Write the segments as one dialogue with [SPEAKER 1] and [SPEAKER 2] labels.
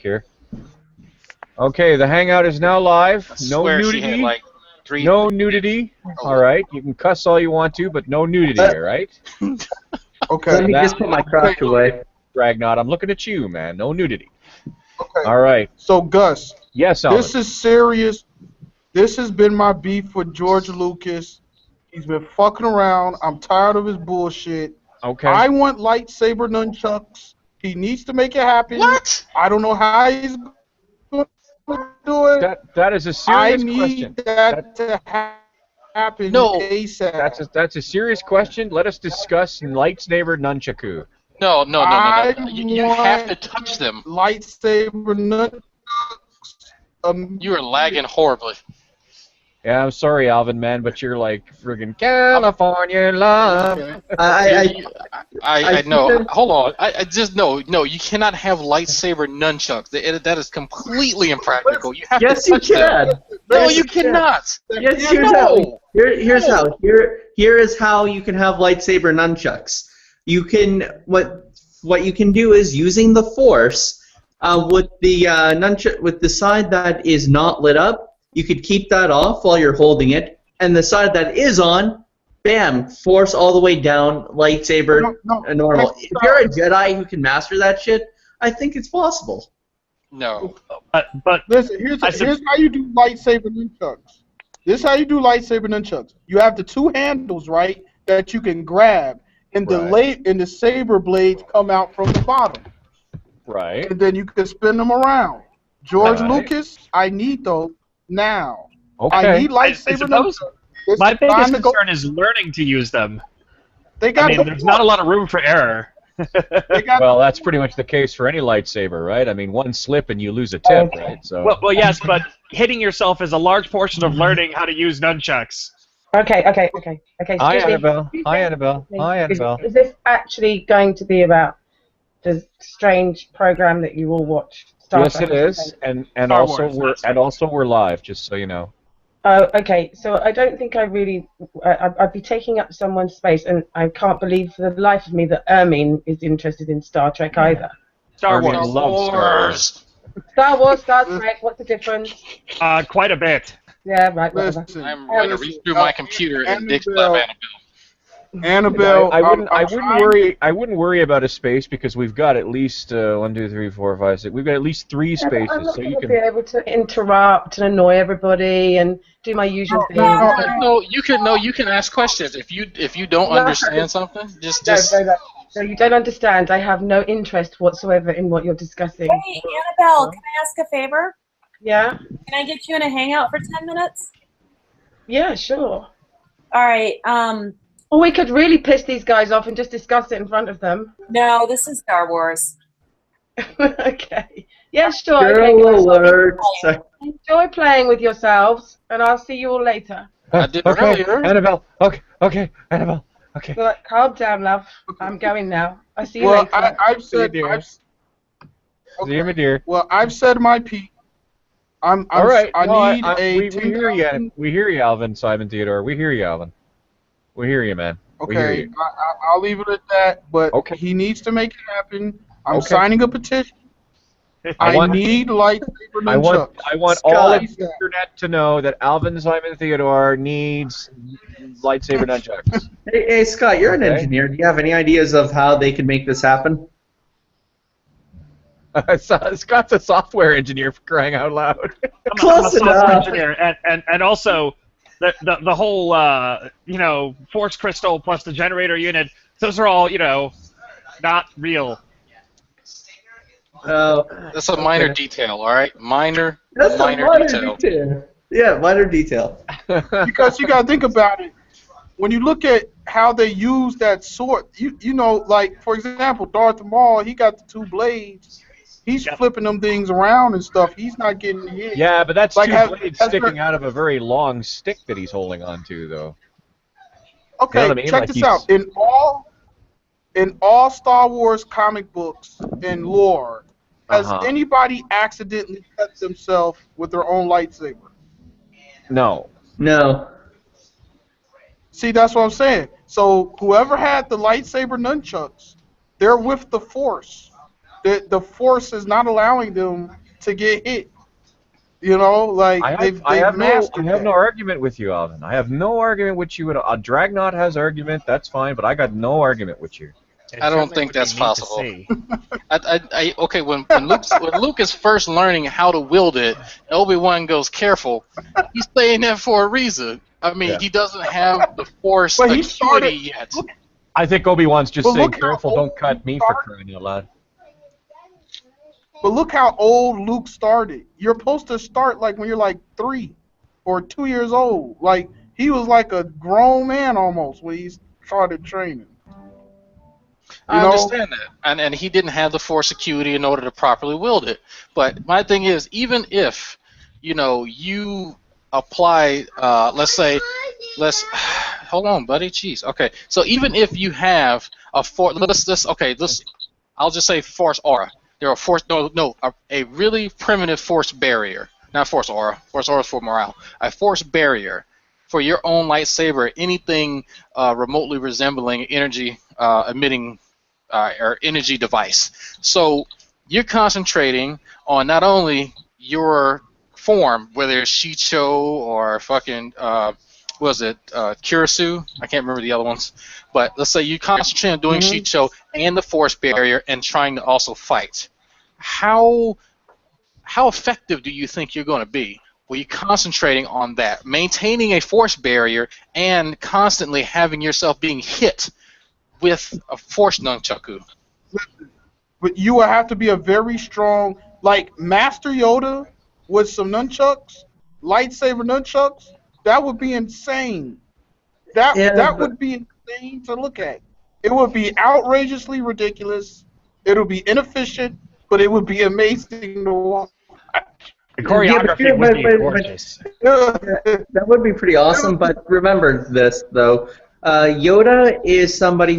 [SPEAKER 1] here. Okay, the Hangout is now live. No nudity.
[SPEAKER 2] She had like 3.
[SPEAKER 1] No nudity. All right, you can cuss all you want to, but no nudity. All right.
[SPEAKER 3] Okay.
[SPEAKER 4] Let me just put my crotch away.
[SPEAKER 1] Dragnot, I'm looking at you, man. No nudity.
[SPEAKER 3] Okay.
[SPEAKER 1] All right.
[SPEAKER 3] So Gus.
[SPEAKER 1] Yes, Alvin.
[SPEAKER 3] This is serious. This has been my beef with George Lucas. He's been fucking around. I'm tired of his bullshit.
[SPEAKER 1] Okay.
[SPEAKER 3] I want lightsaber nunchucks. He needs to make it happen.
[SPEAKER 2] What?
[SPEAKER 3] I don't know how he's going to do it.
[SPEAKER 1] That is a
[SPEAKER 3] I
[SPEAKER 1] serious
[SPEAKER 3] need
[SPEAKER 1] question.
[SPEAKER 3] that to happen
[SPEAKER 2] No.
[SPEAKER 3] ASAP.
[SPEAKER 1] That's a serious question. Let us discuss lightsaber nunchaku.
[SPEAKER 2] No.
[SPEAKER 3] I
[SPEAKER 2] You have to touch them.
[SPEAKER 3] Lightsaber nunchucks.
[SPEAKER 2] You are lagging horribly.
[SPEAKER 1] Yeah, I'm sorry, Alvin, man, but you're like friggin' California love.
[SPEAKER 2] I know. Hold on. I just no. You cannot have lightsaber nunchucks. That is completely impractical. You have
[SPEAKER 4] Yes,
[SPEAKER 2] to
[SPEAKER 4] you
[SPEAKER 2] touch them.
[SPEAKER 4] can.
[SPEAKER 2] No, you cannot.
[SPEAKER 4] Yes, here's how. Here's how. Here is how you can have lightsaber nunchucks. You can what you can do is using the Force with the nunchuck with the side that is not lit up. You could keep that off while you're holding it, and the side that is on, bam, Force all the way down, lightsaber, normal. If you're a Jedi who can master that shit, I think it's possible.
[SPEAKER 2] No.
[SPEAKER 3] But listen, here's how you do lightsaber nunchucks. This is how you do lightsaber nunchucks. You have the two handles, right, that you can grab, and the saber blades come out from the bottom.
[SPEAKER 1] Right.
[SPEAKER 3] And then you can spin them around. George Lucas, I need those now.
[SPEAKER 1] Okay.
[SPEAKER 3] I need lightsaber nunchucks.
[SPEAKER 5] My biggest concern is learning to use them. There's not a lot of room for error.
[SPEAKER 1] Well, that's pretty much the case for any lightsaber, right? I mean, one slip and you lose a tip, right? So.
[SPEAKER 5] Well, yes, but hitting yourself is a large portion of learning how to use nunchucks.
[SPEAKER 6] Okay.
[SPEAKER 1] Hi, Annabelle. Hi, Annabelle.
[SPEAKER 6] Is this actually going to be about the strange program that you all watch?
[SPEAKER 1] Yes, it is, and also we're live, just so you know.
[SPEAKER 6] Oh, okay. So I don't think I really. I'd be taking up someone's space, and I can't believe for the life of me that Ermine is interested in Star Trek either.
[SPEAKER 5] Star Wars.
[SPEAKER 6] Star Wars, Star Trek. What's the difference?
[SPEAKER 5] Quite a bit.
[SPEAKER 6] Yeah, right. Whatever.
[SPEAKER 3] Listen,
[SPEAKER 2] I'm going to reach through my computer and dick slap
[SPEAKER 3] Annabelle,
[SPEAKER 1] I wouldn't worry about a space because we've got at least 1, 2, 3, 4, 5, 6. We've got at least 3 spaces,
[SPEAKER 6] I'm not
[SPEAKER 1] so you
[SPEAKER 6] going to
[SPEAKER 1] can
[SPEAKER 6] be able to interrupt and annoy everybody and do my usual thing.
[SPEAKER 2] No, you can ask questions if you don't understand something. Just.
[SPEAKER 6] No, you don't understand. I have no interest whatsoever in what you're discussing.
[SPEAKER 7] Hey, Annabelle, can I ask a favor?
[SPEAKER 6] Yeah.
[SPEAKER 7] Can I get you in a hangout for 10 minutes?
[SPEAKER 6] Yeah, sure.
[SPEAKER 7] All right.
[SPEAKER 6] Or we could really piss these guys off and just discuss it in front of them.
[SPEAKER 7] No, this is Star Wars.
[SPEAKER 6] Okay. Yeah, sure.
[SPEAKER 4] Girl alert.
[SPEAKER 6] Enjoy playing with yourselves, and I'll see you all later.
[SPEAKER 2] I did earlier.
[SPEAKER 1] Annabelle. Okay, Annabelle. Okay.
[SPEAKER 6] So, calm down, love. I'm going now. I'll see you later.
[SPEAKER 3] I've said.
[SPEAKER 1] See you, my dear.
[SPEAKER 3] Well, I've said my piece.
[SPEAKER 1] All right.
[SPEAKER 3] We
[SPEAKER 1] hear you. We hear you, Alvin, Simon Theodore. We hear you, Alvin. We hear you, man. We hear
[SPEAKER 3] Okay,
[SPEAKER 1] you.
[SPEAKER 3] I'll leave it at that. But he needs to make it happen. I'm signing a petition. I need lightsaber nunchucks.
[SPEAKER 1] I want all of the internet to know that Alvin Simon Theodore needs lightsaber nunchucks.
[SPEAKER 4] Hey, Scott, you're an engineer. Do you have any ideas of how they can make this happen?
[SPEAKER 1] Scott's a software engineer, for crying out loud.
[SPEAKER 5] I'm a software engineer, and also the whole Force crystal plus the generator unit. Those are all not real.
[SPEAKER 2] That's a minor detail, all right? Minor detail.
[SPEAKER 4] Yeah, minor detail.
[SPEAKER 3] Because you gotta think about it. When you look at how they use that sword, you know, like for example, Darth Maul, he got the 2 blades. He's flipping them things around and stuff. He's not getting hit.
[SPEAKER 1] Yeah, but that's like 2 blades sticking out of a very long stick that he's holding on to, though.
[SPEAKER 3] Okay, you know what I mean? Check this out. In all Star Wars comic books and lore, has anybody accidentally cut themselves with their own lightsaber?
[SPEAKER 1] No.
[SPEAKER 4] No.
[SPEAKER 3] See, that's what I'm saying. So whoever had the lightsaber nunchucks, they're with the Force. the Force is not allowing them to get hit. You know, like they've mastered
[SPEAKER 1] I have
[SPEAKER 3] that.
[SPEAKER 1] no argument with you, Alvin. I have no argument with you at all. Dragnot has argument, that's fine, but I got no argument with you.
[SPEAKER 2] I don't think that's possible. Okay, when Luke is first learning how to wield it, Obi-Wan goes, "Careful." He's saying that for a reason. I mean, he doesn't have the Force acuity yet.
[SPEAKER 1] I think Obi-Wan's just saying,
[SPEAKER 3] look how
[SPEAKER 1] "Careful, don't cut
[SPEAKER 3] old
[SPEAKER 1] me
[SPEAKER 3] you
[SPEAKER 1] for
[SPEAKER 3] are.
[SPEAKER 1] crying out loud."
[SPEAKER 3] But look how old Luke started. You're supposed to start like when you're like 3 or 2 years old. Like he was like a grown man almost when he started training.
[SPEAKER 2] I understand that, and he didn't have the Force acuity in order to properly wield it. But my thing is, even if you apply, hold on, buddy, jeez. Okay, so even if you have a Force, I'll just say Force aura. There are a really primitive Force barrier, not Force aura. Force aura is for morale. A Force barrier for your own lightsaber, anything remotely resembling energy emitting or energy device. So you're concentrating on not only your form, whether it's Shicho or fucking Kurisu? I can't remember the other ones. But let's say you concentrate on doing Shicho and the Force barrier and trying to also fight. How effective do you think you're going to be? Were you concentrating on that, maintaining a Force barrier and constantly having yourself being hit with a Force nunchaku?
[SPEAKER 3] But you will have to be a very strong, like Master Yoda with some nunchucks, lightsaber nunchucks. That would be insane. That would be insane to look at. It would be outrageously ridiculous. It would be inefficient, but it would be amazing to watch.
[SPEAKER 5] The choreography would be gorgeous.
[SPEAKER 4] That would be pretty awesome, but remember this, though. Yoda is somebody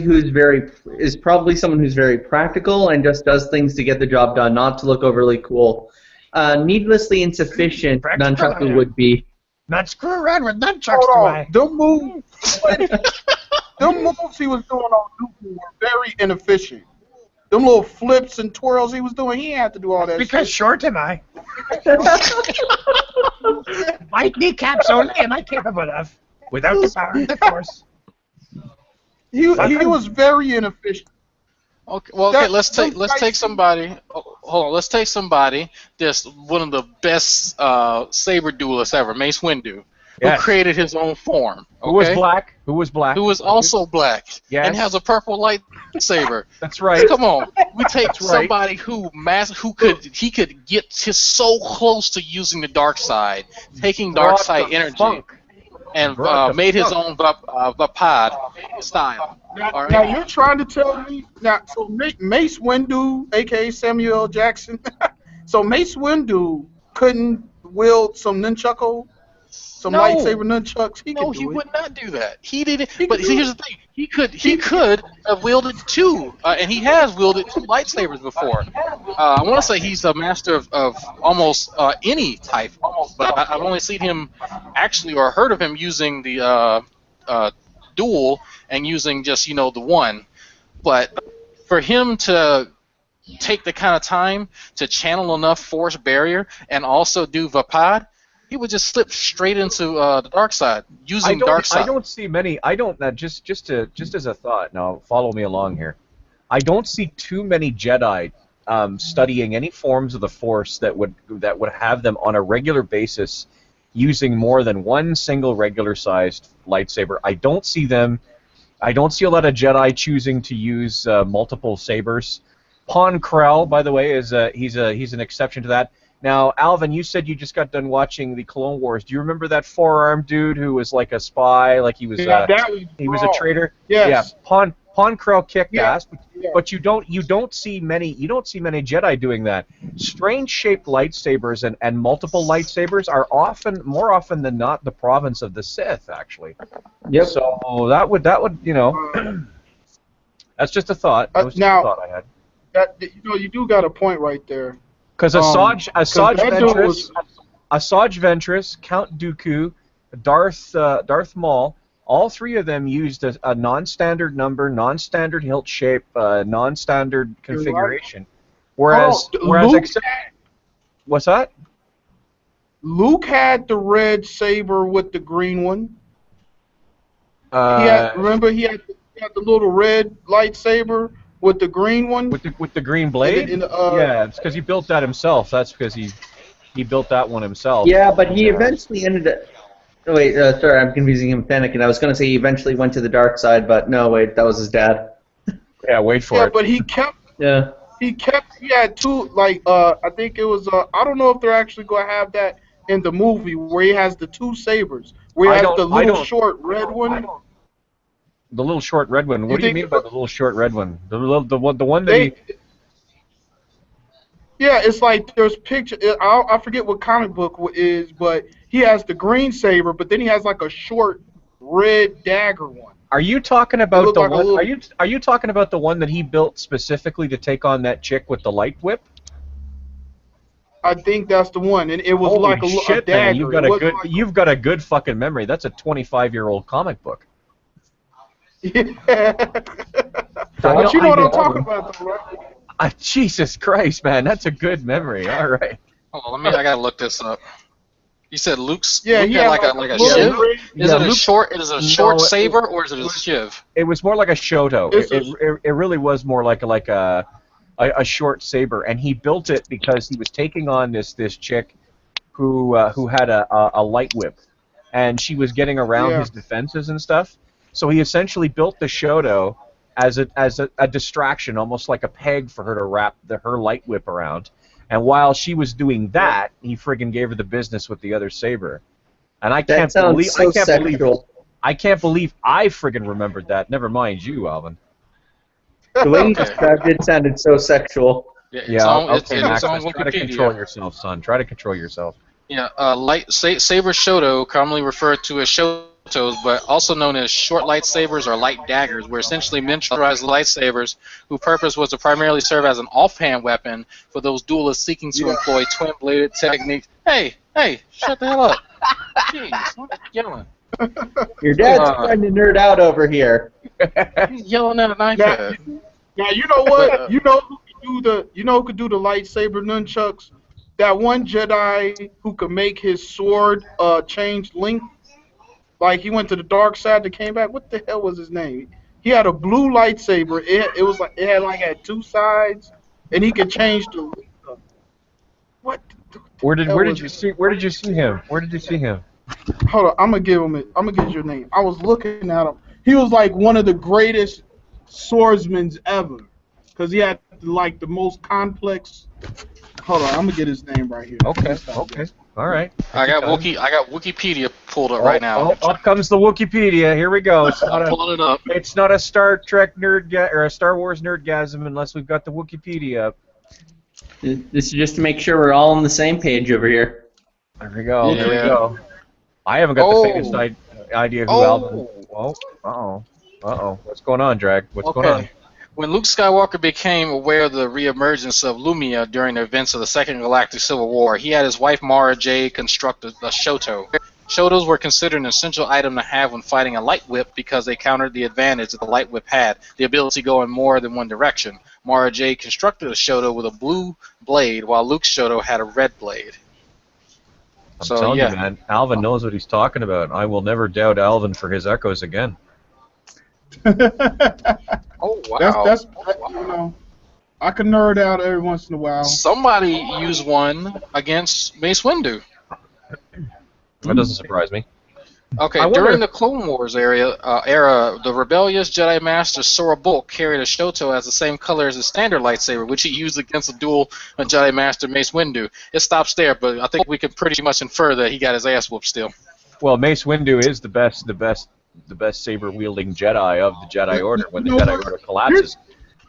[SPEAKER 4] is probably someone who's very practical and just does things to get the job done, not to look overly cool. Needlessly insufficient nunchaku would be.
[SPEAKER 5] Not screw around with nunchucks,
[SPEAKER 3] Them moves he was doing on Dooku were very inefficient. Them little flips and twirls he was doing, he had to do all that
[SPEAKER 5] because
[SPEAKER 3] shit.
[SPEAKER 5] short am I. My kneecaps only am I capable of, without the power of the Force.
[SPEAKER 3] He was very inefficient.
[SPEAKER 2] Okay, well, let's take somebody. Hold on, let's take somebody that's one of the best saber duelists ever, Mace Windu, who created his own form. Okay?
[SPEAKER 1] Who was black? Who was
[SPEAKER 2] also black.
[SPEAKER 1] Yes.
[SPEAKER 2] And has a purple lightsaber.
[SPEAKER 1] That's right.
[SPEAKER 2] Come on, we take somebody who could get so close to using the dark side, taking dark side energy. And made his own Vapad style.
[SPEAKER 3] Now you're trying to tell me so Mace Windu, aka Samuel L. Jackson, so Mace Windu couldn't wield some nunchaku, lightsaber nunchucks.
[SPEAKER 2] He would not do that. He did it. But here's the thing: he could have wielded two, and he has wielded two lightsabers before. I want to say he's a master of almost any type, but I've only seen him actually or heard of him using the dual and using just the one. But for him to take the kind of time to channel enough Force barrier and also do Vapad, he would just slip straight into the dark side using dark side.
[SPEAKER 1] I don't see many. I don't. Just as a thought. Now follow me along here. I don't see too many Jedi studying any forms of the Force that would have them on a regular basis using more than one single regular-sized lightsaber. I don't see them. I don't see a lot of Jedi choosing to use multiple sabers. Pon Krell, by the way, he's an exception to that. Now, Alvin, you said you just got done watching the Clone Wars. Do you remember that four-armed dude who was like a spy, like he was a traitor?
[SPEAKER 3] Yes.
[SPEAKER 1] Yeah, Pon Krell kicked ass, but you don't see many Jedi doing that. Strange-shaped lightsabers and multiple lightsabers are more often than not the province of the Sith, actually.
[SPEAKER 4] Yep.
[SPEAKER 1] So that would that's just a thought. That was just a thought I had.
[SPEAKER 3] You do got a point right there.
[SPEAKER 1] Because Asajj Ventress, Count Dooku, Darth Maul, all three of them used a non-standard number, non-standard hilt shape, non-standard configuration. Whereas,
[SPEAKER 3] Oh,
[SPEAKER 1] whereas,
[SPEAKER 3] Luke,
[SPEAKER 1] except, what's that?
[SPEAKER 3] Luke had the red saber with the green one.
[SPEAKER 1] Uh,
[SPEAKER 3] Remember he had the little red lightsaber with the green one.
[SPEAKER 1] with the green
[SPEAKER 3] And
[SPEAKER 1] blade? Yeah, it's because he built that himself. That's because he built that one himself.
[SPEAKER 4] Yeah, but he eventually ended up. Oh, wait, sorry, I'm confusing him with Anakin. I was going to say he eventually went to the dark side, but no, wait, that was his dad.
[SPEAKER 1] Yeah, wait for
[SPEAKER 3] Yeah,
[SPEAKER 1] it.
[SPEAKER 3] but he kept.
[SPEAKER 4] Yeah.
[SPEAKER 3] He had two, like, I think it was, I don't know if they're actually going to have that in the movie where he has the two sabers, where he has the little short red one.
[SPEAKER 1] The little short red one. What do you mean by the little short red one? The one that
[SPEAKER 3] They, yeah, it's like there's picture. I forget what comic book it is, but he has the green saber, but then he has like a short red dagger one.
[SPEAKER 1] Are you talking about the
[SPEAKER 3] like
[SPEAKER 1] one? Are you talking about the one that he built specifically to take on that chick with the light whip?
[SPEAKER 3] I think that's the one, and it was
[SPEAKER 1] Holy
[SPEAKER 3] like a
[SPEAKER 1] shit,
[SPEAKER 3] dagger.
[SPEAKER 1] man! You've got a good fucking memory. That's a 25-year-old comic book.
[SPEAKER 3] Yeah. But you know what I'm talking about, though, right?
[SPEAKER 1] Jesus Christ, man, that's a good memory. All right.
[SPEAKER 2] Oh, I gotta look this up. You said Luke's.
[SPEAKER 3] Yeah,
[SPEAKER 2] Luke
[SPEAKER 3] he
[SPEAKER 2] had
[SPEAKER 3] had
[SPEAKER 2] like a shiv. Is it a short? Is it a short
[SPEAKER 1] No,
[SPEAKER 2] saber or is it a shiv?
[SPEAKER 1] It was more like a shoto. It really was more like a short saber, and he built it because he was taking on this chick who had a light whip, and she was getting around his defenses and stuff. So he essentially built the shoto as a distraction, almost like a peg for her to wrap her light whip around. And while she was doing that, he friggin' gave her the business with the other saber. And I can't believe I friggin' remembered that. Never mind you, Alvin.
[SPEAKER 4] The way you described it sounded so sexual.
[SPEAKER 1] Yeah, okay, Max, try to control yourself, son. Try to control yourself.
[SPEAKER 2] Yeah, saber shoto, commonly referred to as shotos, but also known as short lightsabers or light daggers, were essentially miniaturized lightsabers whose purpose was to primarily serve as an offhand weapon for those duelists seeking to employ twin-bladed techniques. Hey, shut the hell up. Jeez, what yelling?
[SPEAKER 4] Your dad's trying to nerd out over here.
[SPEAKER 2] He's yelling at an iPad.
[SPEAKER 3] Now you know what? You know who could do the lightsaber nunchucks? That one Jedi who could make his sword change length. Like he went to the dark side and came back. What the hell was his name? He had a blue lightsaber. It had two sides, and he could change the length. What?
[SPEAKER 1] Where did you see him?
[SPEAKER 3] Hold on, I'm gonna get your name. I was looking at him. He was like one of the greatest swordsmen ever, because he had like the most complex. Hold on, I'm gonna get his name right here.
[SPEAKER 1] Okay. All right.
[SPEAKER 2] I got Wikipedia pulled up right now.
[SPEAKER 1] Up comes the Wikipedia. Here we go.
[SPEAKER 2] I'm pulling it up.
[SPEAKER 1] It's not a Star Trek or a Star Wars nerdgasm unless we've got the Wikipedia up.
[SPEAKER 4] This is just to make sure we're all on the same page over here.
[SPEAKER 1] There we go. I haven't got the faintest idea who Alvin. Uh-oh. What's going on, Drag? What's going on?
[SPEAKER 2] When Luke Skywalker became aware of the reemergence of Lumia during the events of the Second Galactic Civil War, he had his wife Mara Jade construct a shoto. Shotos were considered an essential item to have when fighting a light whip because they countered the advantage that the light whip had, the ability to go in more than one direction. Mara Jade constructed a shoto with a blue blade, while Luke's shoto had a red blade.
[SPEAKER 1] I'm telling you, man, Alvin knows what he's talking about. I will never doubt Alvin for his echoes again.
[SPEAKER 2] Oh wow!
[SPEAKER 3] That's you know, I can nerd out every once in a while.
[SPEAKER 2] Somebody used one against Mace Windu.
[SPEAKER 1] That doesn't surprise me.
[SPEAKER 2] Okay, during the Clone Wars era, the rebellious Jedi Master Sora Bulk carried a shoto as the same color as his standard lightsaber, which he used against the duel of Jedi Master Mace Windu. It stops there, but I think we can pretty much infer that he got his ass whooped still.
[SPEAKER 1] Well, Mace Windu is the best saber-wielding Jedi of the Jedi Order when the Jedi Order collapses.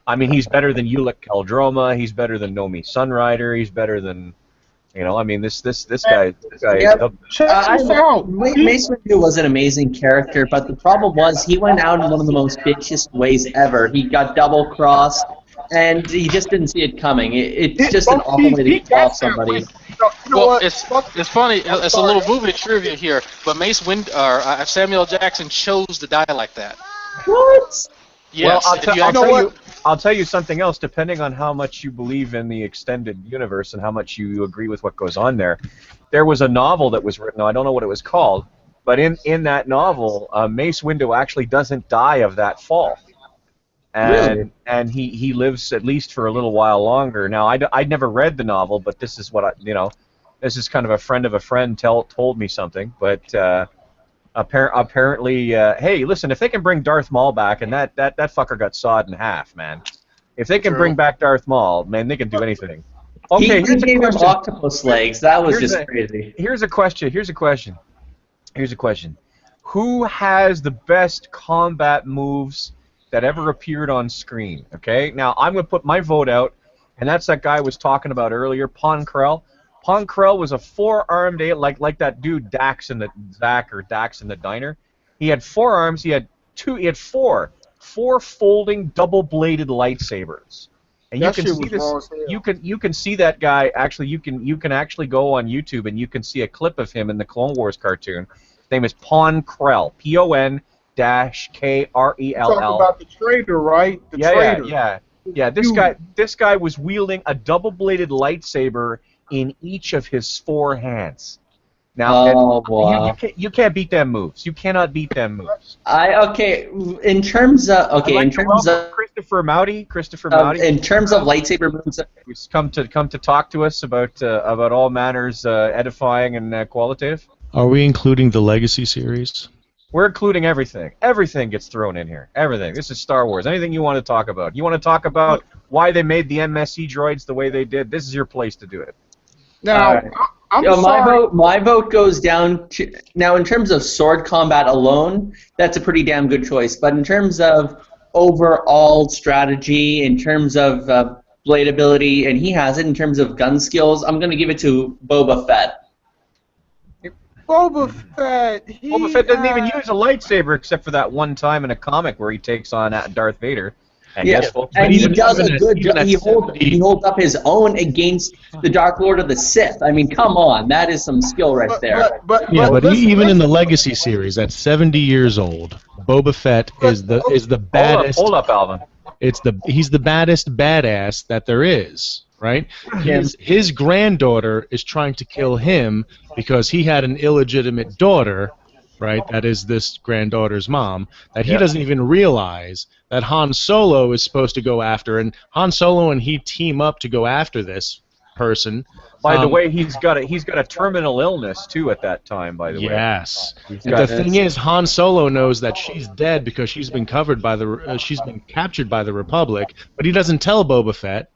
[SPEAKER 1] I mean, he's better than Ulic Qel-Droma. He's better than Nomi Sunrider. He's better than, this guy.
[SPEAKER 3] Check this out.
[SPEAKER 4] Mace Windu was an amazing character, but the problem was he went out in one of the most bitchiest ways ever. He got double-crossed, and he just didn't see it coming. It's just an awful way to kill off somebody.
[SPEAKER 2] Well, it's funny. It's a little movie trivia here, but Samuel Jackson chose to die like that.
[SPEAKER 4] What?
[SPEAKER 2] Yes.
[SPEAKER 1] Well,
[SPEAKER 2] if you
[SPEAKER 1] I'll
[SPEAKER 2] actually-
[SPEAKER 1] tell you. I'll tell you something else. Depending on how much you believe in the extended universe and how much you agree with what goes on there, there was a novel that was written. I don't know what it was called, but in that novel, Mace Windu actually doesn't die of that fall, and he lives at least for a little while longer. Now, I'd never read the novel, but this is what this is kind of a friend of a friend told me something, but. Apparently, hey, listen, if they can bring Darth Maul back, and that fucker got sawed in half, man. If they can bring back Darth Maul, man, they can do anything. Okay,
[SPEAKER 4] he
[SPEAKER 1] here's a
[SPEAKER 4] gave him
[SPEAKER 1] question.
[SPEAKER 4] octopus legs. That was just crazy.
[SPEAKER 1] Here's a question. Who has the best combat moves that ever appeared on screen? Okay, now I'm going to put my vote out, and that's that guy I was talking about earlier, Pon Krell. Pon Krell was a four-armed like that dude Dax in the diner. He had four arms. He had four folding double-bladed lightsabers. And
[SPEAKER 3] That
[SPEAKER 1] you can
[SPEAKER 3] shit
[SPEAKER 1] see
[SPEAKER 3] was
[SPEAKER 1] this.
[SPEAKER 3] raw as hell.
[SPEAKER 1] You can see that guy actually. You can actually go on YouTube and you can see a clip of him in the Clone Wars cartoon. His name is Pon Krell. Pon-Krell.
[SPEAKER 3] Talking about the traitor, right? The traitor.
[SPEAKER 1] Yeah. This guy was wielding a double-bladed lightsaber in each of his four hands. Now, you can't beat them moves. You cannot beat them moves.
[SPEAKER 4] In terms of
[SPEAKER 1] Christopher Mowdy.
[SPEAKER 4] In terms of lightsaber moves,
[SPEAKER 1] Who's come to talk to us about all manners edifying and qualitative.
[SPEAKER 8] Are we including the Legacy series?
[SPEAKER 1] We're including everything. Everything gets thrown in here. Everything. This is Star Wars. Anything you want to talk about. You want to talk about why they made the MSC droids the way they did. This is your place to do it.
[SPEAKER 3] Now, I'm sorry.
[SPEAKER 4] my vote goes down to now. In terms of sword combat alone, that's a pretty damn good choice. But in terms of overall strategy, in terms of blade ability, and he has it in terms of gun skills, I'm going to give it to Boba Fett.
[SPEAKER 3] Boba Fett.
[SPEAKER 1] Boba Fett doesn't even use a lightsaber except for that one time in a comic where he takes on Darth Vader. And
[SPEAKER 4] Yeah,
[SPEAKER 1] yes, folks,
[SPEAKER 4] and he does a good
[SPEAKER 8] even
[SPEAKER 4] job.
[SPEAKER 8] at
[SPEAKER 4] He holds up his own against the Dark Lord of the Sith. I mean, come on, that is some skill right there.
[SPEAKER 3] But
[SPEAKER 8] Even in
[SPEAKER 3] listen.
[SPEAKER 8] the Legacy series, at 70 years old, Boba Fett is the baddest.
[SPEAKER 1] Hold up, Alvin.
[SPEAKER 8] He's the baddest badass that there is, right? His granddaughter is trying to kill him because he had an illegitimate daughter, right? That is this granddaughter's mom, that he doesn't even realize that Han Solo is supposed to go after, and Han Solo and he team up to go after this person.
[SPEAKER 1] By the way, he's got a terminal illness too at that time. By the way.
[SPEAKER 8] Yes. The thing is, Han Solo knows that she's dead because she's been captured by the Republic, but he doesn't tell Boba Fett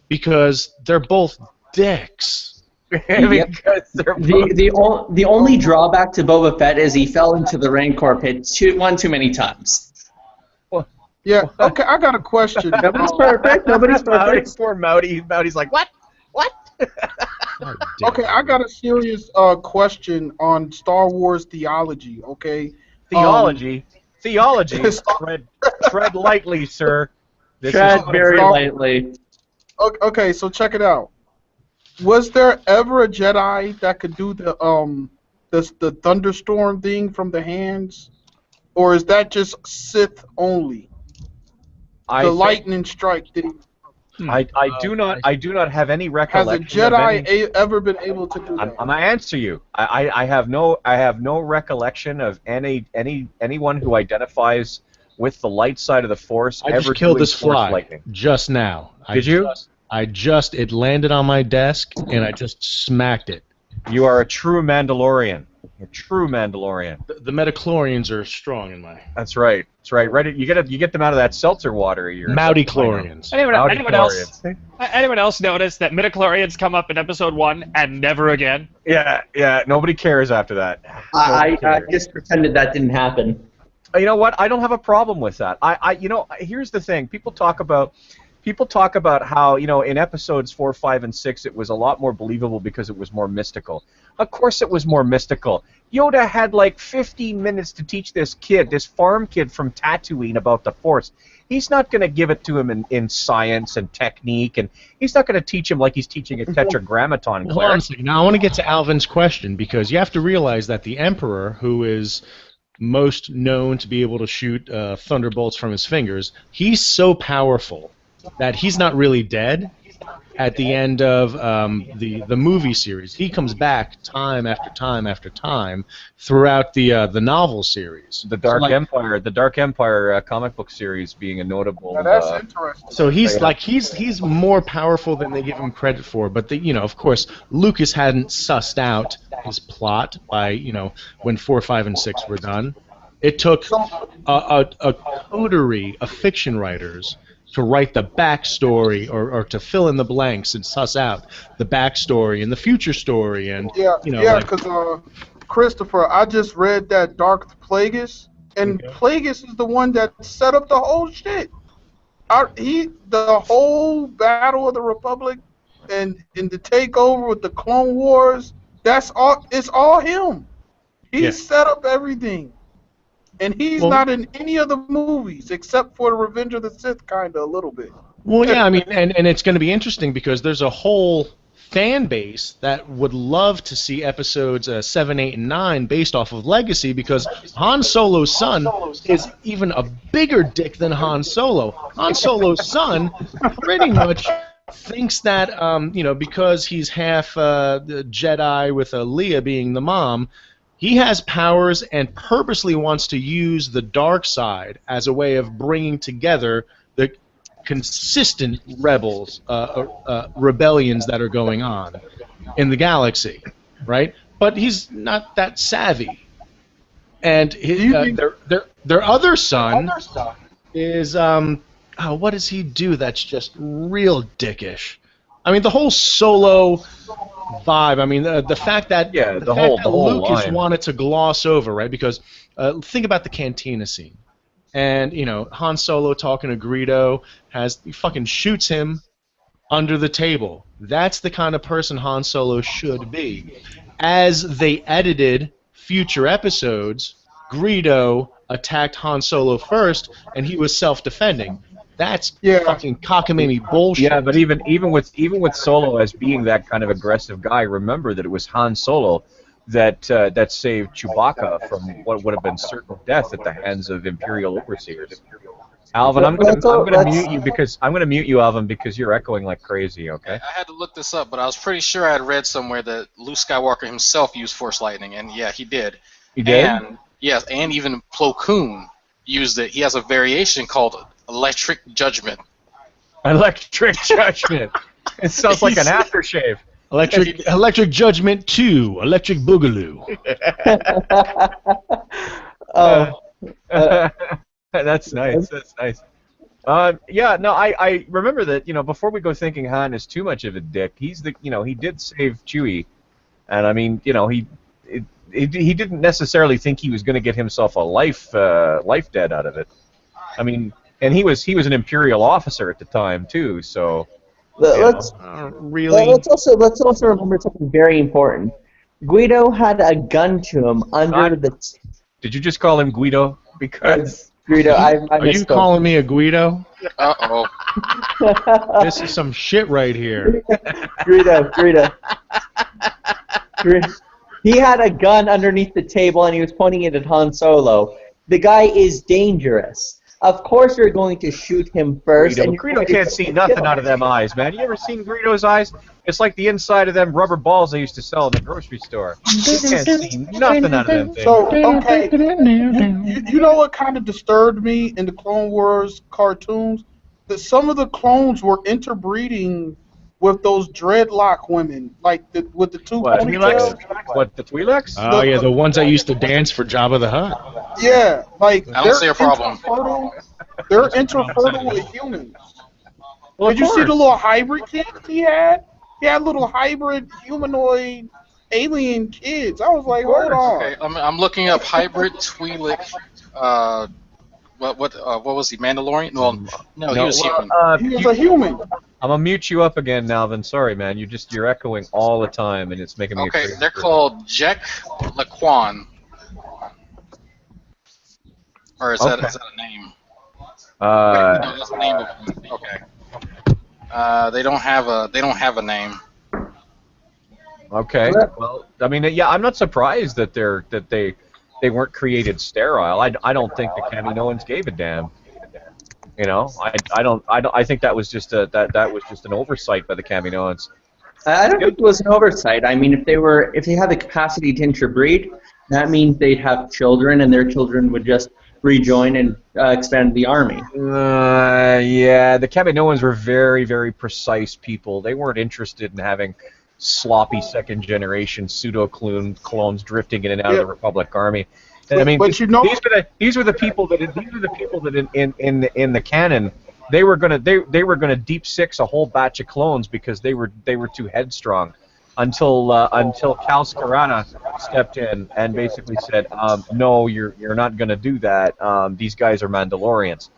[SPEAKER 8] because they're both dicks.
[SPEAKER 1] Because they're
[SPEAKER 4] The only drawback to Boba Fett is he fell into the Rancor pit one too many times.
[SPEAKER 3] Yeah. Okay. I got a question.
[SPEAKER 4] Nobody's perfect. Nobody's perfect.
[SPEAKER 1] Poor Mowdy. Mowdy's like, what?
[SPEAKER 3] Okay. I got a serious question on Star Wars theology. Okay.
[SPEAKER 1] Theology. Tread lightly, sir.
[SPEAKER 4] Tread very lightly.
[SPEAKER 3] Okay. So check it out. Was there ever a Jedi that could do the thunderstorm thing from the hands, or is that just Sith only? The lightning strike thing.
[SPEAKER 1] I do not have any
[SPEAKER 3] Has a
[SPEAKER 1] recollection.
[SPEAKER 3] Jedi ever been able to do that?
[SPEAKER 1] I'm gonna answer you. I have no recollection of anyone who identifies with the light side of the Force
[SPEAKER 8] I
[SPEAKER 1] ever
[SPEAKER 8] just killed
[SPEAKER 1] doing
[SPEAKER 8] this
[SPEAKER 1] Force
[SPEAKER 8] fly
[SPEAKER 1] lightning.
[SPEAKER 8] just now.
[SPEAKER 1] Did you?
[SPEAKER 8] It landed on my desk and I just smacked it.
[SPEAKER 1] You are a true Mandalorian. A true Mandalorian.
[SPEAKER 8] The Metachlorians are strong in my.
[SPEAKER 1] That's right. That's right. Right. You get them out of that seltzer water.
[SPEAKER 8] Mowdy-chlorians.
[SPEAKER 5] Anyone else notice that midichlorians come up in episode 1 and never again?
[SPEAKER 1] Yeah. Nobody cares after that.
[SPEAKER 4] I just pretended that didn't happen.
[SPEAKER 1] You know what? I don't have a problem with that. Here's the thing. People talk about how, in episodes 4, 5, and 6 it was a lot more believable because it was more mystical. Of course it was more mystical. Yoda had like 15 minutes to teach this farm kid from Tatooine about the Force. He's not going to give it to him in science and technique, and he's not going to teach him like he's teaching a tetragrammaton cleric.
[SPEAKER 8] Now I want to get to Alvin's question, because you have to realize that the Emperor, who is most known to be able to shoot thunderbolts from his fingers, he's so powerful that he's not really dead. At the end of the movie series, he comes back time after time after time throughout the novel series.
[SPEAKER 1] The Dark Empire comic book series being a notable.
[SPEAKER 3] Now that's interesting.
[SPEAKER 8] So he's more powerful than they give him credit for. But of course, Lucas hadn't sussed out his plot by when 4, 5, and 6 were done. It took a coterie of fiction writers to write the backstory or to fill in the blanks and suss out the backstory and the future story and
[SPEAKER 3] because Christopher, I just read that Dark Plagueis, and Plagueis is the one that set up the whole shit. The whole Battle of the Republic and in the takeover with the Clone Wars, that's all. It's all him. He set up everything. And he's not in any of the movies except for the Revenge of the Sith, kind of a little bit.
[SPEAKER 8] Well, yeah, I mean, and it's going to be interesting because there's a whole fan base that would love to see episodes 7, 8, and 9 based off of Legacy because Han Solo's son is even a bigger dick than Han Solo. Han Solo's son pretty much thinks that, because he's half the Jedi with Leia being the mom, he has powers and purposely wants to use the dark side as a way of bringing together the consistent rebellions that are going on in the galaxy, right? But he's not that savvy. And their other son is what does he do that's just real dickish? I mean, the whole Solo vibe. I mean, the fact that the whole Lucas wanted to gloss over, right? Because think about the cantina scene, and Han Solo talking to Greedo he fucking shoots him under the table. That's the kind of person Han Solo should be. As they edited future episodes, Greedo attacked Han Solo first, and he was self-defending. That's fucking cockamamie bullshit.
[SPEAKER 1] Yeah, but even with Solo as being that kind of aggressive guy, remember that it was Han Solo that saved Chewbacca from what would have been certain death at the hands of Imperial overseers. Alvin, I'm gonna mute you, Alvin, because you're echoing like crazy. Okay.
[SPEAKER 2] I had to look this up, but I was pretty sure I had read somewhere that Luke Skywalker himself used Force Lightning, and yeah, he did.
[SPEAKER 1] He did.
[SPEAKER 2] And yes, and even Plo Koon used it. He has a variation called Electric Judgment.
[SPEAKER 1] Electric Judgment. It sounds like an aftershave.
[SPEAKER 8] Electric Judgment 2. Electric Boogaloo.
[SPEAKER 1] That's nice. That's nice. I remember that. Before we go thinking Han is too much of a dick, he's he did save Chewie, and I mean, he didn't necessarily think he was going to get himself a life debt out of it. I mean. And he was an Imperial officer at the time too, so.
[SPEAKER 4] Let's also remember something very important. Guido had a gun to him under the.
[SPEAKER 1] Did you just call him Guido? Because
[SPEAKER 4] Guido,
[SPEAKER 8] are you calling me a Guido?
[SPEAKER 2] Uh-oh.
[SPEAKER 8] This is some shit right here.
[SPEAKER 4] Guido. He had a gun underneath the table and he was pointing it at Han Solo. The guy is dangerous. Of course you're going to shoot him first.
[SPEAKER 1] Greedo can't see nothing out of them eyes, man. You ever seen Greedo's eyes? It's like the inside of them rubber balls they used to sell in the grocery store. You can't see nothing out of them things.
[SPEAKER 3] So, okay, you know what kind of disturbed me in the Clone Wars cartoons? That some of the clones were interbreeding with those dreadlock women, like with the two ponytails.
[SPEAKER 1] What, the Twi'leks?
[SPEAKER 8] Oh, yeah, the ones that used to dance for Jabba the Hutt.
[SPEAKER 3] Yeah, like
[SPEAKER 2] I don't see a problem.
[SPEAKER 3] They're interfertile with humans.
[SPEAKER 1] Well,
[SPEAKER 3] did you see the little hybrid kids he had? He had little hybrid humanoid alien kids. I was like, hold on.
[SPEAKER 2] Okay, I'm looking up hybrid Twi'lek. What was he? Mandalorian? Well, no, he was human.
[SPEAKER 3] He was a human.
[SPEAKER 1] I'm gonna mute you up again, Alvin. Sorry, man. You're echoing all the time, and it's making me.
[SPEAKER 2] Okay, they're called Jek Laquan. Or is that a name? No, that's the name of them. Okay. They don't have a name.
[SPEAKER 1] Okay. Well, I mean, yeah, I'm not surprised that they created sterile. I don't think the Kaminoans gave a damn. You know, I think that was just that was just an oversight by the Kaminoans.
[SPEAKER 4] I don't think it was an oversight. I mean, if they had the capacity to interbreed, that means they'd have children, and their children would just rejoin and expand the army.
[SPEAKER 1] Yeah, the Kaminoans were very, very precise people. They weren't interested in having sloppy second-generation pseudo-clones drifting in and out of the Republic Army. I mean,
[SPEAKER 3] but you know,
[SPEAKER 1] these were the people that in the canon they were gonna deep six a whole batch of clones because they were too headstrong until Cal Scarana stepped in and basically said, no, you're not gonna do that. These guys are Mandalorians.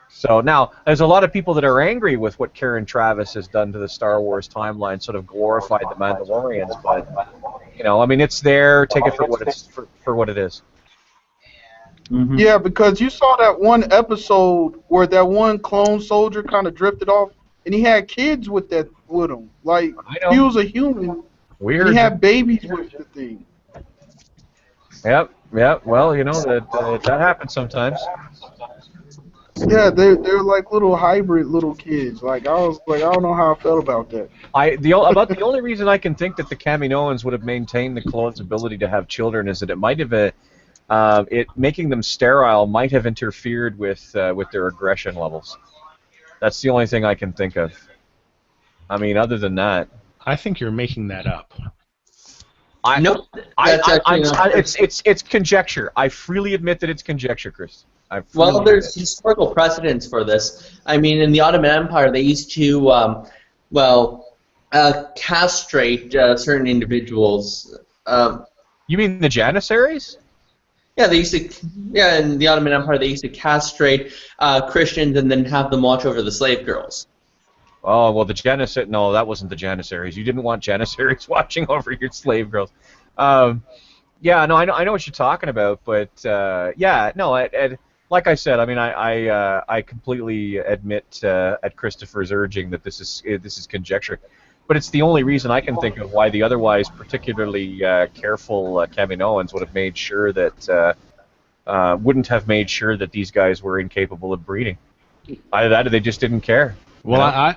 [SPEAKER 1] So now there's a lot of people that are angry with what Karen Travis has done to the Star Wars timeline, sort of glorified the Mandalorians, but you know, I mean, it's there. Take it for what it is.
[SPEAKER 4] Mm-hmm.
[SPEAKER 3] Yeah, because you saw that one episode where that one clone soldier kind of drifted off, and he had kids with him. Like, he was a human.
[SPEAKER 1] Weird.
[SPEAKER 3] And he had babies with the thing.
[SPEAKER 1] Yep. Well, you know that happens sometimes.
[SPEAKER 3] Yeah, they're like little hybrid little kids. Like, I was like, I don't know how I felt about that.
[SPEAKER 1] About the only reason I can think that the Kaminoans would have maintained the clones' ability to have children is that it might have making them sterile might have interfered with their aggression levels. That's the only thing I can think of. I mean, other than that,
[SPEAKER 8] I think you're making that up.
[SPEAKER 4] Nope.
[SPEAKER 1] It's conjecture. I freely admit that it's conjecture, Chris.
[SPEAKER 4] Well, there's historical precedents for this. I mean, in the Ottoman Empire, they used to, castrate certain individuals.
[SPEAKER 1] You mean the Janissaries?
[SPEAKER 4] Yeah, they used to. Yeah, in the Ottoman Empire, they used to castrate Christians and then have them watch over the slave girls.
[SPEAKER 1] Oh well, the Janissaries. No, that wasn't the Janissaries. You didn't want Janissaries watching over your slave girls. Yeah, no, I know what you're talking about, but yeah, no. Like I said, I mean, I completely admit at Christopher's urging that this is conjecture, but it's the only reason I can think of why the otherwise particularly careful Kaminoans would have made sure that wouldn't have made sure that these guys were incapable of breeding. Either that, or they just didn't care.
[SPEAKER 8] Well,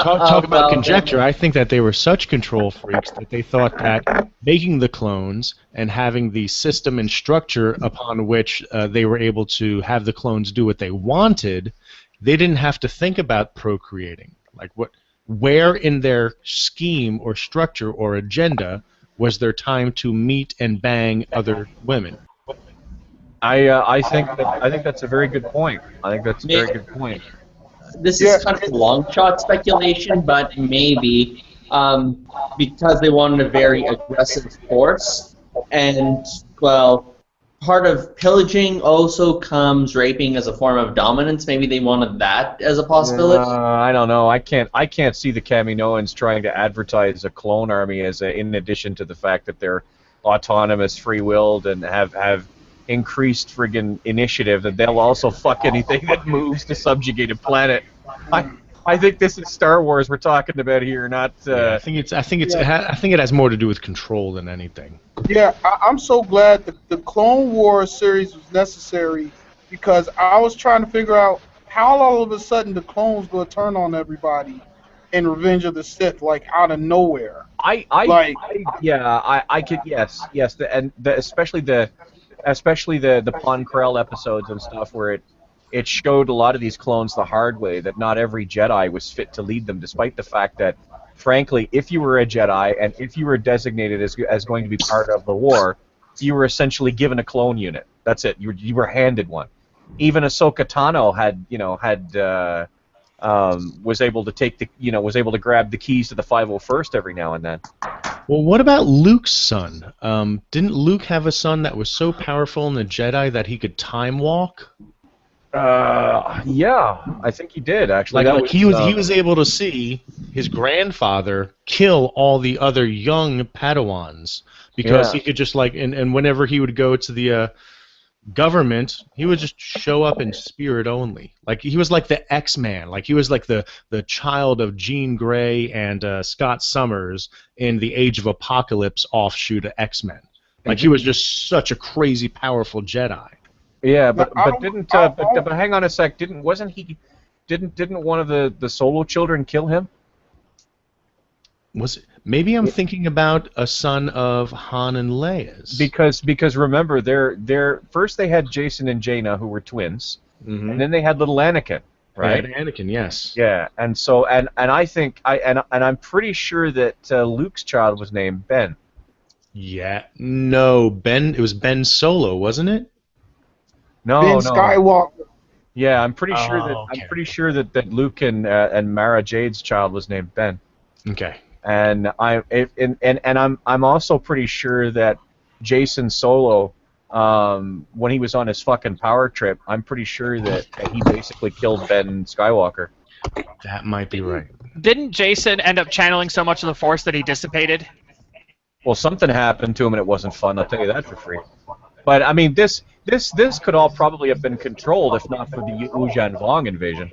[SPEAKER 8] talk about conjecture. I think that they were such control freaks that they thought that making the clones and having the system and structure upon which they were able to have the clones do what they wanted, they didn't have to think about procreating. Like, where in their scheme or structure or agenda was there time to meet and bang other women?
[SPEAKER 1] I think that's a very good point. I think that's a very good point.
[SPEAKER 4] This is kind of a long shot speculation, but maybe because they wanted a very aggressive force, and well, part of pillaging also comes raping as a form of dominance. Maybe they wanted that as a possibility.
[SPEAKER 1] I don't know. I can't see the Kaminoans trying to advertise a clone army as in addition to the fact that they're autonomous, free-willed, and have increased friggin' initiative, that they'll also fuck anything that moves to subjugate a planet. I think this is Star Wars we're talking about here, not.
[SPEAKER 8] I think it has more to do with control than anything.
[SPEAKER 3] Yeah, I'm so glad that the Clone Wars series was necessary, because I was trying to figure out how all of a sudden the clones going to turn on everybody in Revenge of the Sith, like out of nowhere.
[SPEAKER 1] I could yes, especially the Pon Krell episodes and stuff where it showed a lot of these clones the hard way, that not every Jedi was fit to lead them, despite the fact that, frankly, if you were a Jedi and if you were designated as going to be part of the war, you were essentially given a clone unit. That's it. You were handed one. Even Ahsoka Tano was able to grab the keys to the 501st every now and then.
[SPEAKER 8] Well, what about Luke's son? Didn't Luke have a son that was so powerful in the Jedi that he could time walk?
[SPEAKER 1] Yeah, I think he did actually.
[SPEAKER 8] He was able to see his grandfather kill all the other young Padawans because he could just and whenever he would go to the government, he would just show up in spirit only. Like he was like the X-Man. Like he was like the child of Jean Grey and Scott Summers in the Age of Apocalypse offshoot of X-Men. Like he was just such a crazy powerful Jedi.
[SPEAKER 1] Yeah,
[SPEAKER 3] Now,
[SPEAKER 1] but hang on a sec. Didn't one of the Solo children kill him?
[SPEAKER 8] Was it, maybe I'm thinking about a son of Han and Leia's.
[SPEAKER 1] Because remember, they're first they had Jason and Jaina, who were twins,
[SPEAKER 8] Mhm.
[SPEAKER 1] and then they had little Anakin, right?
[SPEAKER 8] Yeah, Anakin, yes.
[SPEAKER 1] Yeah, and so I think I'm pretty sure that Luke's child was named Ben.
[SPEAKER 8] Yeah, no, Ben. It was Ben Solo, wasn't it?
[SPEAKER 1] No,
[SPEAKER 3] Ben
[SPEAKER 1] no.
[SPEAKER 3] Skywalker.
[SPEAKER 1] Yeah, I'm pretty sure that
[SPEAKER 8] okay.
[SPEAKER 1] I'm pretty sure that Luke and Mara Jade's child was named Ben.
[SPEAKER 8] Okay.
[SPEAKER 1] And I'm also pretty sure that Jason Solo, when he was on his fucking power trip, I'm pretty sure that he basically killed Ben Skywalker.
[SPEAKER 8] That might be right.
[SPEAKER 5] Didn't Jason end up channeling so much of the Force that he dissipated?
[SPEAKER 1] Well, something happened to him and it wasn't fun. I'll tell you that for free. But I mean, this could all probably have been controlled if not for the Yuuzhan Vong invasion.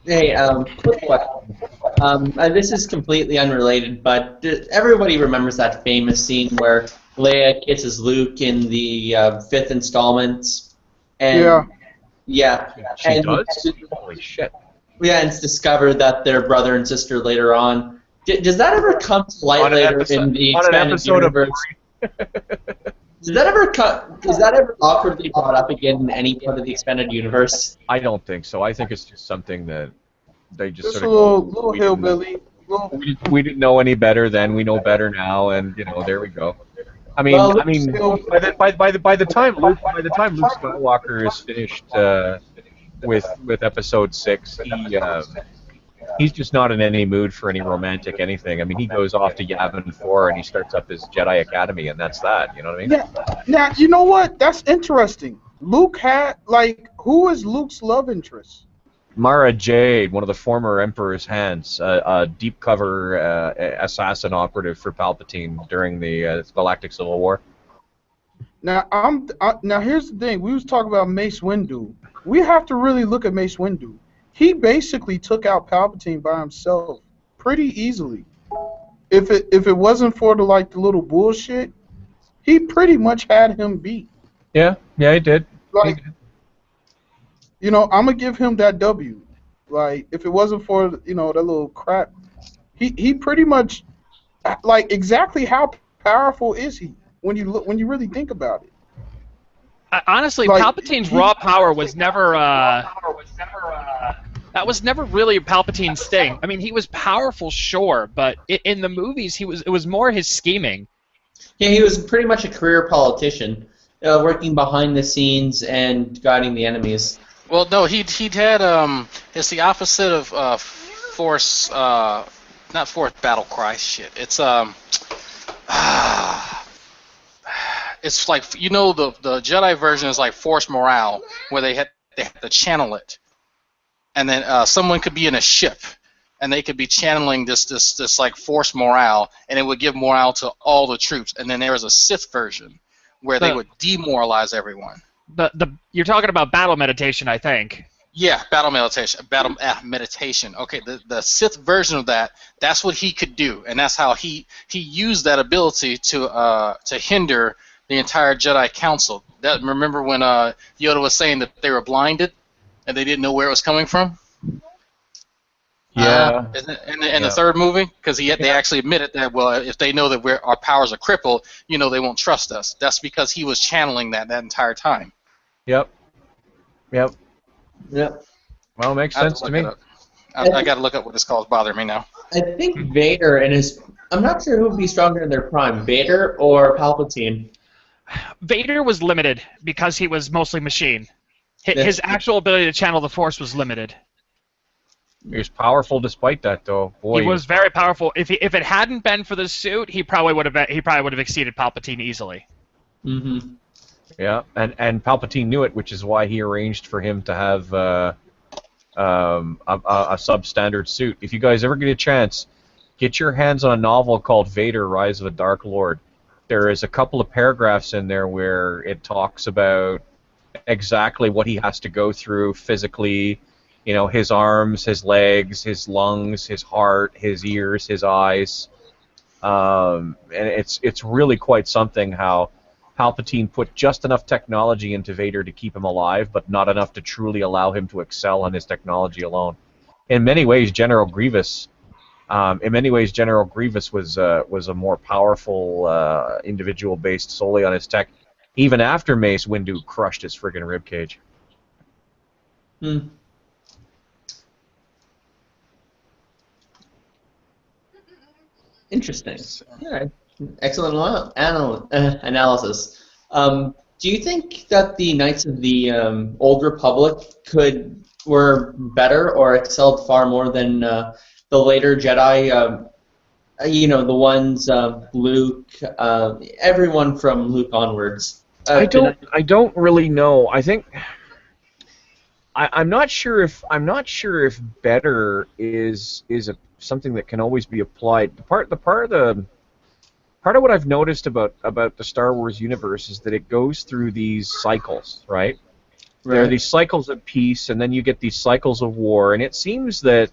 [SPEAKER 4] Hey, quick question. This is completely unrelated, but everybody remembers that famous scene where Leia kisses Luke in the 5th installment. And, yeah.
[SPEAKER 1] She
[SPEAKER 4] and
[SPEAKER 1] does? Holy shit.
[SPEAKER 4] Yeah, and it's discovered that they're brother and sister later on. Does that ever come to light later in the expanded universe? Is that ever awkwardly brought up again in any part of the expanded universe?
[SPEAKER 1] I don't think so. I think it's just something that they just
[SPEAKER 3] Just
[SPEAKER 1] sort
[SPEAKER 3] a
[SPEAKER 1] of
[SPEAKER 3] little hillbilly.
[SPEAKER 1] we didn't know any better then. We know better now, and there we go. I mean,
[SPEAKER 4] Well,
[SPEAKER 1] by the time Luke Skywalker is finished with Episode 6, he's just not in any mood for any romantic anything. I mean, he goes off to Yavin 4 and he starts up his Jedi Academy, and that's that. You know what I mean?
[SPEAKER 3] Yeah. Now, you know what? That's interesting. Luke had, who is Luke's love interest?
[SPEAKER 1] Mara Jade, one of the former Emperor's hands, a deep cover assassin operative for Palpatine during the Galactic Civil War.
[SPEAKER 3] Now, now here's the thing. We was talking about Mace Windu. We have to really look at Mace Windu. He basically took out Palpatine by himself pretty easily. If it wasn't for the little bullshit, he pretty much had him beat.
[SPEAKER 1] Yeah, he did.
[SPEAKER 3] I'm gonna give him that W. If it wasn't for that little crap, he pretty much exactly how powerful is he when you really think about it.
[SPEAKER 5] Honestly, Palpatine's raw power was never. That was never really Palpatine's thing. I mean, he was powerful, sure, but in the movies, it was more his scheming.
[SPEAKER 4] Yeah, he was pretty much a career politician, working behind the scenes and guiding the enemies.
[SPEAKER 2] Well, no, he'd had it's the opposite of Force, not Force battle cry. Shit, it's it's like the Jedi version is like Force morale, where they had to channel it, and then someone could be in a ship, and they could be channeling this like Force morale, and it would give morale to all the troops. And then there was a Sith version where they would demoralize everyone.
[SPEAKER 5] You're talking about battle meditation, I think.
[SPEAKER 2] Yeah, battle meditation. Meditation. Okay, the Sith version of that's what he could do, and that's how he used that ability to hinder the entire Jedi Council. Remember when Yoda was saying that they were blinded and they didn't know where it was coming from?
[SPEAKER 1] Yeah.
[SPEAKER 2] In the third movie, because they actually admitted that, well, if they know that our powers are crippled, they won't trust us. That's because he was channeling that entire time.
[SPEAKER 1] Yep.
[SPEAKER 4] Yep.
[SPEAKER 1] Well, it makes sense to me.
[SPEAKER 2] I got to look up what it's called. It's bothering me now.
[SPEAKER 4] I think Vader I'm not sure who would be stronger in their prime, Vader or Palpatine.
[SPEAKER 5] Vader was limited because he was mostly machine. His actual ability to channel the Force was limited.
[SPEAKER 1] He was powerful despite that, though. Boy,
[SPEAKER 5] he was very powerful. If it hadn't been for the suit, he probably would have exceeded Palpatine easily.
[SPEAKER 4] Mm-hmm.
[SPEAKER 1] Yeah, and Palpatine knew it, which is why he arranged for him to have a substandard suit. If you guys ever get a chance, get your hands on a novel called Vader: Rise of a Dark Lord. There is a couple of paragraphs in there where it talks about exactly what he has to go through physically. His arms, his legs, his lungs, his heart, his ears, his eyes. And it's really quite something how Palpatine put just enough technology into Vader to keep him alive, but not enough to truly allow him to excel on his technology alone. In many ways, General Grievous was a more powerful individual based solely on his tech, even after Mace Windu crushed his friggin' ribcage.
[SPEAKER 4] Hmm. Interesting. Yeah, excellent analysis. Do you think that the Knights of the Old Republic were better or excelled far more than the later Jedi? The ones Luke, everyone from Luke onwards.
[SPEAKER 1] I don't really know. I think I'm not sure if better is something that can always be applied. Part of what I've noticed about the Star Wars universe is that it goes through these cycles, right? There are these cycles of peace, and then you get these cycles of war, and it seems that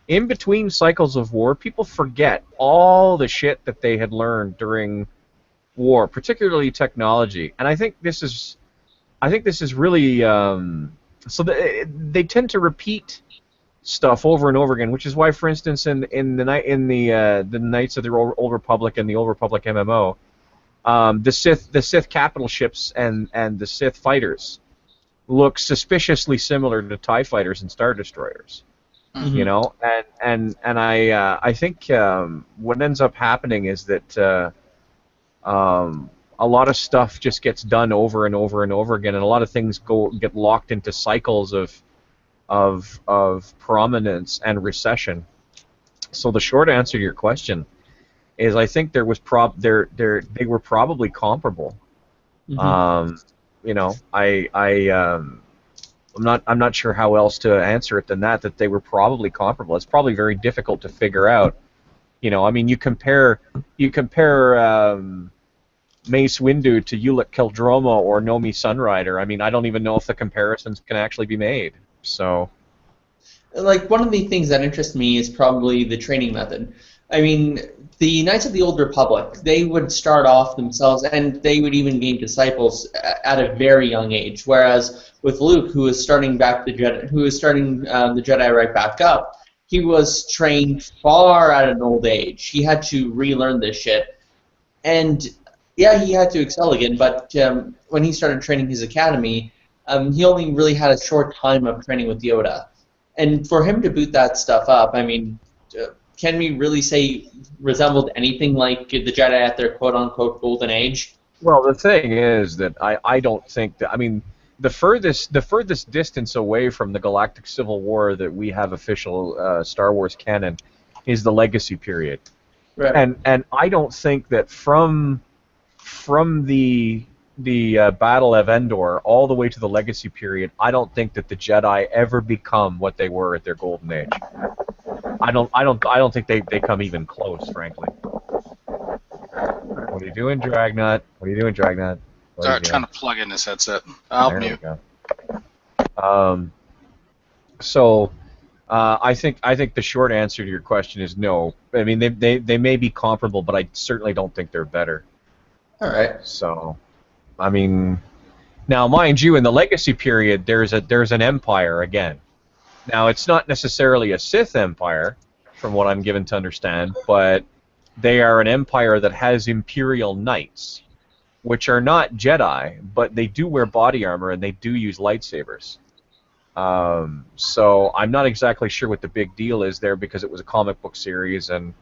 [SPEAKER 1] in between cycles of war, people forget all the shit that they had learned during war, particularly technology. And I think this is really so they tend to repeat stuff over and over again, which is why, for instance, in the Knights of the Old Republic and the Old Republic MMO, the Sith capital ships and the Sith fighters look suspiciously similar to TIE fighters and Star Destroyers.
[SPEAKER 4] Mm-hmm.
[SPEAKER 1] You know, and I think what ends up happening is that a lot of stuff just gets done over and over and over again, and a lot of things get locked into cycles of prominence and recession. So the short answer to your question is, I think they were probably comparable.
[SPEAKER 4] Mm-hmm.
[SPEAKER 1] You know, I'm not sure how else to answer it than that they were probably comparable. It's probably very difficult to figure out. You know, I mean, you compare Mace Windu to Ulic Qel-Droma or Nomi Sunrider. I mean, I don't even know if the comparisons can actually be made. So,
[SPEAKER 4] like, one of the things that interests me is probably the training method. I mean, the Knights of the Old Republic, they would start off themselves, and they would even gain disciples at a very young age. Whereas with Luke, who was starting the Jedi right back up, he was trained far at an old age. He had to relearn this shit, and yeah, he had to excel again. But when he started training his academy, he only really had a short time of training with Yoda, and for him to boot that stuff up, I mean. Can we really say resembled anything like the Jedi at their quote-unquote golden age?
[SPEAKER 1] Well, the thing is that I don't think that... I mean, the furthest distance away from the Galactic Civil War that we have official Star Wars canon is the Legacy period.
[SPEAKER 4] Right.
[SPEAKER 1] And I don't think that from the Battle of Endor all the way to the Legacy period, I don't think that the Jedi ever become what they were at their golden age. I don't think they come even close, frankly. What are you doing, Dragnut?
[SPEAKER 2] Sorry, trying to plug in this headset. I'll mute.
[SPEAKER 1] So, I think the short answer to your question is no. I mean, they may be comparable, but I certainly don't think they're better.
[SPEAKER 4] All right.
[SPEAKER 1] So, I mean, now mind you, in the Legacy period, there's an empire again. Now, it's not necessarily a Sith empire, from what I'm given to understand, but they are an empire that has Imperial Knights, which are not Jedi, but they do wear body armor and they do use lightsabers. So I'm not exactly sure what the big deal is there, because it was a comic book series and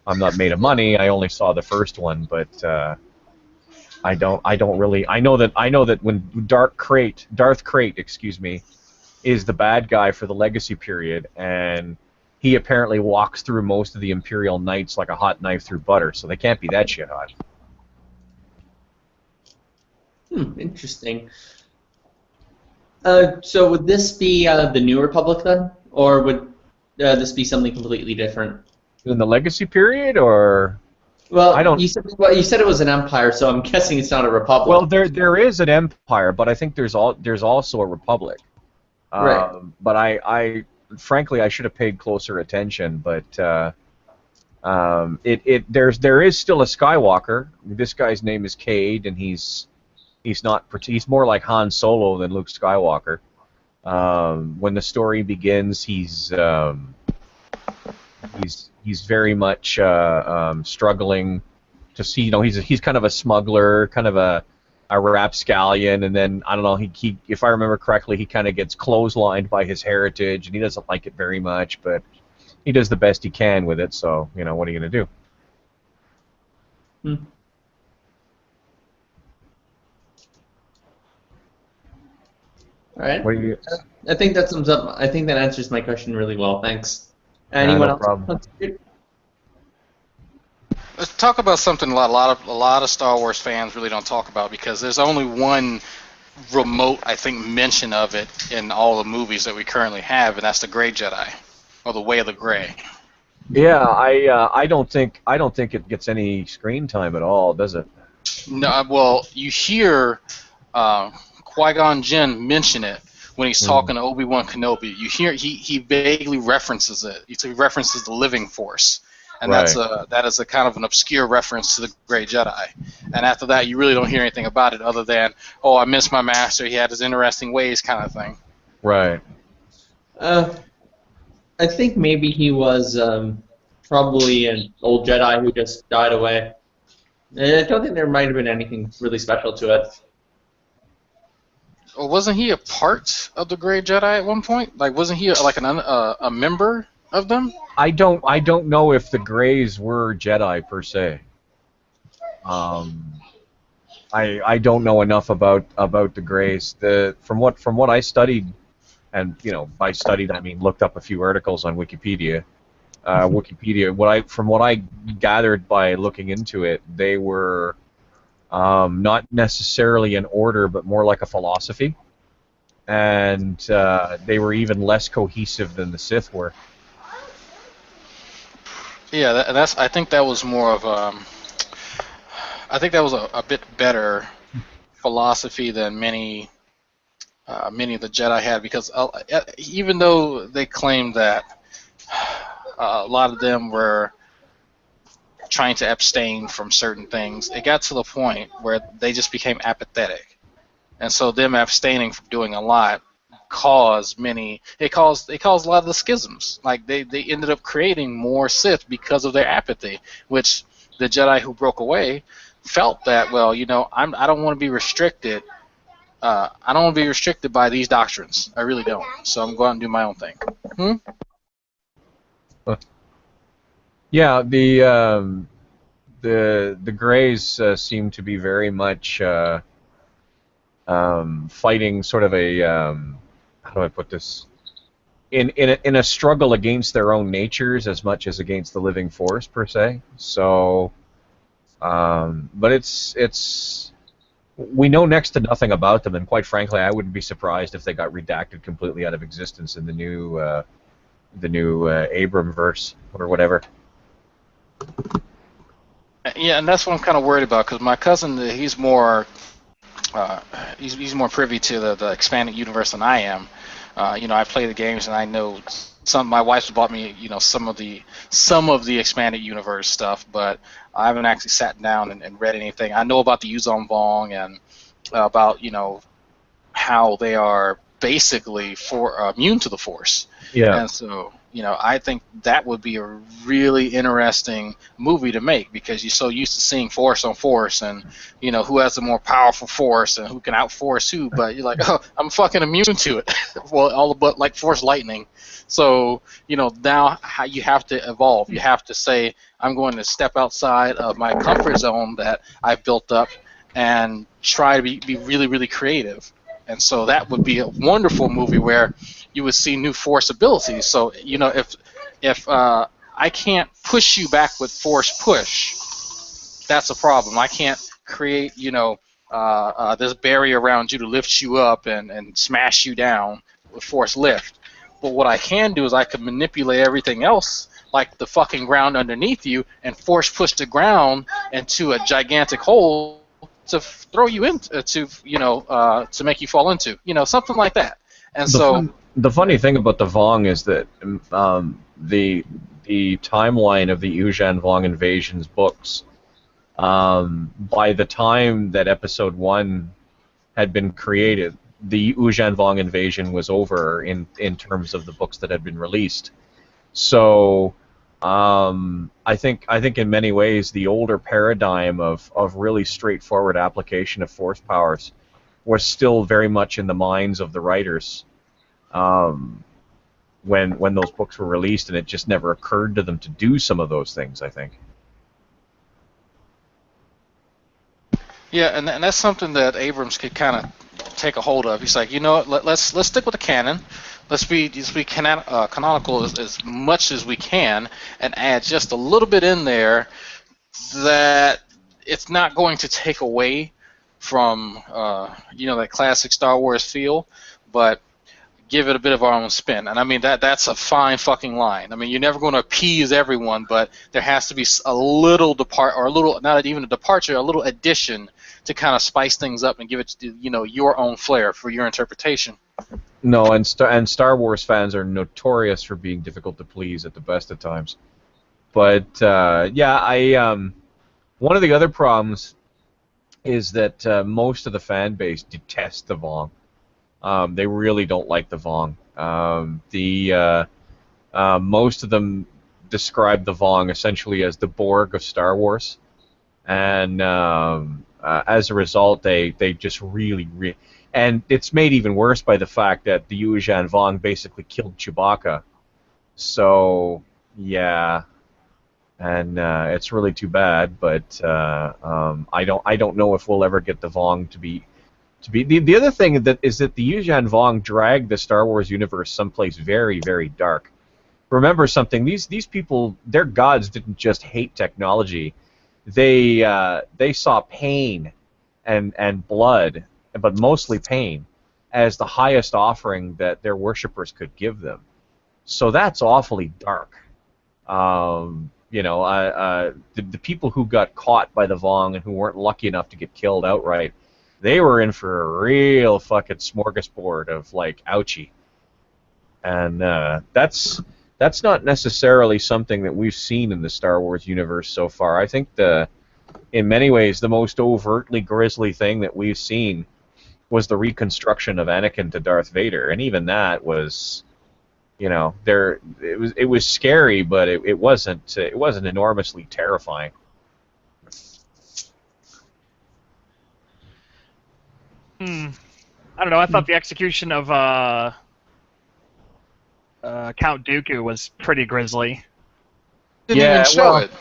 [SPEAKER 1] I'm not made of money. I only saw the first one, but I don't really. I know that when Darth Krayt, excuse me, is the bad guy for the Legacy period, and he apparently walks through most of the Imperial Knights like a hot knife through butter, so they can't be that shit hot.
[SPEAKER 4] Interesting. So would this be the New Republic then, or would this be something completely different?
[SPEAKER 1] In the Legacy period, or?
[SPEAKER 4] Well,
[SPEAKER 1] I don't.
[SPEAKER 4] You said it was an empire, so I'm guessing it's not a republic.
[SPEAKER 1] Well, there is an empire, but I think there's also a republic.
[SPEAKER 4] Right.
[SPEAKER 1] But I frankly, I should have paid closer attention. But There is still a Skywalker. This guy's name is Cade, and he's more like Han Solo than Luke Skywalker. When the story begins, he's very much struggling to see. He's kind of a smuggler, kind of a rapscallion, and then I don't know. He if I remember correctly, he kind of gets clotheslined by his heritage, and he doesn't like it very much, but he does the best he can with it. So what are you gonna do?
[SPEAKER 4] All right.
[SPEAKER 1] What do you?
[SPEAKER 4] I think that sums up. I think that answers my question really well. Thanks. Anyone
[SPEAKER 1] no
[SPEAKER 4] else?
[SPEAKER 1] problem.
[SPEAKER 2] Let's talk about something a lot of Star Wars fans really don't talk about, because there's only one remote, I think, mention of it in all the movies that we currently have, and that's the Grey Jedi, or the Way of the Grey.
[SPEAKER 1] Yeah, I don't think it gets any screen time at all, does it?
[SPEAKER 2] No, well, you hear Qui-Gon Jinn mention it when he's talking to Obi-Wan Kenobi. You hear he vaguely references it. He references the Living Force, and
[SPEAKER 1] Right.
[SPEAKER 2] that is a kind of an obscure reference to the Grey Jedi. And after that, you really don't hear anything about it other than, oh, I miss my master. He had his interesting ways, kind of thing.
[SPEAKER 1] Right.
[SPEAKER 4] I think maybe he was probably an old Jedi who just died away. I don't think there might have been anything really special to it.
[SPEAKER 2] Well, wasn't he a part of the Grey Jedi at one point? Like, wasn't he like a member of them?
[SPEAKER 1] I don't know if the Greys were Jedi per se. I don't know enough about the Greys. From what I studied, and by studied I mean looked up a few articles on Wikipedia. From what I gathered by looking into it, they were not necessarily an order, but more like a philosophy, and they were even less cohesive than the Sith were.
[SPEAKER 2] Yeah, I think that was more of I think that was a bit better philosophy than many of the Jedi had, because even though they claimed that a lot of them were trying to abstain from certain things, it got to the point where they just became apathetic, and so them abstaining from doing a lot caused a lot of the schisms. Like they ended up creating more Sith because of their apathy, which the Jedi who broke away felt that, well, I don't want to be restricted. I don't want to be restricted by these doctrines. I really don't. So I'm going to do my own thing.
[SPEAKER 1] Yeah, the Greys seem to be very much fighting sort of a how do I put this? In a struggle against their own natures as much as against the living force per se. So, but it's we know next to nothing about them, and quite frankly, I wouldn't be surprised if they got redacted completely out of existence in the new Abram verse or whatever.
[SPEAKER 2] Yeah, and that's what I'm kind of worried about, because my cousin, he's more privy to the expanded universe than I am. I play the games, and I know my wife's bought me, some of the expanded universe stuff, but I haven't actually sat down and read anything. I know about the Yuzon Vong and about how they are basically immune to the Force.
[SPEAKER 1] Yeah.
[SPEAKER 2] And so, I think that would be a really interesting movie to make, because you're so used to seeing Force on Force, and who has the more powerful Force and who can outforce who. But you're like, oh, I'm fucking immune to it. Well, all but like Force lightning. So now how you have to evolve. You have to say, I'm going to step outside of my comfort zone that I've built up and try to be really, really creative. And so that would be a wonderful movie where you would see new Force abilities. So if I can't push you back with Force push, that's a problem. I can't create this barrier around you to lift you up and smash you down with Force lift. But what I can do is I can manipulate everything else, like the fucking ground underneath you, and Force push the ground into a gigantic hole to throw you into, to make you fall into, something like that. And
[SPEAKER 1] the funny thing about the Vong is that the the timeline of the Yuuzhan Vong Invasion's books, by the time that Episode 1 had been created, the Yuuzhan Vong Invasion was over in terms of the books that had been released. So I think in many ways the older paradigm of really straightforward application of force powers was still very much in the minds of the writers when those books were released, and it just never occurred to them to do some of those things, I think.
[SPEAKER 2] Yeah, and that's something that Abrams could kind of take a hold of. He's like, you know what, let's stick with the canon. Let's be canonical as much as we can, and add just a little bit in there that it's not going to take away from that classic Star Wars feel, but give it a bit of our own spin. And I mean that's a fine fucking line. I mean, you're never going to appease everyone, but there has to be a little not even a departure, a little addition to kind of spice things up and give it your own flair for your interpretation.
[SPEAKER 1] No, and Star Wars fans are notorious for being difficult to please at the best of times. But one of the other problems is that most of the fan base detests the Vong. They really don't like the Vong. Most of them describe the Vong essentially as the Borg of Star Wars, and as a result, they just really and it's made even worse by the fact that the Yuuzhan Vong basically killed Chewbacca. So yeah, and it's really too bad. But I don't know if we'll ever get the Vong to be. The other thing is that the Yuuzhan Vong dragged the Star Wars universe someplace very, very dark. Remember something: these people, their gods didn't just hate technology; they saw pain and blood, but mostly pain, as the highest offering that their worshippers could give them. So that's awfully dark. The people who got caught by the Vong and who weren't lucky enough to get killed outright, they were in for a real fucking smorgasbord of like ouchie. And that's not necessarily something that we've seen in the Star Wars universe so far. I think in many ways the most overtly grisly thing that we've seen was the reconstruction of Anakin to Darth Vader, and even that was, it was scary, but it wasn't enormously terrifying.
[SPEAKER 5] I don't know. I thought the execution of Count Dooku was pretty grisly.
[SPEAKER 2] Didn't even show it.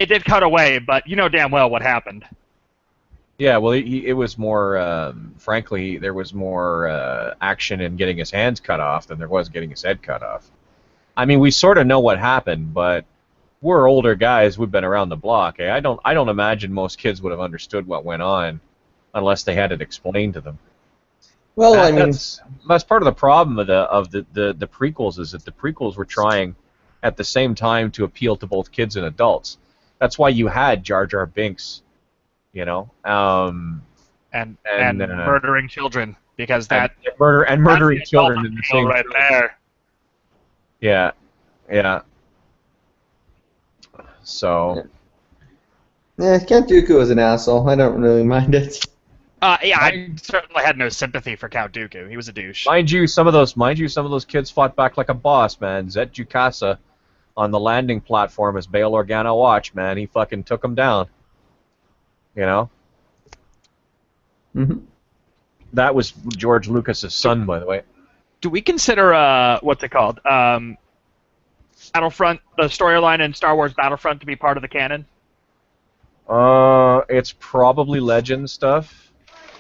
[SPEAKER 5] It did cut away, but you know damn well what happened.
[SPEAKER 1] Yeah, well, it was more, frankly, there was more action in getting his hands cut off than there was getting his head cut off. I mean, we sort of know what happened, but we're older guys. We've been around the block. I don't imagine most kids would have understood what went on unless they had it explained to them.
[SPEAKER 4] Well,
[SPEAKER 1] that's part of the problem of the prequels, is that the prequels were trying at the same time to appeal to both kids and adults. That's why you had Jar Jar Binks,
[SPEAKER 5] and murdering children, because
[SPEAKER 1] murdering children in the same
[SPEAKER 5] right there.
[SPEAKER 1] Yeah. So.
[SPEAKER 4] Yeah, Count Dooku was an asshole. I don't really mind it.
[SPEAKER 5] I certainly had no sympathy for Count Dooku. He was a douche.
[SPEAKER 1] Mind you, some of those kids fought back like a boss, man. Zet Jukasa on the landing platform as Bail Organa watched, man. He fucking took him down.
[SPEAKER 4] Mm-hmm.
[SPEAKER 1] That was George Lucas's son, by the way.
[SPEAKER 5] Do we consider what's it called? Battlefront, the storyline in Star Wars Battlefront, to be part of the canon?
[SPEAKER 1] It's probably Legend stuff.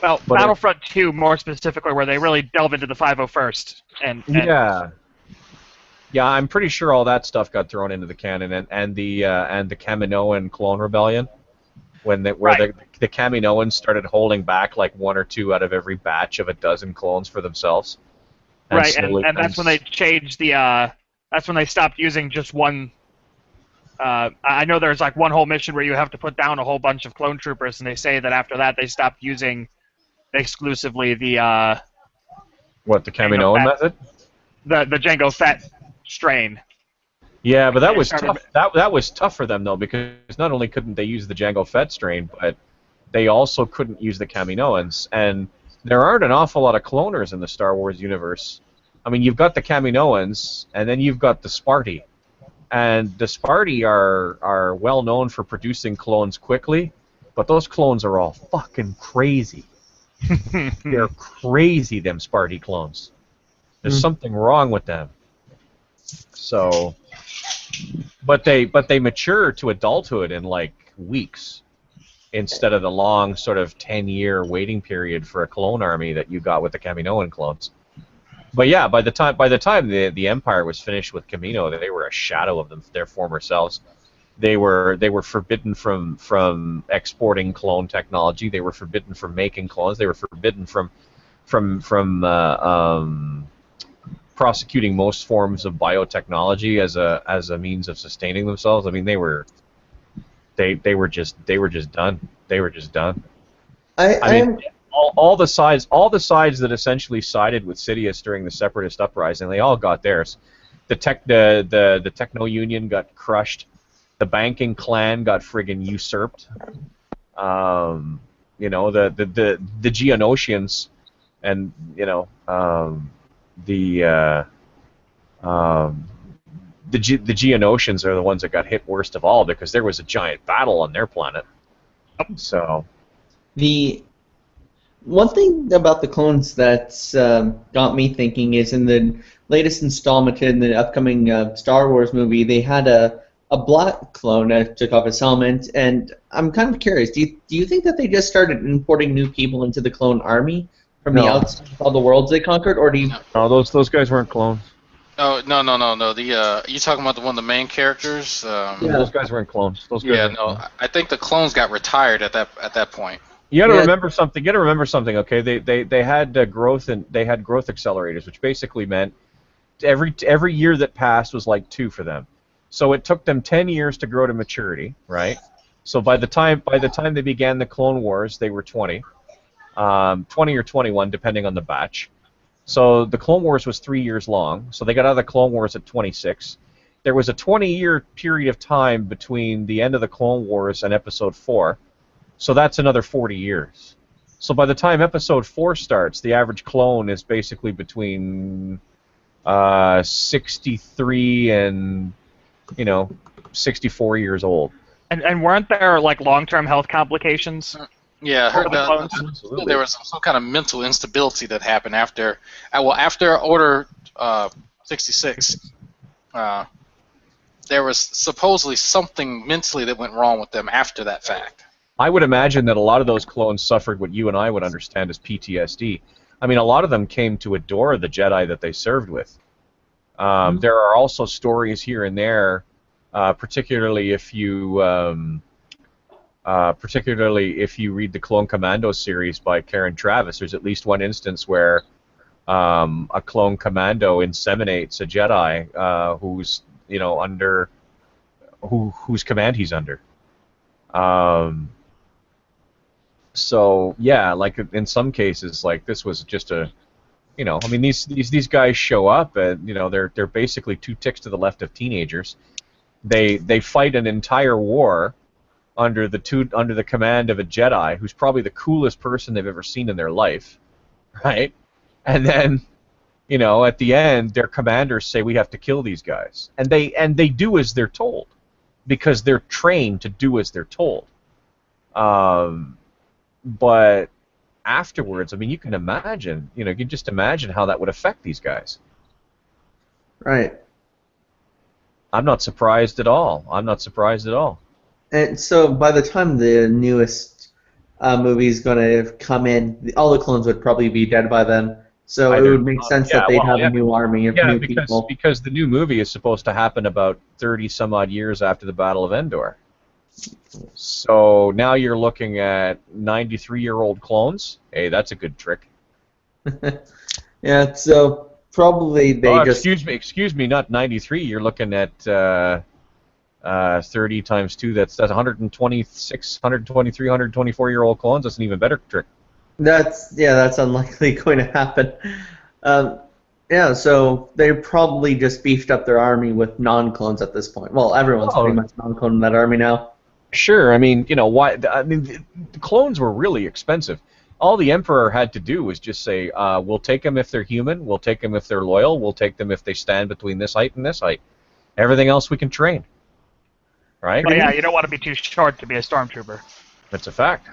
[SPEAKER 5] Well, Battlefront 2 more specifically, where they really delve into the 501st. And
[SPEAKER 1] yeah, I'm pretty sure all that stuff got thrown into the canon, and the Kaminoan clone rebellion, where the Kaminoans started holding back like one or two out of every batch of a dozen clones for themselves.
[SPEAKER 5] Right, and that's when they changed the. That's when they stopped using just one. I know there's like one whole mission where you have to put down a whole bunch of clone troopers, and they say that after that they stopped using exclusively the.
[SPEAKER 1] What, the Kaminoan method?
[SPEAKER 5] The Jango Fett strain.
[SPEAKER 1] Yeah, but that was
[SPEAKER 5] started-
[SPEAKER 1] tough. That was tough for them though, because not only couldn't they use the Jango Fett strain, but they also couldn't use the Kaminoans, and there aren't an awful lot of cloners in the Star Wars universe. I mean, you've got the Kaminoans, and then you've got the Sparti, and the Sparti are well known for producing clones quickly, but those clones are all fucking crazy. They're crazy, them Sparti clones. There's something wrong with them. So, but they mature to adulthood in like weeks, instead of the long sort of 10-year waiting period for a clone army that you got with the Kaminoan clones. But yeah, by the time the Empire was finished with Kamino, they were a shadow of their former selves. They were forbidden from exporting clone technology. They were forbidden from making clones. They were forbidden from prosecuting most forms of biotechnology as a means of sustaining themselves. I mean, they were just done. They were just done. I mean, all the sides that essentially sided with Sidious during the Separatist uprising, they all got theirs. The Techno Union got crushed. The banking clan got friggin' usurped. You know, the Geonosians, and you know, the Geonosians are the ones that got hit worst of all, because there was a giant battle on their planet. So
[SPEAKER 4] the one thing about the clones that's got me thinking is in the latest installment in the upcoming Star Wars movie, they had a black clone that took off his helmet, and I'm kind of curious, do you think that they just started importing new people into the clone army from the outside of all the worlds they conquered, or do you...
[SPEAKER 1] No, those guys weren't clones.
[SPEAKER 2] Oh, no. The you talking about the main characters?
[SPEAKER 1] Those guys weren't clones.
[SPEAKER 2] Clones. I think the clones got retired at that point.
[SPEAKER 1] You got to remember something. You got to remember something. Okay, they had growth, and they had growth accelerators, which basically meant every year that passed was like 2 for them. So it took them 10 years to grow to maturity, right? So by the time they began the Clone Wars, they were 20, 20 or 21, depending on the batch. So the Clone Wars was 3 years long. So they got out of the Clone Wars at 26. There was a 20-year period of time between the end of the Clone Wars and Episode 4. So that's another 40 years. So by the time Episode 4 starts, the average clone is basically between 63 and 64 years old.
[SPEAKER 5] And weren't there like long-term health complications?
[SPEAKER 2] Yeah, I heard that there was some kind of mental instability that happened after Order 66. There was supposedly something mentally that went wrong with them after that fact.
[SPEAKER 1] I would imagine that a lot of those clones suffered what you and I would understand as PTSD. I mean, a lot of them came to adore the Jedi that they served with. There are also stories here and there, particularly if you read the Clone Commando series by Karen Travis. There's at least one instance where a clone commando inseminates a Jedi who's whose command he's under. So yeah, like in some cases, like this was just a, I mean, these guys show up and they're basically 2 ticks to the left of teenagers. They fight an entire war under the command of a Jedi who's probably the coolest person they've ever seen in their life, right? And then, at the end, their commanders say we have to kill these guys, and they do as they're told, because they're trained to do as they're told. But afterwards, I mean, you can imagine, you can just imagine how that would affect these guys.
[SPEAKER 4] Right.
[SPEAKER 1] I'm not surprised at all.
[SPEAKER 4] And so by the time the newest movie is going to come in, all the clones would probably be dead by then. So it would make sense that they'd have a new army of new people.
[SPEAKER 1] Because the new movie is supposed to happen about 30-some-odd years after the Battle of Endor. So now you're looking at 93-year-old clones. Hey, that's a good trick.
[SPEAKER 4] Yeah, so probably they just...
[SPEAKER 1] Excuse me, not 93. You're looking at 30 times 2. That's 126, 123, 124-year-old clones. That's an even better trick.
[SPEAKER 4] That's unlikely going to happen. Yeah, so they probably just beefed up their army with non-clones at this point. Well, everyone's pretty much non-clone in that army now.
[SPEAKER 1] Sure, I mean, why? I mean, the clones were really expensive. All the Emperor had to do was just say, "We'll take them if they're human. We'll take them if they're loyal. We'll take them if they stand between this height and this height. Everything else we can train." Right?
[SPEAKER 5] But yeah, you don't want to be too short to be a stormtrooper.
[SPEAKER 1] That's a fact.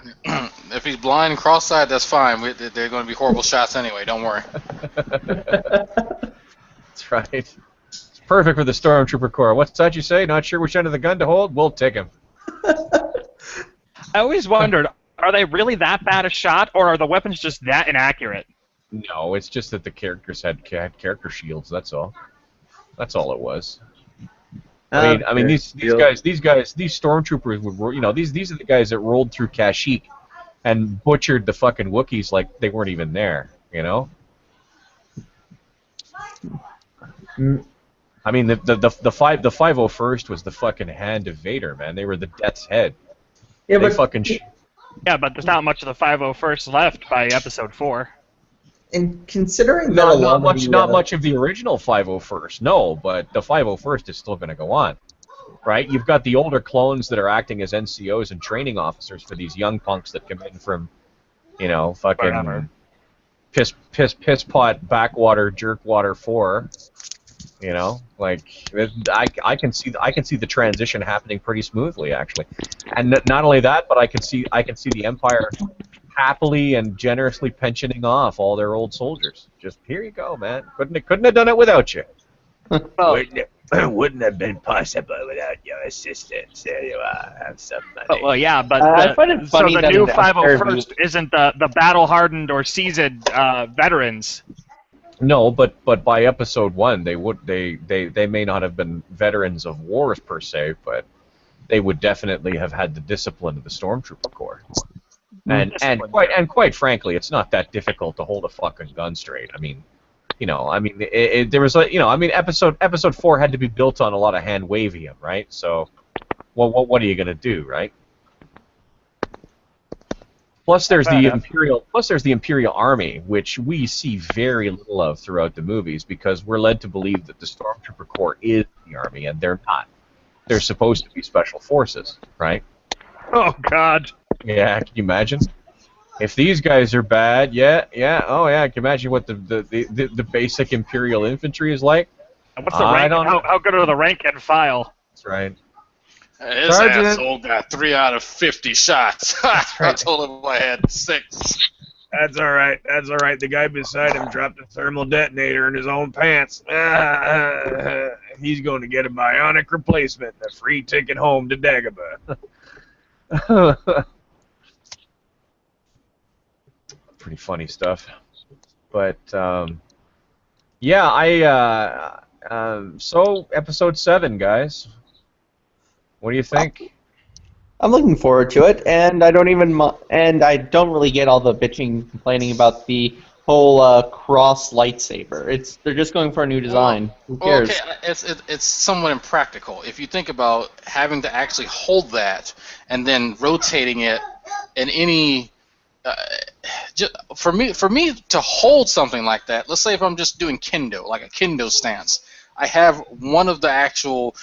[SPEAKER 2] If he's blind and cross-eyed, that's fine. They're going to be horrible shots anyway. Don't worry.
[SPEAKER 1] That's right. It's perfect for the Stormtrooper Corps. What's that you say? Not sure which end of the gun to hold? We'll take him.
[SPEAKER 5] I always wondered, are they really that bad a shot, or are the weapons just that inaccurate?
[SPEAKER 1] No, it's just that the characters had character shields. That's all. That's all it was. I mean, these stormtroopers would, these are the guys that rolled through Kashyyyk and butchered the fucking Wookiees like they weren't even there, I mean, the 501st was the fucking hand of Vader, man. They were the Death's Head.
[SPEAKER 4] Yeah,
[SPEAKER 1] they
[SPEAKER 4] but
[SPEAKER 5] yeah, but there's not much of the 501st left by Episode 4.
[SPEAKER 4] And considering that
[SPEAKER 1] not much of the original 501st, no, but the 501st is still going to go on, right? You've got the older clones that are acting as NCOs and training officers for these young punks that come in from, fucking piss pot backwater jerkwater 4. I can see the transition happening pretty smoothly, actually, and not only that, but I can see the Empire happily and generously pensioning off all their old soldiers. Just here you go, man. Couldn't have done it without you. Wouldn't have been possible without your assistance. There you are. Have some money.
[SPEAKER 5] Well, yeah, but
[SPEAKER 4] I find it funny
[SPEAKER 5] so the
[SPEAKER 4] that
[SPEAKER 5] new
[SPEAKER 4] in the
[SPEAKER 5] 501st isn't the battle-hardened or seasoned veterans.
[SPEAKER 1] No, but by Episode 1, they may not have been veterans of wars per se, but they would definitely have had the discipline of the Stormtrooper Corps. And quite frankly, it's not that difficult to hold a fucking gun straight. I mean, there was Episode 4 had to be built on a lot of hand wavium, right? So, what are you gonna do, right? Plus, there's the Imperial Army, which we see very little of throughout the movies because we're led to believe that the Stormtrooper Corps is the Army, and they're not. They're supposed to be special forces, right?
[SPEAKER 5] Oh God.
[SPEAKER 1] Yeah, can you imagine? If these guys are bad, can you imagine what the basic Imperial infantry is like?
[SPEAKER 5] And what's the rank? How good are the rank and file?
[SPEAKER 1] That's right.
[SPEAKER 2] This asshole got 3 out of 50 shots. I told him I had 6.
[SPEAKER 9] That's all right. That's all right. The guy beside him dropped a thermal detonator in his own pants. He's going to get a bionic replacement and a free ticket home to Dagobah.
[SPEAKER 1] Pretty funny stuff. But, so Episode 7, guys. What do you think?
[SPEAKER 4] I'm looking forward to it, and I don't really get all the bitching, complaining about the whole cross lightsaber. They're just going for a new design. Who cares?
[SPEAKER 2] Okay, it's somewhat impractical. If you think about having to actually hold that and then rotating it in any. For me to hold something like that, let's say if I'm just doing kendo, like a kendo stance, I have one of the actual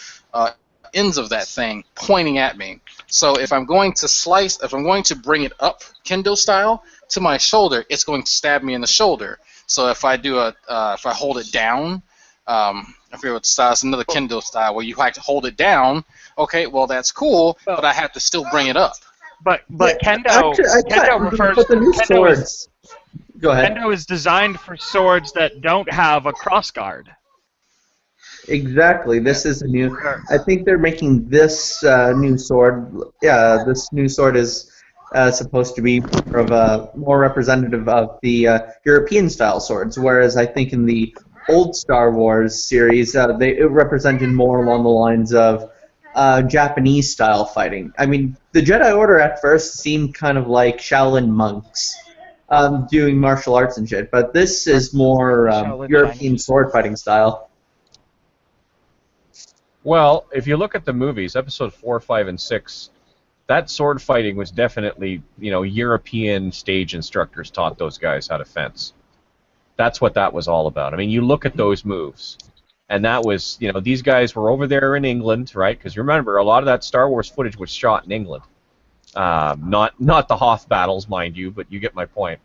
[SPEAKER 2] ends of that thing pointing at me. So if I'm going to bring it up kendo style to my shoulder, it's going to stab me in the shoulder. So if I do if I hold it down, I forget what style. It's another kendo style where you have to hold it down. Okay, well that's cool, but I have to still bring it up.
[SPEAKER 5] But Kendo refers to
[SPEAKER 4] swords. Go ahead.
[SPEAKER 5] Kendo is designed for swords that don't have a crossguard.
[SPEAKER 4] Exactly. This is a new. I think they're making this new sword. Yeah, this new sword is supposed to be more representative of the European-style swords, whereas I think in the old Star Wars series, it represented more along the lines of Japanese-style fighting. I mean, the Jedi Order at first seemed kind of like Shaolin monks doing martial arts and shit, but this is more European sword fighting style.
[SPEAKER 1] Well, if you look at the movies, Episode 4, 5, and 6, that sword fighting was definitely, European stage instructors taught those guys how to fence. That's what that was all about. I mean, you look at those moves, and that was, you know, these guys were over there in England, right? Because remember, a lot of that Star Wars footage was shot in England. Not the Hoth battles, mind you, but you get my point.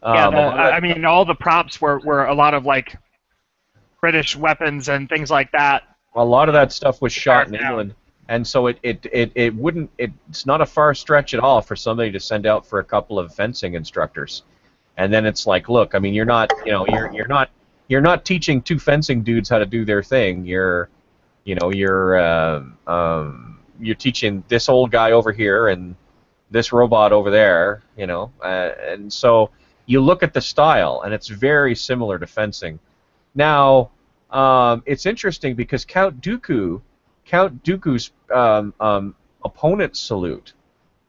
[SPEAKER 5] Yeah, I mean, all the props were a lot of like British weapons and things like that.
[SPEAKER 1] A lot of that stuff was shot in England, and so it's not a far stretch at all for somebody to send out for a couple of fencing instructors, and then it's like, look, I mean, you're not teaching two fencing dudes how to do their thing. You're teaching this old guy over here and this robot over there, you know, and so you look at the style, and it's very similar to fencing. Now, it's interesting because Count Dooku's opponent's salute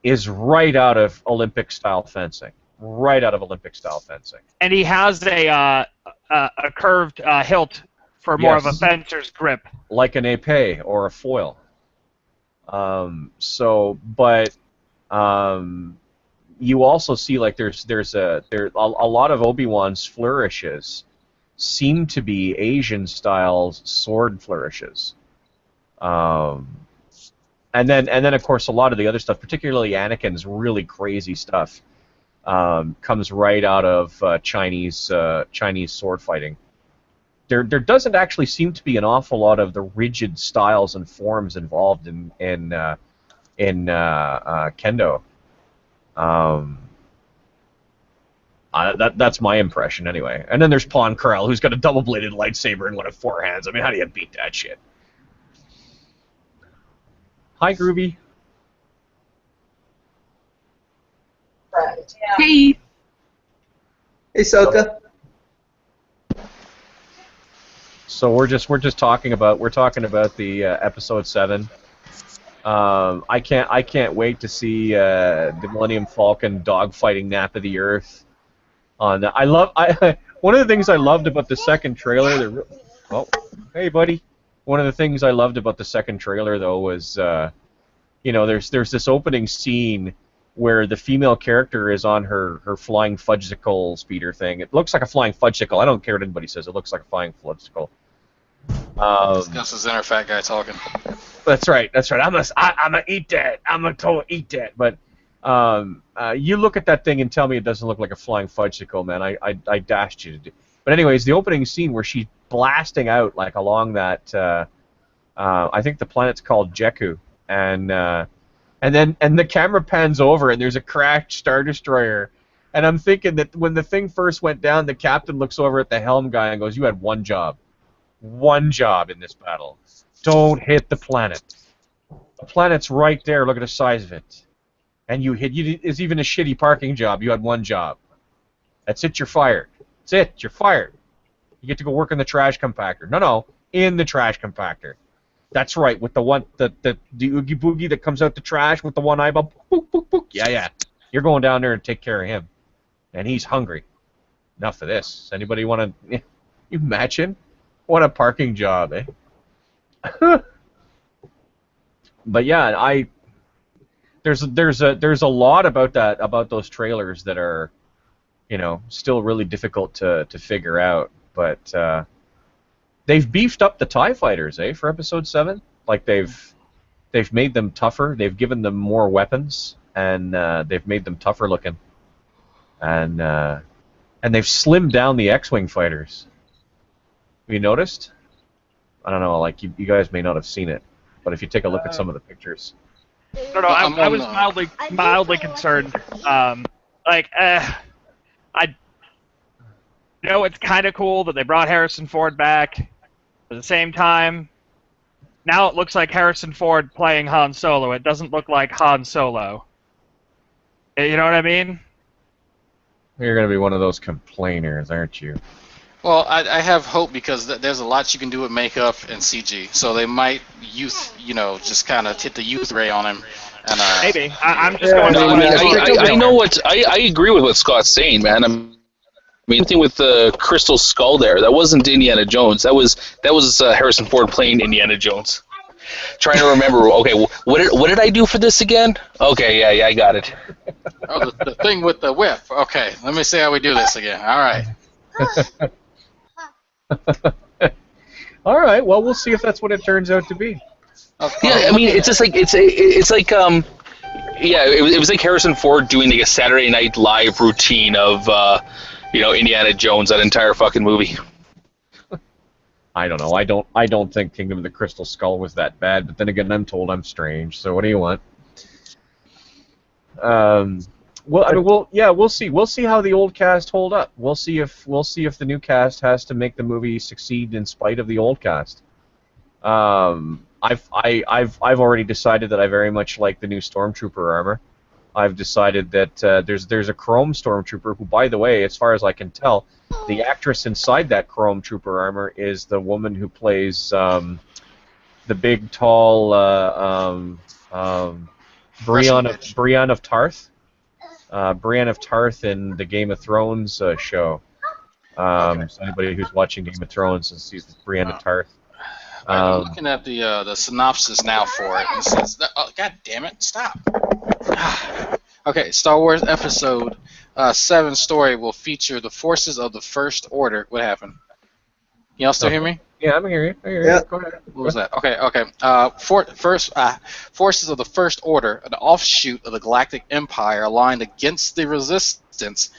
[SPEAKER 1] is right out of Olympic-style fencing. Right out of Olympic-style fencing.
[SPEAKER 5] And he has a curved hilt for more of a fencer's grip.
[SPEAKER 1] Like an épée or a foil. You also see like there's a lot of Obi-Wan's flourishes seem to be Asian-style sword flourishes, and then of course a lot of the other stuff, particularly Anakin's really crazy stuff, comes right out of Chinese sword fighting. There doesn't actually seem to be an awful lot of the rigid styles and forms involved in Kendo. That's my impression anyway. And then there's Pon Krell, who's got a double-bladed lightsaber and one of four hands. I mean, how do you beat that shit? Hi, Groovy.
[SPEAKER 4] Hey. Hey, Soka.
[SPEAKER 1] So we're just talking about the episode 7. I can't wait to see the Millennium Falcon dogfighting Nap of the Earth. One of the things I loved about the second trailer. Hey buddy. One of the things I loved about the second trailer though was, there's this opening scene where the female character is on her flying fudgesicle speeder thing. It looks like a flying fudgesicle. I don't care what anybody says. It looks like a flying fudgesicle.
[SPEAKER 2] This is inner fat guy talking.
[SPEAKER 1] That's right. I'm gonna eat that. I'm gonna totally eat that. But you look at that thing and tell me it doesn't look like a flying fudgesicle, man. I dashed you to do. But anyways, the opening scene where she's blasting out like along that. I think the planet's called Jakku, and the camera pans over and there's a crashed Star Destroyer, and I'm thinking that when the thing first went down, the captain looks over at the helm guy and goes, "You had one job in this battle. Don't hit the planet. The planet's right there. Look at the size of it. And it's even a shitty parking job. You had one job. That's it. You're fired. That's it. You're fired. You get to go work in the trash compactor. No, in the trash compactor. That's right. With the oogie boogie that comes out the trash with the one eyeball. Boop, boop, boop. Yeah. You're going down there and take care of him. And he's hungry. Enough of this. Anybody want to? You imagine? What a parking job, eh? But yeah, there's a lot about those trailers that are, still really difficult to figure out. But they've beefed up the TIE fighters, eh, for Episode 7. Like they've made them tougher. They've given them more weapons, and they've made them tougher looking. And they've slimmed down the X-wing fighters. Have you noticed? I don't know, like, you guys may not have seen it, but if you take a look at some of the pictures.
[SPEAKER 5] No, I was mildly concerned. I know it's kind of cool that they brought Harrison Ford back. At the same time, now it looks like Harrison Ford playing Han Solo. It doesn't look like Han Solo. You know what I mean?
[SPEAKER 1] You're going to be one of those complainers, aren't you?
[SPEAKER 2] Well, I have hope because there's a lot you can do with makeup and CG. So they might just kind of hit the youth ray on him. And,
[SPEAKER 5] maybe. I'm just going.
[SPEAKER 10] No, I agree with what Scott's saying, man. I mean, the thing with the crystal skull there, that wasn't Indiana Jones. That was Harrison Ford playing Indiana Jones. Trying to remember. Okay, what did I do for this again? Okay, yeah, I got it.
[SPEAKER 2] Oh, the thing with the whip. Okay, let me see how we do this again. All right.
[SPEAKER 1] All right. Well, we'll see if that's what it turns out to be.
[SPEAKER 10] Yeah, I mean, it's just like it's like yeah, it was like Harrison Ford doing like a Saturday Night Live routine of Indiana Jones, that entire fucking movie.
[SPEAKER 1] I don't know. I don't think Kingdom of the Crystal Skull was that bad, but then again, I'm told I'm strange. So what do you want? Well, I mean, we'll see. We'll see how the old cast hold up. We'll see if the new cast has to make the movie succeed in spite of the old cast. I've already decided that I very much like the new Stormtrooper armor. I've decided that there's a Chrome Stormtrooper who, by the way, as far as I can tell, the actress inside that Chrome Trooper armor is the woman who plays the big, tall Brienne of Tarth. Brienne of Tarth in the Game of Thrones show. So anybody who's watching Game of Thrones and sees Brienne of Tarth.
[SPEAKER 2] I'm looking at the synopsis now for it. It says, God damn it, stop. Okay, Star Wars Episode 7 story will feature the forces of the First Order. What happened? Y'all still hear me?
[SPEAKER 1] Yeah, I'm here.
[SPEAKER 4] Yeah.
[SPEAKER 1] Go ahead.
[SPEAKER 2] What was that? Okay. Forces of the First Order, an offshoot of the Galactic Empire aligned against the Resistance,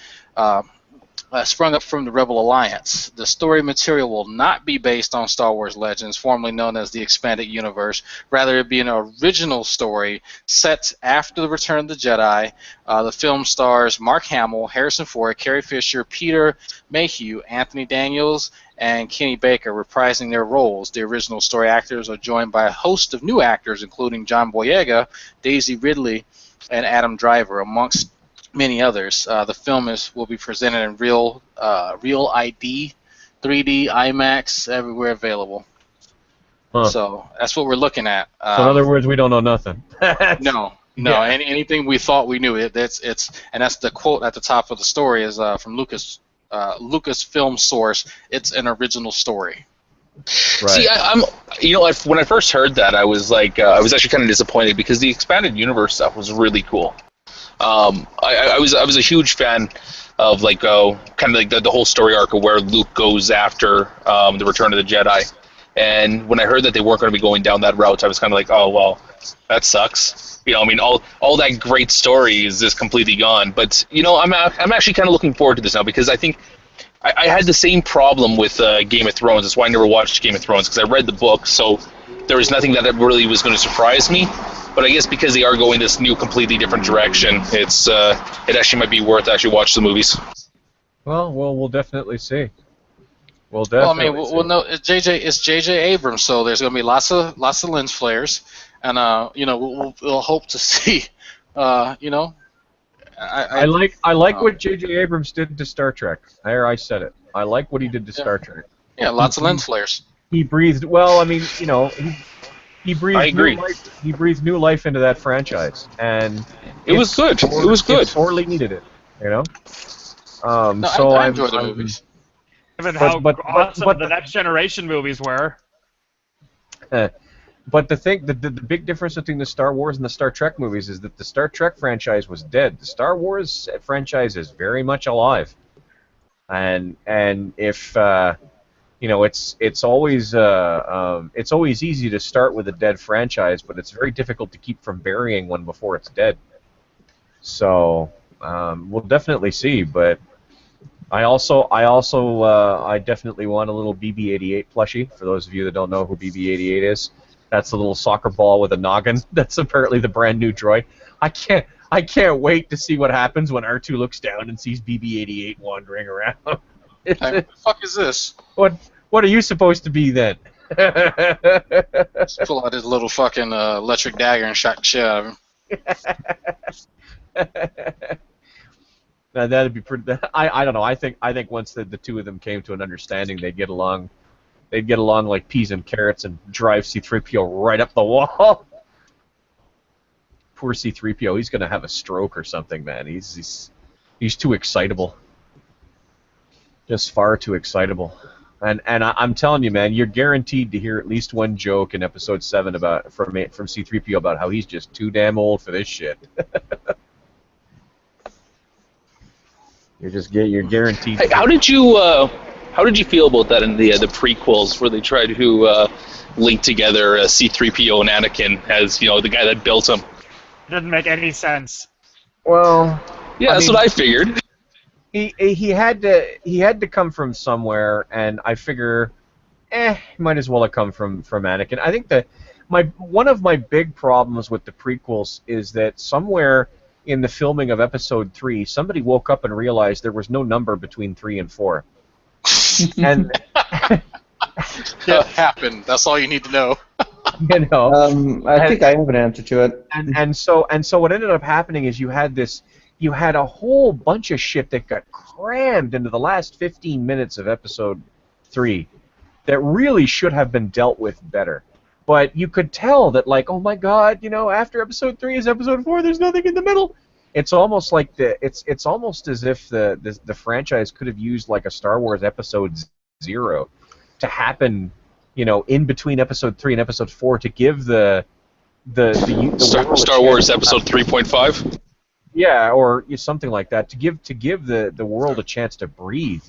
[SPEAKER 2] sprung up from the Rebel Alliance. The story material will not be based on Star Wars Legends, formerly known as the Expanded Universe. Rather, it be an original story set after the Return of the Jedi. The film stars Mark Hamill, Harrison Ford, Carrie Fisher, Peter Mayhew, Anthony Daniels, and Kenny Baker reprising their roles. The original story actors are joined by a host of new actors, including John Boyega, Daisy Ridley, and Adam Driver, amongst many others. The film will be presented in real ID, 3D, IMAX, everywhere available.
[SPEAKER 1] Huh.
[SPEAKER 2] So that's what we're looking at.
[SPEAKER 1] So in other words, we don't know nothing.
[SPEAKER 2] No.
[SPEAKER 1] Yeah.
[SPEAKER 2] Anything we thought we knew, and that's the quote at the top of the story is from Lucasfilm source. It's an original story.
[SPEAKER 1] Right.
[SPEAKER 10] See, when I first heard that, I was like, I was actually kind of disappointed because the Expanded Universe stuff was really cool. I was a huge fan of kind of like the whole story arc of where Luke goes after the Return of the Jedi, and when I heard that they weren't going to be going down that route, I was kind of like, oh well, that sucks. I mean, all that great story is just completely gone. But I'm actually kind of looking forward to this now because I think I had the same problem with Game of Thrones. That's why I never watched Game of Thrones because I read the book, so there was nothing that really was going to surprise me. But I guess because they are going this new, completely different direction, it actually might be worth actually watch the movies.
[SPEAKER 1] Well, we'll definitely see. We'll
[SPEAKER 2] know it's J.J. Abrams, so there's going to be lots of lens flares, and we'll hope to see. I
[SPEAKER 1] like what J.J. Abrams did to Star Trek. There, I said it. I like what he did to Star Trek.
[SPEAKER 2] Yeah, lots of lens flares.
[SPEAKER 1] He breathed. Well, I mean, he breathed.
[SPEAKER 10] I agree.
[SPEAKER 1] He breathed new life into that franchise, and
[SPEAKER 10] it was good. It was good.
[SPEAKER 1] It sorely needed it.
[SPEAKER 2] I enjoyed the movies.
[SPEAKER 5] Given how awesome the Next Generation movies were.
[SPEAKER 1] But the big difference between the Star Wars and the Star Trek movies is that the Star Trek franchise was dead. The Star Wars franchise is very much alive, and if it's always easy to start with a dead franchise, but it's very difficult to keep from burying one before it's dead. So we'll definitely see, but I definitely want a little BB-88 plushie. For those of you that don't know who BB-88 is, that's a little soccer ball with a noggin. That's apparently the brand new droid. I can't wait to see what happens when R2 looks down and sees BB-88 wandering around.
[SPEAKER 2] What the fuck is this?
[SPEAKER 1] What are you supposed to be then?
[SPEAKER 2] Just pull out his little fucking electric dagger and shot the shit out of him.
[SPEAKER 1] Now that'd be pretty. I don't know. I think once the two of them came to an understanding, they'd get along like peas and carrots and drive C-3PO right up the wall. Poor C-3PO. He's gonna have a stroke or something, man. He's too excitable. Just far too excitable. And I'm telling you, man, you're guaranteed to hear at least one joke in Episode 7 from C-3PO about how he's just too damn old for this shit. You're guaranteed.
[SPEAKER 10] Hey, how did you feel about that in the prequels where they tried to link together C-3PO and Anakin as the guy that built him?
[SPEAKER 5] It doesn't make any sense.
[SPEAKER 1] Well,
[SPEAKER 10] yeah, that's what I figured.
[SPEAKER 1] He had to come from somewhere, and I figure, might as well have come from Anakin. I think that one of my big problems with the prequels is that somewhere in the filming of Episode 3, somebody woke up and realized there was no number between 3 and 4. And
[SPEAKER 2] it happened. That's all you need to know.
[SPEAKER 4] I think I have an answer to it.
[SPEAKER 1] And so what ended up happening is you had a whole bunch of shit that got crammed into the last 15 minutes of Episode 3 that really should have been dealt with better. But you could tell that, like, oh my God, after Episode 3 is Episode 4, there's nothing in the middle. It's almost like it's almost as if the franchise could have used like a Star Wars Episode 0 to happen, in between Episode 3 and Episode 4 to give the
[SPEAKER 10] Star Wars Episode 3.5.
[SPEAKER 1] Yeah, or something like that to give the world a chance to breathe,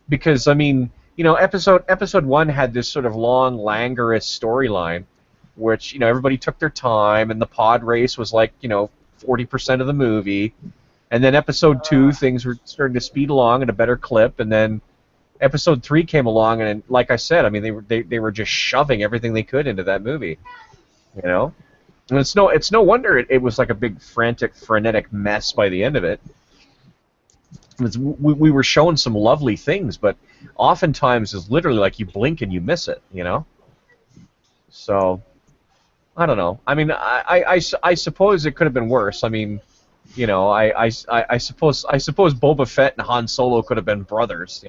[SPEAKER 1] because I mean, Episode 1 had this sort of long, languorous storyline, which everybody took their time, and the pod race was like 40% of the movie, and then Episode 2 things were starting to speed along at a better clip, and then Episode 3 came along, and like I said, I mean they were just shoving everything they could into that movie, and it's no wonder it was like a big frantic, frenetic mess by the end of it. We were showing some lovely things, but oftentimes it's literally like you blink and you miss it, So, I don't know. I mean, I suppose it could have been worse. I mean, I suppose Boba Fett and Han Solo could have been brothers,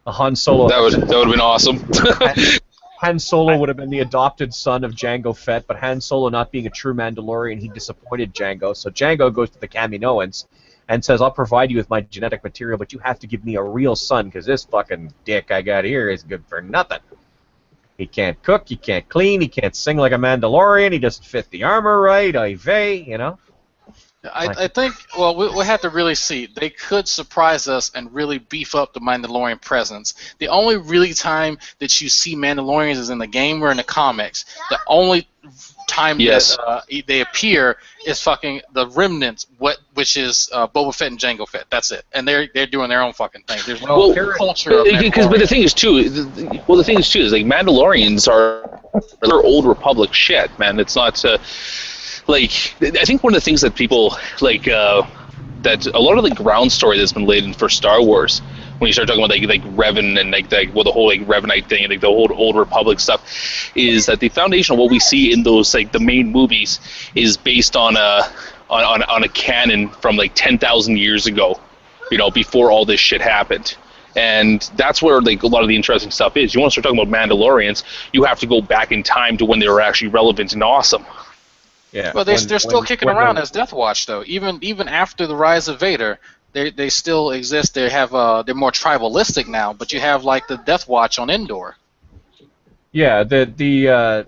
[SPEAKER 1] A Han Solo.
[SPEAKER 10] That would have been awesome.
[SPEAKER 1] Han Solo would have been the adopted son of Jango Fett, but Han Solo, not being a true Mandalorian, he disappointed Jango. So Jango goes to the Kaminoans and says, I'll provide you with my genetic material, but you have to give me a real son, because this fucking dick I got here is good for nothing. He can't cook, he can't clean, he can't sing like a Mandalorian, he doesn't fit the armor right, I
[SPEAKER 2] think, well, we'll have to really see. They could surprise us and really beef up the Mandalorian presence. The only really time that you see Mandalorians is in the game or in the comics. The only time that they appear is fucking the remnants, which is Boba Fett and Jango Fett. That's it, and they're doing their own fucking thing. There's no culture of Mandalorian.
[SPEAKER 10] But the thing is too, is like Mandalorians they're old Republic shit, man. It's not. Like, I think one of the things that people like that a lot of the ground story that's been laid in for Star Wars, when you start talking about like Revan and the whole like Revanite thing and like the whole old Republic stuff, is that the foundation of what we see in those like the main movies is based on a canon from like 10,000 years ago, before all this shit happened. And that's where like a lot of the interesting stuff is. You want to start talking about Mandalorians, you have to go back in time to when they were actually relevant and awesome.
[SPEAKER 1] Yeah.
[SPEAKER 2] Well, they're still kicking around as Death Watch, though. Even after the rise of Vader, they still exist. They have they're more tribalistic now, but you have like the Death Watch on Endor.
[SPEAKER 1] Yeah. The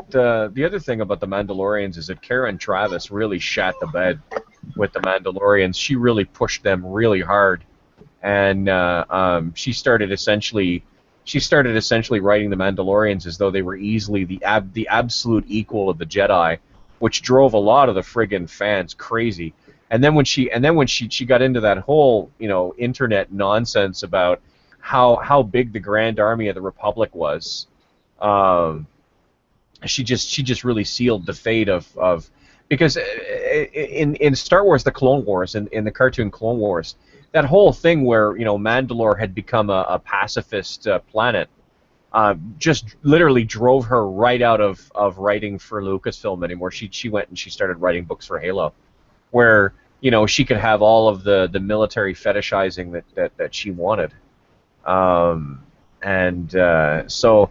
[SPEAKER 1] other thing about the Mandalorians is that Karen Travis really shat the bed with the Mandalorians. She really pushed them really hard, and she started essentially writing the Mandalorians as though they were easily the absolute equal of the Jedi, which drove a lot of the friggin' fans crazy. And then when she got into that whole internet nonsense about how big the Grand Army of the Republic was, she just really sealed the fate of because in Star Wars, the Clone Wars, in the cartoon Clone Wars, that whole thing where Mandalore had become a pacifist planet. Just literally drove her right out of writing for Lucasfilm anymore. She went and she started writing books for Halo, where she could have all of the military fetishizing that she wanted. So,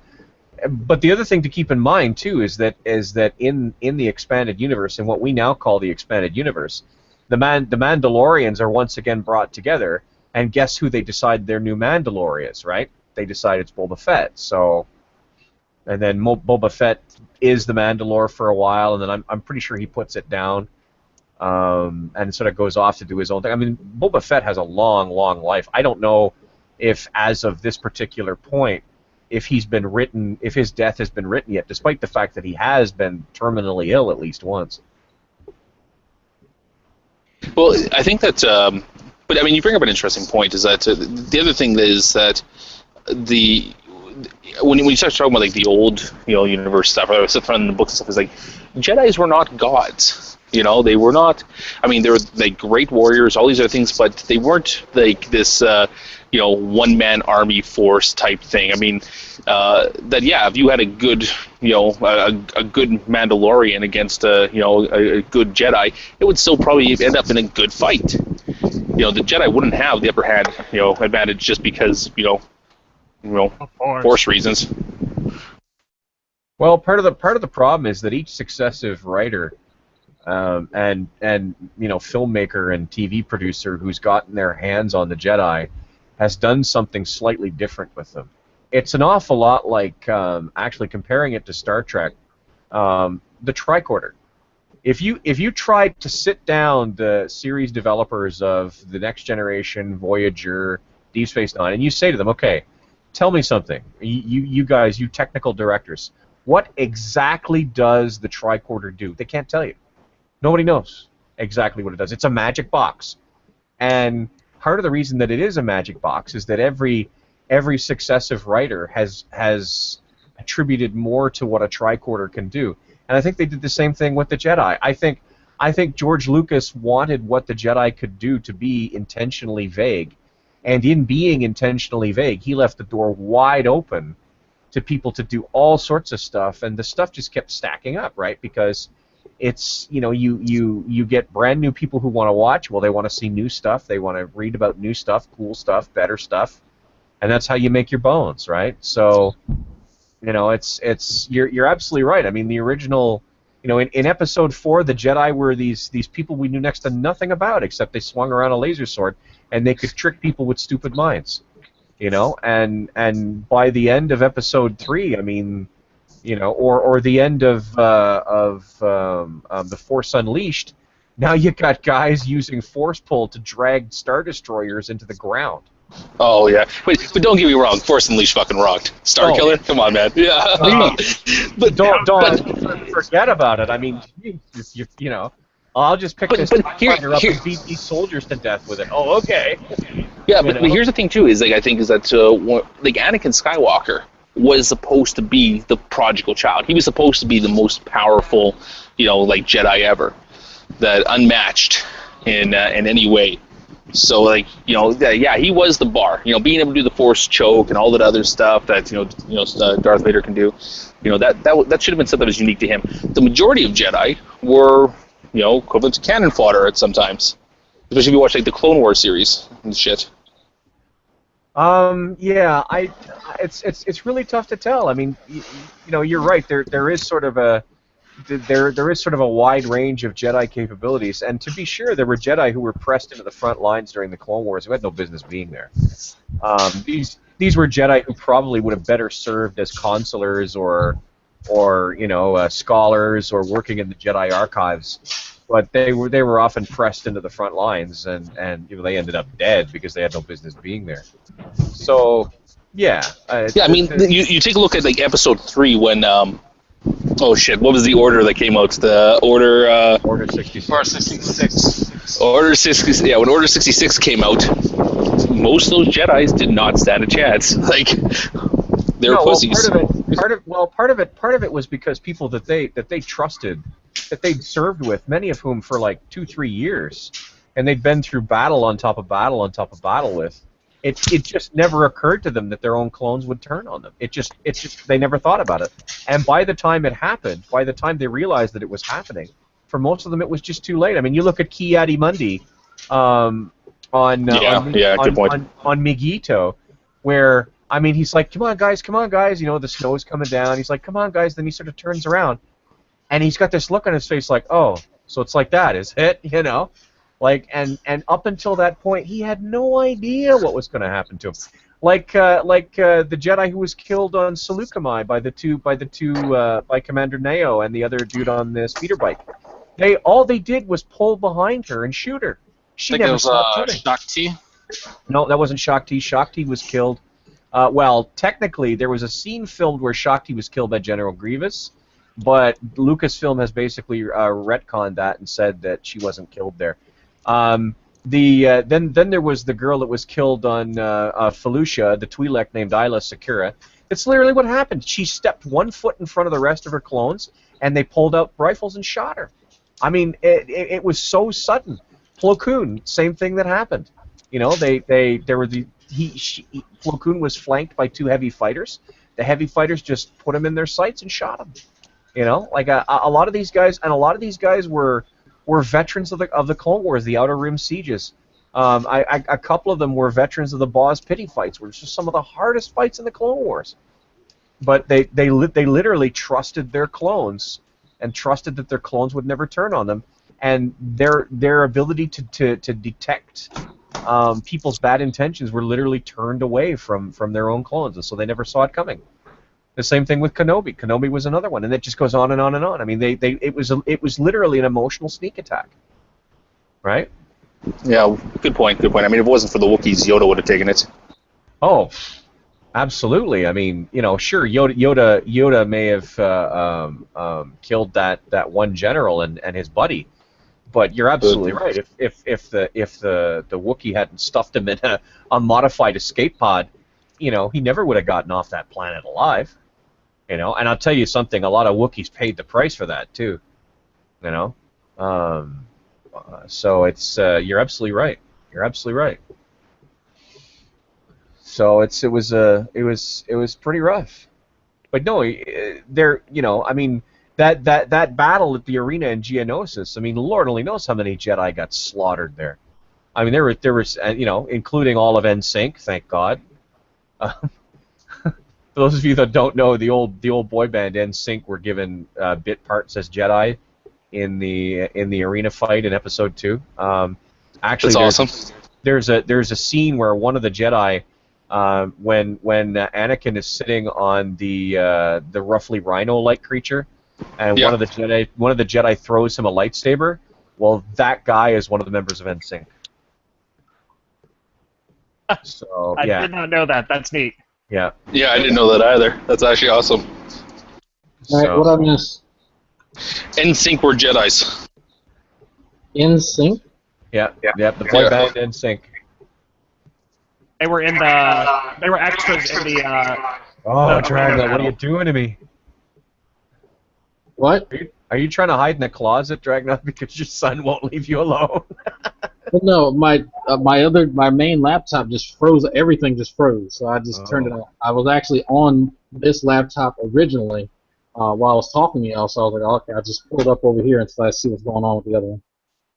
[SPEAKER 1] but the other thing to keep in mind too is that in the expanded universe, in what we now call the expanded universe, the Mandalorians are once again brought together, and guess who they decide their new Mandalore is, right? They decide it's Boba Fett. So, and then Boba Fett is the Mandalore for a while, and then I'm pretty sure he puts it down. and sort of goes off to do his own thing. I mean, Boba Fett has a long, long life. I don't know if, as of this particular point, if his death has been written yet, despite the fact that he has been terminally ill at least once.
[SPEAKER 10] Well, I think that, but I mean, you bring up an interesting point. Is that the other thing is that when you start talking about like the old universe stuff, or stuff in the books and stuff, is like Jedis were not gods. They were not. I mean, they were like great warriors, all these other things, but they weren't like this, one-man army force type thing. I mean, if you had a good, a good Mandalorian against a good Jedi, it would still probably end up in a good fight. The Jedi wouldn't have the upper hand, advantage just because, force reasons.
[SPEAKER 1] Well, part of the problem is that each successive writer and filmmaker and TV producer who's gotten their hands on the Jedi has done something slightly different with them. It's an awful lot like, actually comparing it to Star Trek, the tricorder. If you tried to sit down the series developers of The Next Generation, Voyager, Deep Space Nine, and you say to them, okay, tell me something, you guys, you technical directors, what exactly does the tricorder do? They can't tell you. Nobody knows exactly what it does. It's a magic box. And part of the reason that it is a magic box is that every successive writer has attributed more to what a tricorder can do. And I think they did the same thing with the Jedi. I think George Lucas wanted what the Jedi could do to be intentionally vague. And in being intentionally vague, he left the door wide open to people to do all sorts of stuff, and the stuff just kept stacking up, right? Because it's, you get brand new people who want to watch. Well, they want to see new stuff. They want to read about new stuff, cool stuff, better stuff, and that's how you make your bones, right? So, you're absolutely right. I mean, the original, in Episode 4, the Jedi were these people we knew next to nothing about, except they swung around a laser sword and they could trick people with stupid minds, and by the end of Episode 3, I mean, or the end of The Force Unleashed, now you got guys using force pull to drag Star Destroyers into the ground.
[SPEAKER 10] Oh yeah, but don't get me wrong, Force Unleashed fucking rocked. Star Killer, come on, man. Yeah.
[SPEAKER 1] But don't forget about it. I mean, I'll just pick this fighter up and beat these soldiers to death with it. Oh, okay.
[SPEAKER 10] Yeah, but here's the thing too: is like I think is that like Anakin Skywalker was supposed to be the prodigal child. He was supposed to be the most powerful, like Jedi ever, that unmatched in any way. So like he was the bar. Being able to do the Force choke and all that other stuff that Darth Vader can do. That should have been something that was unique to him. The majority of Jedi were equivalent to cannon fodder at sometimes, especially if you watch like the Clone Wars series and shit.
[SPEAKER 1] Yeah, it's really tough to tell. I mean, you're right. There is sort of a wide range of Jedi capabilities, and to be sure, there were Jedi who were pressed into the front lines during the Clone Wars who had no business being there. These were Jedi who probably would have better served as consulars or scholars or working in the Jedi archives. But they were often pressed into the front lines, and they ended up dead because they had no business being there. So, yeah.
[SPEAKER 10] I mean, you take a look at like Episode 3 when oh shit, what was the order that came out? The Order
[SPEAKER 1] 66.
[SPEAKER 10] Order 66. Yeah, when Order 66 came out, most of those Jedis did not stand a chance. Like they were pussies.
[SPEAKER 1] Part of it was because people that they trusted, that they'd served with, many of whom for like 2-3 years, and they'd been through battle on top of battle on top of battle with. It just never occurred to them that their own clones would turn on them. It just they never thought about it. And by the time it happened, by the time they realized that it was happening, for most of them it was just too late. I mean, you look at Ki-Adi-Mundi on Migito, where I mean he's like, come on guys, the snow's coming down. He's like, come on guys. Then he sort of turns around, and he's got this look on his face like, oh, so it's like that, is it? Like and up until that point, he had no idea what was going to happen to him. Like the Jedi who was killed on Seleucami by Commander Neo and the other dude on the speeder bike. all they did was pull behind her and shoot her. She
[SPEAKER 2] I think it
[SPEAKER 1] never
[SPEAKER 2] was
[SPEAKER 1] stopped shooting.
[SPEAKER 2] Shakti.
[SPEAKER 1] No, that wasn't Shakti. Shakti was killed. Well, technically, there was a scene filmed where Shakti was killed by General Grievous, but Lucasfilm has basically retconned that and said that she wasn't killed there. Then there was the girl that was killed on Felucia, the Twi'lek named Isla Sakura. That's literally what happened. She stepped 1 foot in front of the rest of her clones, and they pulled out rifles and shot her. I mean, it was so sudden. Plo Koon, same thing that happened. You know, Plo Koon was flanked by 2 heavy fighters. The heavy fighters just put him in their sights and shot him. You know, like a lot of these guys, and a lot of these guys were veterans of the Clone Wars, the Outer Rim sieges. A couple of them were veterans of the Boz Pity fights, which was some of the hardest fights in the Clone Wars. But they literally trusted their clones and trusted that their clones would never turn on them, and their ability to detect people's bad intentions were literally turned away from their own clones, and so they never saw it coming. The same thing with Kenobi. Kenobi was another one, and it just goes on and on and on. I mean, it was literally an emotional sneak attack, right?
[SPEAKER 10] Yeah, good point. Good point. I mean, if it wasn't for the Wookiees, Yoda would have taken it.
[SPEAKER 1] Oh, absolutely. I mean, you know, sure, Yoda may have killed that one general and his buddy, but you're absolutely right. If the Wookiee hadn't stuffed him in a modified escape pod, you know, he never would have gotten off that planet alive. You know, and I'll tell you something. A lot of Wookiees paid the price for that too. You know, so it's you're absolutely right. You're absolutely right. So it was pretty rough, but no, there, you know, I mean that battle at the arena in Geonosis. I mean, Lord only knows how many Jedi got slaughtered there. I mean, there was you know, including all of NSYNC, thank God. For those of you that don't know, the old boy band NSYNC were given bit parts as Jedi in the arena fight in Episode 2. Actually,
[SPEAKER 10] that's awesome.
[SPEAKER 1] There's a scene where one of the Jedi, when Anakin is sitting on the roughly rhino-like creature, and one of the Jedi throws him a lightsaber. Well, that guy is one of the members of NSYNC. So
[SPEAKER 5] I did not know that. That's neat.
[SPEAKER 1] Yeah.
[SPEAKER 10] Yeah, I didn't know that either. That's actually awesome.
[SPEAKER 11] All right, what I miss?
[SPEAKER 10] NSYNC were Jedis.
[SPEAKER 11] NSYNC?
[SPEAKER 1] Yeah. The boy band NSYNC.
[SPEAKER 5] They were extras in the.
[SPEAKER 1] Oh, Dragon, what are you doing to me?
[SPEAKER 11] What?
[SPEAKER 1] Are you trying to hide in the closet, Dragon, because your son won't leave you alone?
[SPEAKER 11] Well, no, my main laptop just froze. Everything just froze, so I just turned it on. I was actually on this laptop originally while I was talking to y'all, so I was like, okay, I'll just pull it up over here and so I see what's going on with the other one.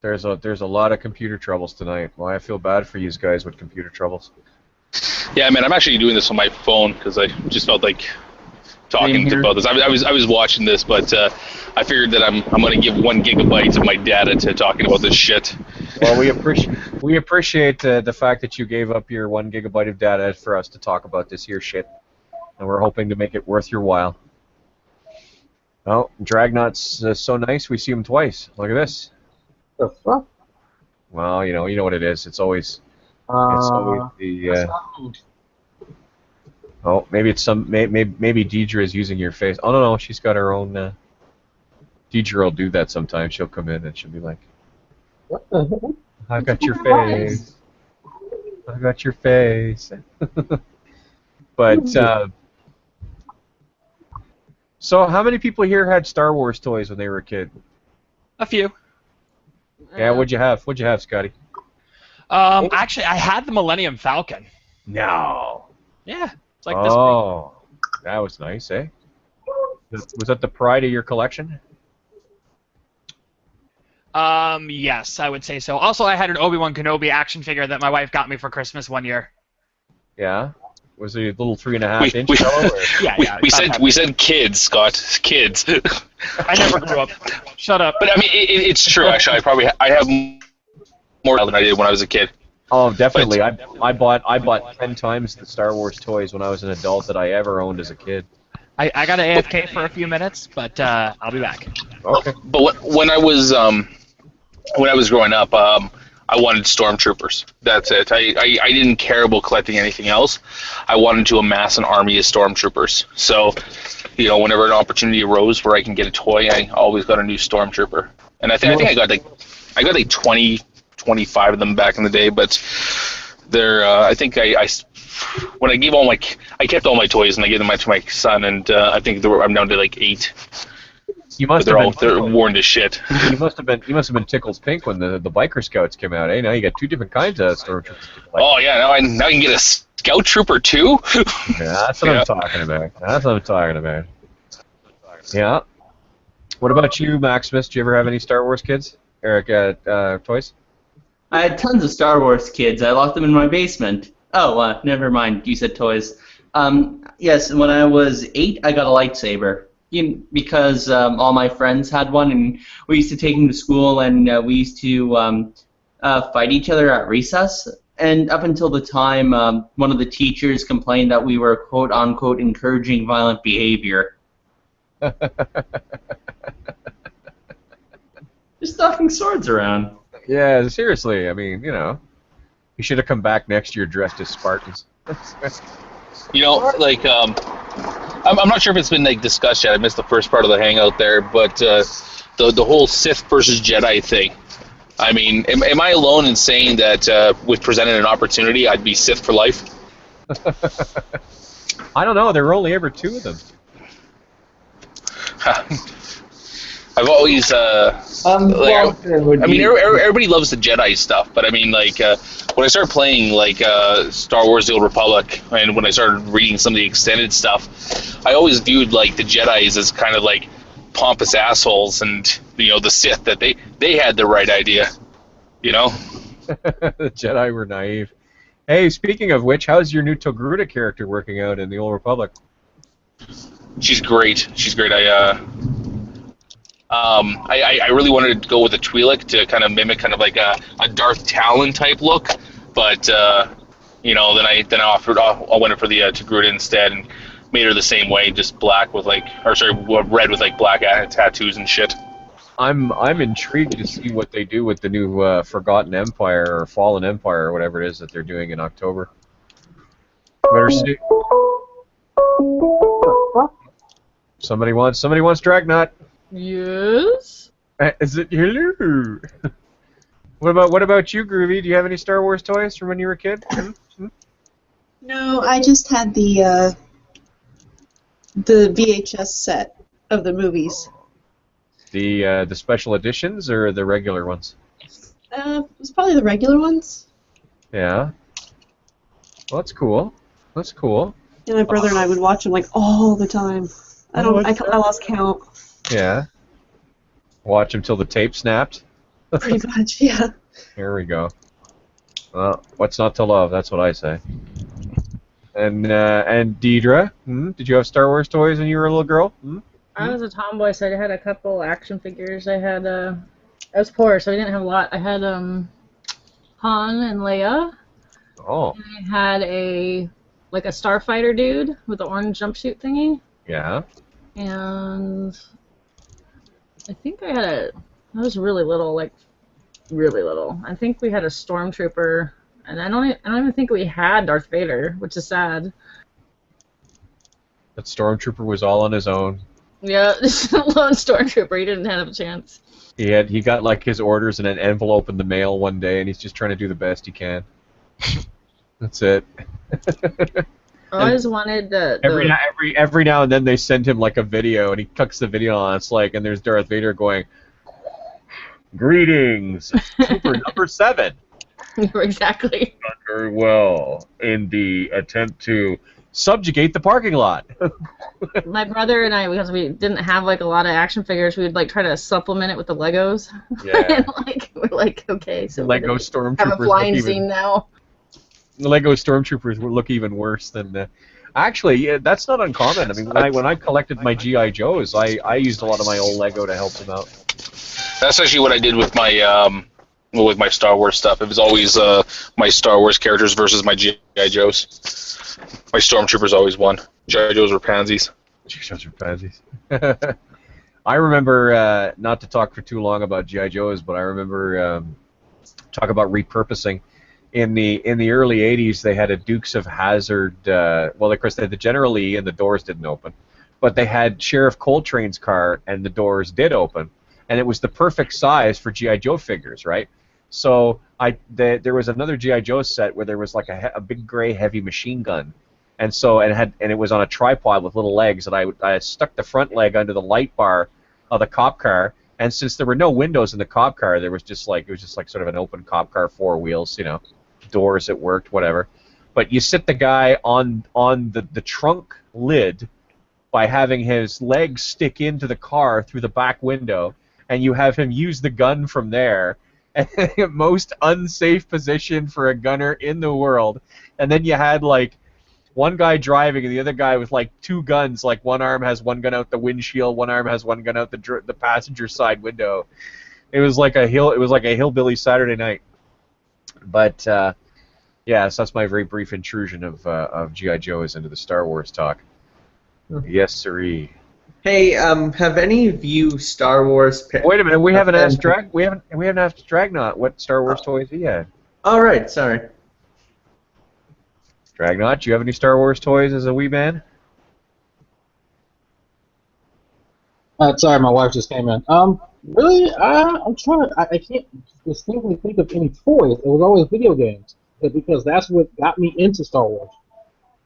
[SPEAKER 1] There's a lot of computer troubles tonight. Well, I feel bad for you guys with computer troubles.
[SPEAKER 10] Yeah, man, I'm actually doing this on my phone because I just felt like talking about this. I was watching this, but I figured that I'm going to give 1 gigabyte of my data to talking about this shit.
[SPEAKER 1] Well, we appreciate the fact that you gave up your 1 gigabyte of data for us to talk about this here shit, and we're hoping to make it worth your while. Oh, Dragnot's so nice. We see him twice. Look at this.
[SPEAKER 11] The fuck?
[SPEAKER 1] Well, you know what it is. It's always the. Oh, maybe it's maybe Deidre is using your face. Oh no, she's got her own. Deidre will do that sometimes. She'll come in and she'll be like,
[SPEAKER 11] What the hell?
[SPEAKER 1] "I got your face. I got your face." But so, how many people here had Star Wars toys when they were a kid?
[SPEAKER 5] A few.
[SPEAKER 1] Yeah, what'd you have? What'd you have, Scotty?
[SPEAKER 5] Actually, I had the Millennium Falcon.
[SPEAKER 1] No.
[SPEAKER 5] Yeah, it's like this.
[SPEAKER 1] Oh, that was nice, eh? Was that the pride of your collection?
[SPEAKER 5] Yes, I would say so. Also, I had an Obi-Wan Kenobi action figure that my wife got me for Christmas one year.
[SPEAKER 1] Yeah. Was it a little 3.5-inch fellow?
[SPEAKER 5] Yeah.
[SPEAKER 10] We said kids, Scott. Kids.
[SPEAKER 5] I never grew up. Shut up.
[SPEAKER 10] But I mean, it's true. Actually, I have more than I did when I was a kid.
[SPEAKER 1] Oh, definitely. I bought 10 times the Star Wars toys when I was an adult that I ever owned as a kid.
[SPEAKER 5] I got to AFK for a few minutes, but I'll be back.
[SPEAKER 1] Okay.
[SPEAKER 10] But when I was growing up, I wanted stormtroopers. That's it. I didn't care about collecting anything else. I wanted to amass an army of stormtroopers. So, whenever an opportunity arose where I can get a toy, I always got a new stormtrooper. And I think I got like 20, 25 of them back in the day. But they're I think when I gave I kept all my toys and I gave them to my son, and I think I'm down to like 8.
[SPEAKER 1] You must
[SPEAKER 10] they're worn to shit.
[SPEAKER 1] You must have been tickled pink when the biker scouts came out. Now you got 2 different kinds of stormtroopers.
[SPEAKER 10] Oh yeah, now I can get a scout trooper too.
[SPEAKER 1] Yeah, that's what I'm talking about. Yeah. What about you, Maximus? Do you ever have any Star Wars kids? Eric, toys?
[SPEAKER 4] I had tons of Star Wars kids. I locked them in my basement. Oh, never mind. You said toys. Yes, when I was 8, I got a lightsaber. Because all my friends had one, and we used to take them to school, and we used to fight each other at recess. And up until the time, one of the teachers complained that we were quote-unquote encouraging violent behavior. Just knocking swords around.
[SPEAKER 1] Yeah, seriously. I mean, you should have come back next year dressed as Spartans.
[SPEAKER 10] I'm not sure if it's been discussed yet. I missed the first part of the hangout there, but the whole Sith versus Jedi thing. I mean, am I alone in saying that with presented an opportunity, I'd be Sith for life?
[SPEAKER 1] I don't know. There were only ever 2 of them.
[SPEAKER 10] I've always everybody loves the Jedi stuff, but I mean, when I started playing Star Wars: The Old Republic, and when I started reading some of the extended stuff, I always viewed the Jedis as kind of pompous assholes, and the Sith that they had the right idea,
[SPEAKER 1] The Jedi were naive. Hey, speaking of which, how's your new Togruta character working out in the Old Republic?
[SPEAKER 10] She's great. I really wanted to go with a Twi'lek to kind of mimic a Darth Talon type look, but then I went in for the Togruta instead and made her the same way, just black with red with black tattoos and shit.
[SPEAKER 1] I'm intrigued to see what they do with the new Forgotten Empire or Fallen Empire or whatever it is that they're doing in October. Better see. Somebody wants Dragnot.
[SPEAKER 12] Yes.
[SPEAKER 1] Is it hello? What about you, Groovy? Do you have any Star Wars toys from when you were a kid?
[SPEAKER 13] No, I just had the VHS set of the movies.
[SPEAKER 1] The special editions or the regular ones?
[SPEAKER 13] It was probably the regular ones.
[SPEAKER 1] Yeah. Well, that's cool.
[SPEAKER 13] And my brother and I would watch them all the time. I lost count.
[SPEAKER 1] Yeah. Watch them till the tape snapped.
[SPEAKER 13] Pretty much, yeah.
[SPEAKER 1] Here we go. Well, what's not to love? That's what I say. And Deidre, did you have Star Wars toys when you were a little girl?
[SPEAKER 12] I was a tomboy, so I had a couple action figures. I was poor, so I didn't have a lot. I had Han and Leia.
[SPEAKER 1] Oh.
[SPEAKER 12] And I had a starfighter dude with the orange jumpsuit thingy.
[SPEAKER 1] Yeah.
[SPEAKER 12] And I think I was really little, really little. I think we had a stormtrooper, and I don't even think we had Darth Vader, which is sad.
[SPEAKER 1] That stormtrooper was all on his own.
[SPEAKER 12] Yeah, lone stormtrooper. He didn't have a chance.
[SPEAKER 1] He got his orders in an envelope in the mail one day, and he's just trying to do the best he can. That's it.
[SPEAKER 12] I always wanted
[SPEAKER 1] every now and then they send him a video, and he clicks the video on. It's and there's Darth Vader going, "Greetings, Trooper number 7."
[SPEAKER 12] Exactly.
[SPEAKER 1] Done very well in the attempt to subjugate the parking lot.
[SPEAKER 12] My brother and I, because we didn't have a lot of action figures, we would try to supplement it with the Legos.
[SPEAKER 1] Yeah.
[SPEAKER 12] And we're okay, so
[SPEAKER 1] Lego Stormtroopers
[SPEAKER 12] have a flying scene now.
[SPEAKER 1] The Lego Stormtroopers look even worse than. Actually, that's not uncommon. I mean, when I collected my GI Joes, I used a lot of my old Lego to help them out.
[SPEAKER 10] That's actually what I did with my Star Wars stuff. It was always my Star Wars characters versus my GI Joes. My Stormtroopers always won. GI Joes were pansies.
[SPEAKER 1] G.I. Joes are pansies. I remember, not to talk for too long about G.I. Joes, but I remember talk about repurposing. In the early 80s, they had a Dukes of Hazzard. Well, of course, they had the General Lee, and the doors didn't open. But they had Sheriff Coltrane's car, and the doors did open. And it was the perfect size for G.I. Joe figures, right? So there was another G.I. Joe set where there was like a big gray heavy machine gun. And so it was on a tripod with little legs, and I stuck the front leg under the light bar of the cop car. And since there were no windows in the cop car, it was just like sort of an open cop car, four wheels, doors that worked, whatever. But you sit the guy on the trunk lid by having his legs stick into the car through the back window, and you have him use the gun from there. Most unsafe position for a gunner in the world. And then you had like one guy driving and the other guy with like two guns. Like one arm has one gun out the windshield, one arm has one gun out the passenger side window. It was like a hillbilly Saturday night. But yeah, so that's my very brief intrusion of G.I. Joes into the Star Wars talk. Yes, sirree.
[SPEAKER 4] Hey, have any of you Star Wars?
[SPEAKER 1] Wait a minute, we haven't asked Dragnot what Star Wars toys he had.
[SPEAKER 4] All right, sorry.
[SPEAKER 1] Dragnot, do you have any Star Wars toys as a wee man?
[SPEAKER 11] Sorry, my wife just came in. Really, I'm trying. I can't distinctly think of any toys. It was always video games, because that's what got me into Star Wars.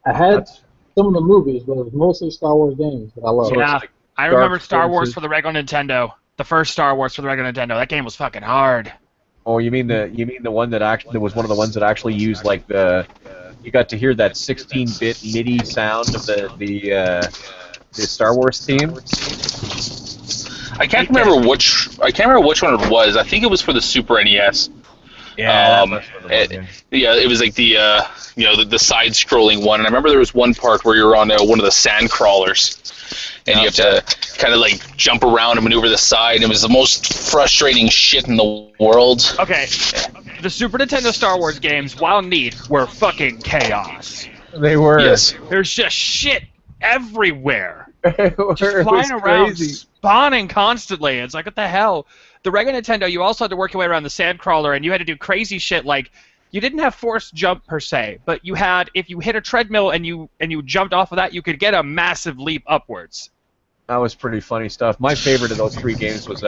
[SPEAKER 11] I had some of the movies, but it was mostly Star Wars games that I love.
[SPEAKER 5] Yeah, I remember Star Wars for the regular Nintendo. The first Star Wars for the regular Nintendo. That game was fucking hard.
[SPEAKER 1] Oh, you mean the one that actually was one of the ones that actually used like you got to hear that 16-bit MIDI sound of the Star Wars theme?
[SPEAKER 10] I can't remember which one it was. I think it was for the Super NES.
[SPEAKER 1] Yeah,
[SPEAKER 10] it was like the side-scrolling one. And I remember there was one part where you're on one of the sand crawlers, and you have to kind of like jump around and maneuver the side. It was the most frustrating shit in the world.
[SPEAKER 5] Okay, the Super Nintendo Star Wars games, while neat, were fucking chaos.
[SPEAKER 1] They were.
[SPEAKER 10] Yes.
[SPEAKER 5] There's just shit everywhere. Just
[SPEAKER 1] It
[SPEAKER 5] flying
[SPEAKER 1] was
[SPEAKER 5] around,
[SPEAKER 1] crazy.
[SPEAKER 5] spawning constantly. It's like, what the hell? The regular Nintendo, you also had to work your way around the sandcrawler, and you had to do crazy shit like you didn't have forced jump per se, but you had, if you hit a treadmill and you jumped off of that, you could get a massive leap upwards.
[SPEAKER 1] That was pretty funny stuff. My favorite of those three games was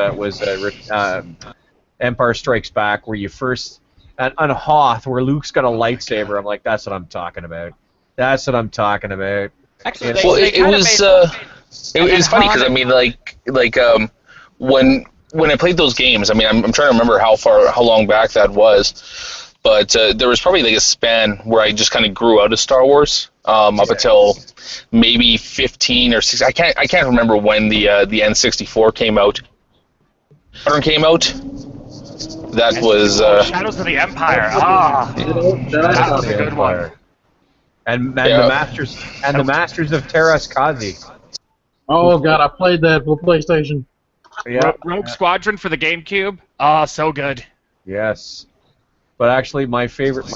[SPEAKER 1] Empire Strikes Back, where you first on Hoth, where Luke's got a lightsaber. I'm like, that's what I'm talking about. That's what I'm talking about.
[SPEAKER 5] Actually,
[SPEAKER 10] it was funny because I mean, when I played those games, I mean, I'm trying to remember how long back that was, but there was probably like a span where I just kind of grew out of Star Wars up until maybe 15 or 16. I can't remember when the N64 came out. That was
[SPEAKER 5] Shadows of the Empire. That was a good one.
[SPEAKER 1] And the Masters of Terras Kazi.
[SPEAKER 11] Oh god, I played that for PlayStation.
[SPEAKER 1] Yeah.
[SPEAKER 5] Rogue Squadron for the GameCube. Oh, so good.
[SPEAKER 1] Yes. But actually, my favorite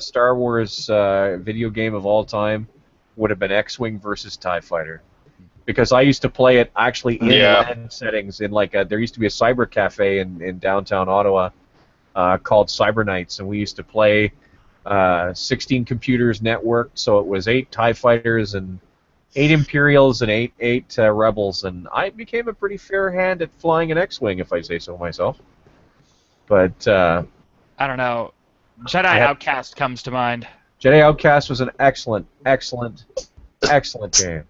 [SPEAKER 1] Star Wars video game of all time would have been X-Wing versus TIE Fighter, because I used to play it actually in LAN settings. There used to be a cyber cafe in downtown Ottawa called Cyber Nights, and we used to play 16 computers networked, so it was 8 TIE Fighters and 8 Imperials and 8 Rebels, and I became a pretty fair hand at flying an X-Wing, if I say so myself. But
[SPEAKER 5] I don't know. Jedi Outcast comes to mind.
[SPEAKER 1] Jedi Outcast was an excellent game.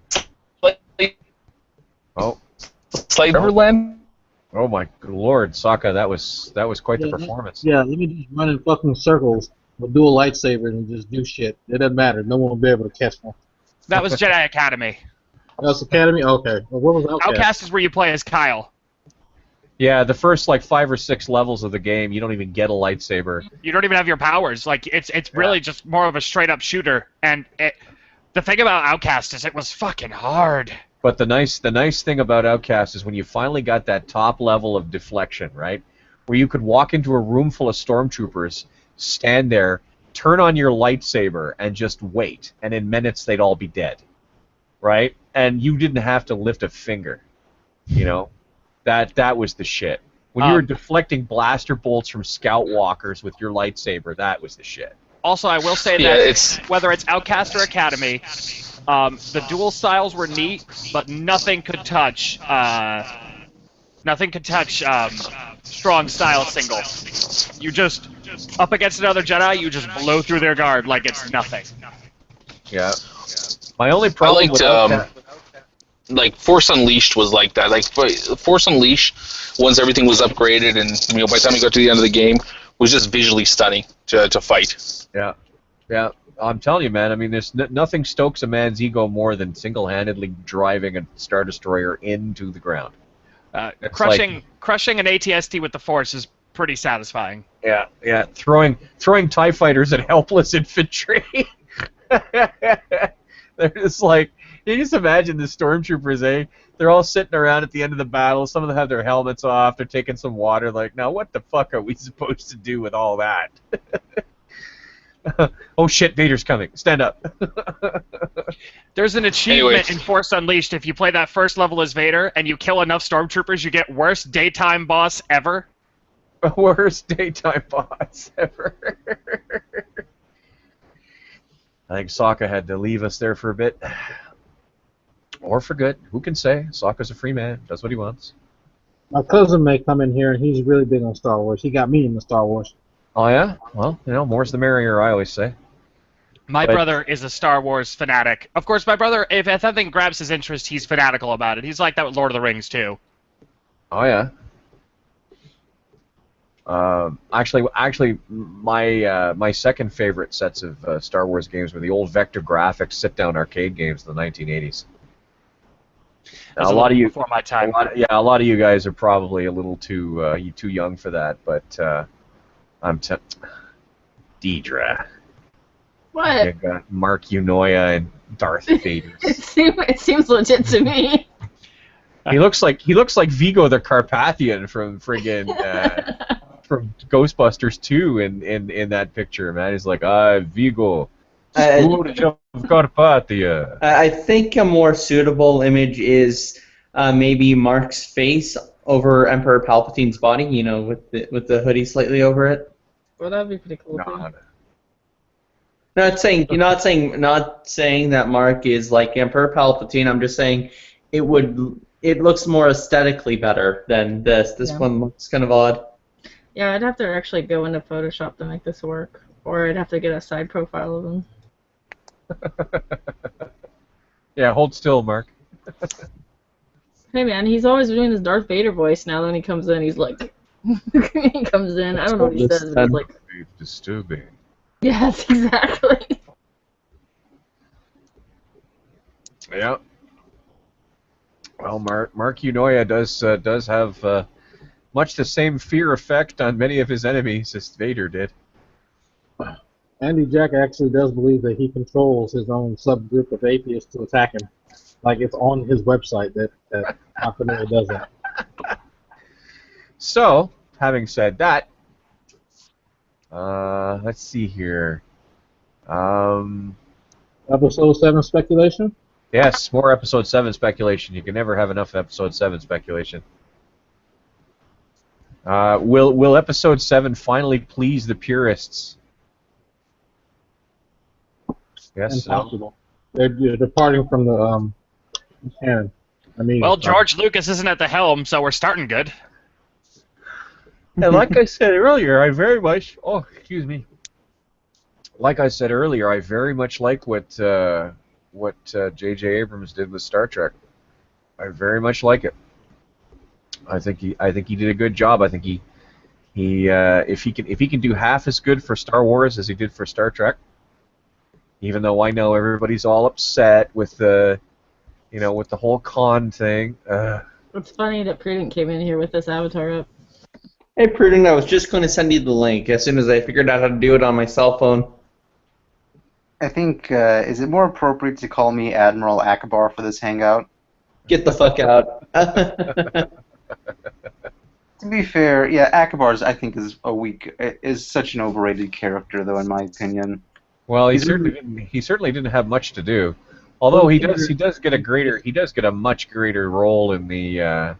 [SPEAKER 1] Oh,
[SPEAKER 10] Sliderland.
[SPEAKER 1] Oh my lord, Sokka, that was quite the performance.
[SPEAKER 11] Yeah, let me just run in fucking circles with dual lightsabers and just do shit. It doesn't matter. No one will be able to catch me.
[SPEAKER 5] That was Jedi Academy.
[SPEAKER 11] That's Academy? Okay. Well, what was Outcast?
[SPEAKER 5] Outcast is where you play as Kyle.
[SPEAKER 1] Yeah, the first 5 or 6 levels of the game, you don't even get a lightsaber.
[SPEAKER 5] You don't even have your powers. It's really just more of a straight up shooter. And the thing about Outcast is it was fucking hard.
[SPEAKER 1] But the nice thing about Outcast is when you finally got that top level of deflection, right, where you could walk into a room full of stormtroopers, stand there, turn on your lightsaber, and just wait, and in minutes they'd all be dead. right? And you didn't have to lift a finger. You know, that was the shit. When you were deflecting blaster bolts from scout walkers with your lightsaber, that was the shit.
[SPEAKER 5] Also, I will say that whether it's Outcast or Academy, the dual styles were neat, but nothing could touch strong style single. You just up against another Jedi, you just blow through their guard like it's nothing.
[SPEAKER 1] Yeah. My only problem with
[SPEAKER 10] like Force Unleashed was like that. Like Force Unleashed, once everything was upgraded, and by the time you got to the end of the game, was just visually stunning to fight.
[SPEAKER 1] Yeah, yeah. I'm telling you, man. I mean, there's nothing stokes a man's ego more than single-handedly driving a Star Destroyer into the ground.
[SPEAKER 5] Crushing an ATST with the Force is pretty satisfying.
[SPEAKER 1] Yeah, yeah. Throwing TIE fighters at helpless infantry. They're just like, you just imagine the stormtroopers, eh? They're all sitting around at the end of the battle. Some of them have their helmets off. They're taking some water. Like, now what the fuck are we supposed to do with all that? Oh shit, Vader's coming. Stand up.
[SPEAKER 5] There's an achievement in Force Unleashed. If you play that first level as Vader and you kill enough stormtroopers, you get worst daytime boss ever.
[SPEAKER 1] Worst daytime boss ever. I think Sokka had to leave us there for a bit. Or for good. Who can say? Sokka's a free man. Does what he wants.
[SPEAKER 11] My cousin may come in here, and he's really big on Star Wars. He got me into Star Wars.
[SPEAKER 1] Oh, yeah? Well, more's the merrier, I always say.
[SPEAKER 5] My brother is a Star Wars fanatic. Of course, my brother, if something grabs his interest, he's fanatical about it. He's like that with Lord of the Rings, too.
[SPEAKER 1] Oh, yeah. Actually, my second favorite sets of Star Wars games were the old Vector Graphics sit-down arcade games of the 1980s. Now, a lot of you,
[SPEAKER 5] before my time.
[SPEAKER 1] A lot of you guys are probably a little too young for that, but I'm Deidre.
[SPEAKER 12] What?
[SPEAKER 1] You got Mark Unoya and Darth Vader.
[SPEAKER 12] It seems legit to me.
[SPEAKER 1] He looks like Vigo the Carpathian from friggin' from Ghostbusters 2 in that picture, man. He's like, Vigo, Scourge of Carpathia.
[SPEAKER 4] I think a more suitable image is maybe Mark's face over Emperor Palpatine's body, with the hoodie slightly over it.
[SPEAKER 12] Well, that'd be pretty cool. Too.
[SPEAKER 4] Not saying that Mark is like Emperor Palpatine. I'm just saying it looks more aesthetically better than this. This one looks kind of odd.
[SPEAKER 12] Yeah, I'd have to actually go into Photoshop to make this work, or I'd have to get a side profile of him.
[SPEAKER 1] Yeah, hold still, Mark.
[SPEAKER 12] Hey man, he's always doing this Darth Vader voice now. Then he comes in, he's like, he comes in. I don't know what he says, but he's like,
[SPEAKER 1] disturbing.
[SPEAKER 12] Yes, exactly.
[SPEAKER 1] Yeah. Well, Mark Unoya does have much the same fear effect on many of his enemies as Vader did.
[SPEAKER 11] Andy Jack actually does believe that he controls his own subgroup of atheists to attack him. Like, it's on his website that Alphanera does that.
[SPEAKER 1] So, having said that, let's see here.
[SPEAKER 11] Episode 7 speculation?
[SPEAKER 1] Yes, more Episode 7 speculation. You can never have enough Episode 7 speculation. Will Episode 7 finally please the purists? Yes.
[SPEAKER 11] Impossible. They're departing from the canon.
[SPEAKER 5] Well, George Lucas isn't at the helm, so we're starting good.
[SPEAKER 1] And like I said earlier, I very much... Oh, excuse me. Like I said earlier, I very much like what J.J. Abrams did with Star Trek. I very much like it. I think he did a good job. I think if he can do half as good for Star Wars as he did for Star Trek, even though I know everybody's all upset with the whole Khan thing.
[SPEAKER 12] It's funny that Prudent came in here with this avatar up.
[SPEAKER 4] Hey, Prudent, I was just going to send you the link as soon as I figured out how to do it on my cell phone.
[SPEAKER 14] I think, is it more appropriate to call me Admiral Akbar for this hangout?
[SPEAKER 4] Get the fuck out.
[SPEAKER 14] To be fair, yeah, Akbar's I think is such an overrated character, though, in my opinion.
[SPEAKER 1] Well, he certainly didn't have much to do. Although he does get a much greater role in the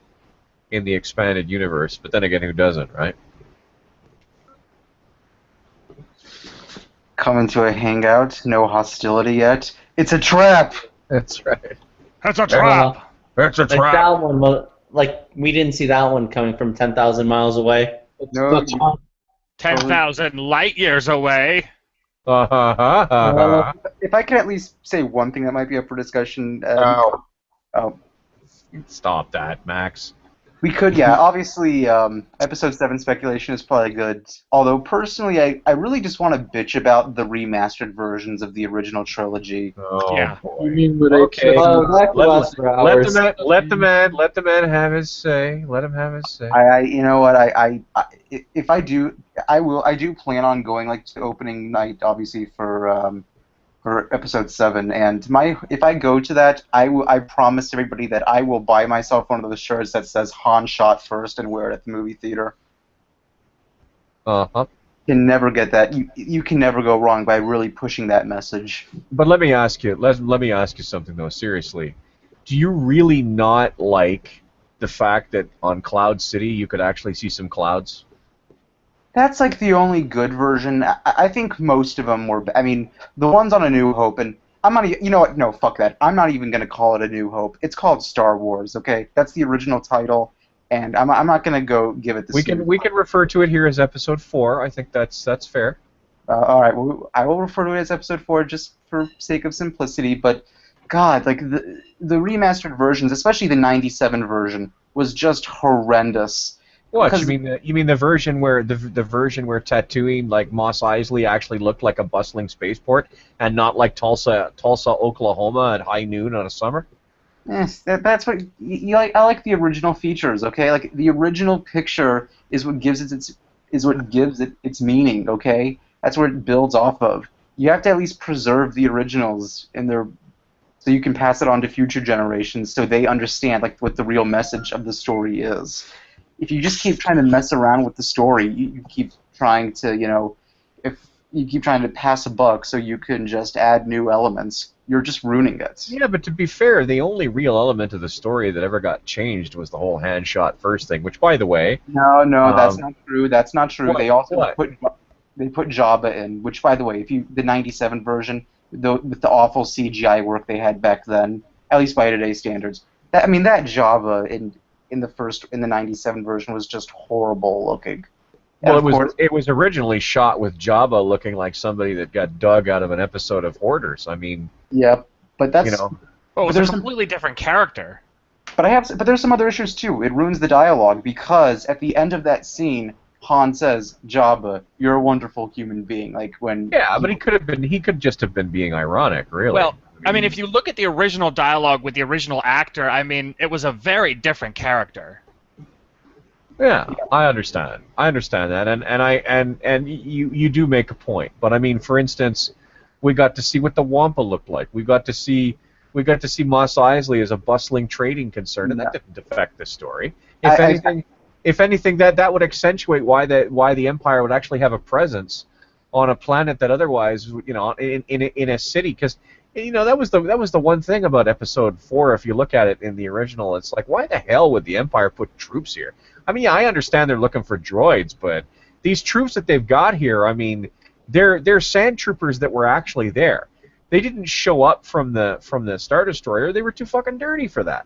[SPEAKER 1] expanded universe. But then again, who doesn't, right?
[SPEAKER 14] Coming to a hangout, no hostility yet. It's a trap.
[SPEAKER 1] That's right.
[SPEAKER 5] That's a trap.
[SPEAKER 1] That's a
[SPEAKER 4] Like
[SPEAKER 1] trap.
[SPEAKER 4] that one, like we didn't see that one coming from 10,000 miles away.
[SPEAKER 14] No.
[SPEAKER 5] 10,000 light years away.
[SPEAKER 14] If I could at least say one thing that might be up for discussion.
[SPEAKER 1] Stop that, Max.
[SPEAKER 14] We could, yeah. Obviously, episode 7 speculation is probably good. Although, personally, I really just want to bitch about the remastered versions of the original trilogy.
[SPEAKER 1] Oh,
[SPEAKER 5] Yeah.
[SPEAKER 1] boy.
[SPEAKER 11] You mean with
[SPEAKER 1] Okay.
[SPEAKER 4] Let
[SPEAKER 1] the man have his say. Let him have his say.
[SPEAKER 14] You know what? If I do, I do plan on going like to opening night, obviously for episode 7, and if I go to that, I promise everybody that I will buy myself one of those shirts that says Han shot first and wear it at the movie theater.
[SPEAKER 1] Uh-huh.
[SPEAKER 14] You can never get that. You can never go wrong by really pushing that message.
[SPEAKER 1] But let me ask you something though, seriously. Do you really not like the fact that on Cloud City you could actually see some clouds?
[SPEAKER 14] That's like the only good version. I think most of them were. I mean, the ones on A New Hope, and I'm not. You know what? No, fuck that. I'm not even gonna call it A New Hope. It's called Star Wars. Okay, that's the original title, and I'm not gonna go give it the.
[SPEAKER 1] We can refer to it here as Episode 4. I think that's fair.
[SPEAKER 14] All right. Well, I will refer to it as Episode 4 just for sake of simplicity. But God, like the remastered versions, especially the '97 version, was just horrendous.
[SPEAKER 1] What you mean the version where the version where Tatooine, like Mos Eisley, actually looked like a bustling spaceport and not like Tulsa, Oklahoma at high noon on a summer?
[SPEAKER 14] Yes, that's what you like. I like the original features. Okay, like the original picture is what gives it its meaning. Okay, that's where it builds off of. You have to at least preserve the originals in their, so you can pass it on to future generations so they understand like what the real message of the story is. If you just keep trying to mess around with the story, you keep trying to, if you keep trying to pass a buck so you can just add new elements, you're just ruining it.
[SPEAKER 1] Yeah, but to be fair, the only real element of the story that ever got changed was the whole hand shot first thing, which, by the way...
[SPEAKER 14] No, that's not true. That's not true.
[SPEAKER 1] What?
[SPEAKER 14] They also
[SPEAKER 1] What?
[SPEAKER 14] put Jabba in, which, by the way, the '97 version, with the awful CGI work they had back then, at least by today's standards, that Jabba in the '97 version was just horrible looking.
[SPEAKER 1] Well, it was originally shot with Jabba looking like somebody that got dug out of an episode of Hoarders. I mean,
[SPEAKER 14] yeah, but that's
[SPEAKER 5] Well, it was a completely different character.
[SPEAKER 14] But there's some other issues too. It ruins the dialogue because at the end of that scene, Han says, "Jabba, you're a wonderful human being." Like when.
[SPEAKER 1] Yeah, but he could just have been being ironic, really.
[SPEAKER 5] Well, I mean, if you look at the original dialogue with the original actor, I mean, it was a very different character.
[SPEAKER 1] Yeah, I understand. I understand that, and you do make a point. But I mean, for instance, we got to see what the Wampa looked like. We got to see Mos Eisley as a bustling trading concern, and that didn't affect the story. If anything, that would accentuate why the Empire would actually have a presence on a planet that otherwise, in a city, because. That was the one thing about Episode 4. If you look at it in the original, it's like, why the hell would the Empire put troops here? I mean, yeah, I understand they're looking for droids, but these troops that they've got here, I mean, they're sand troopers that were actually there. They didn't show up from the Star Destroyer. They were too fucking dirty for that,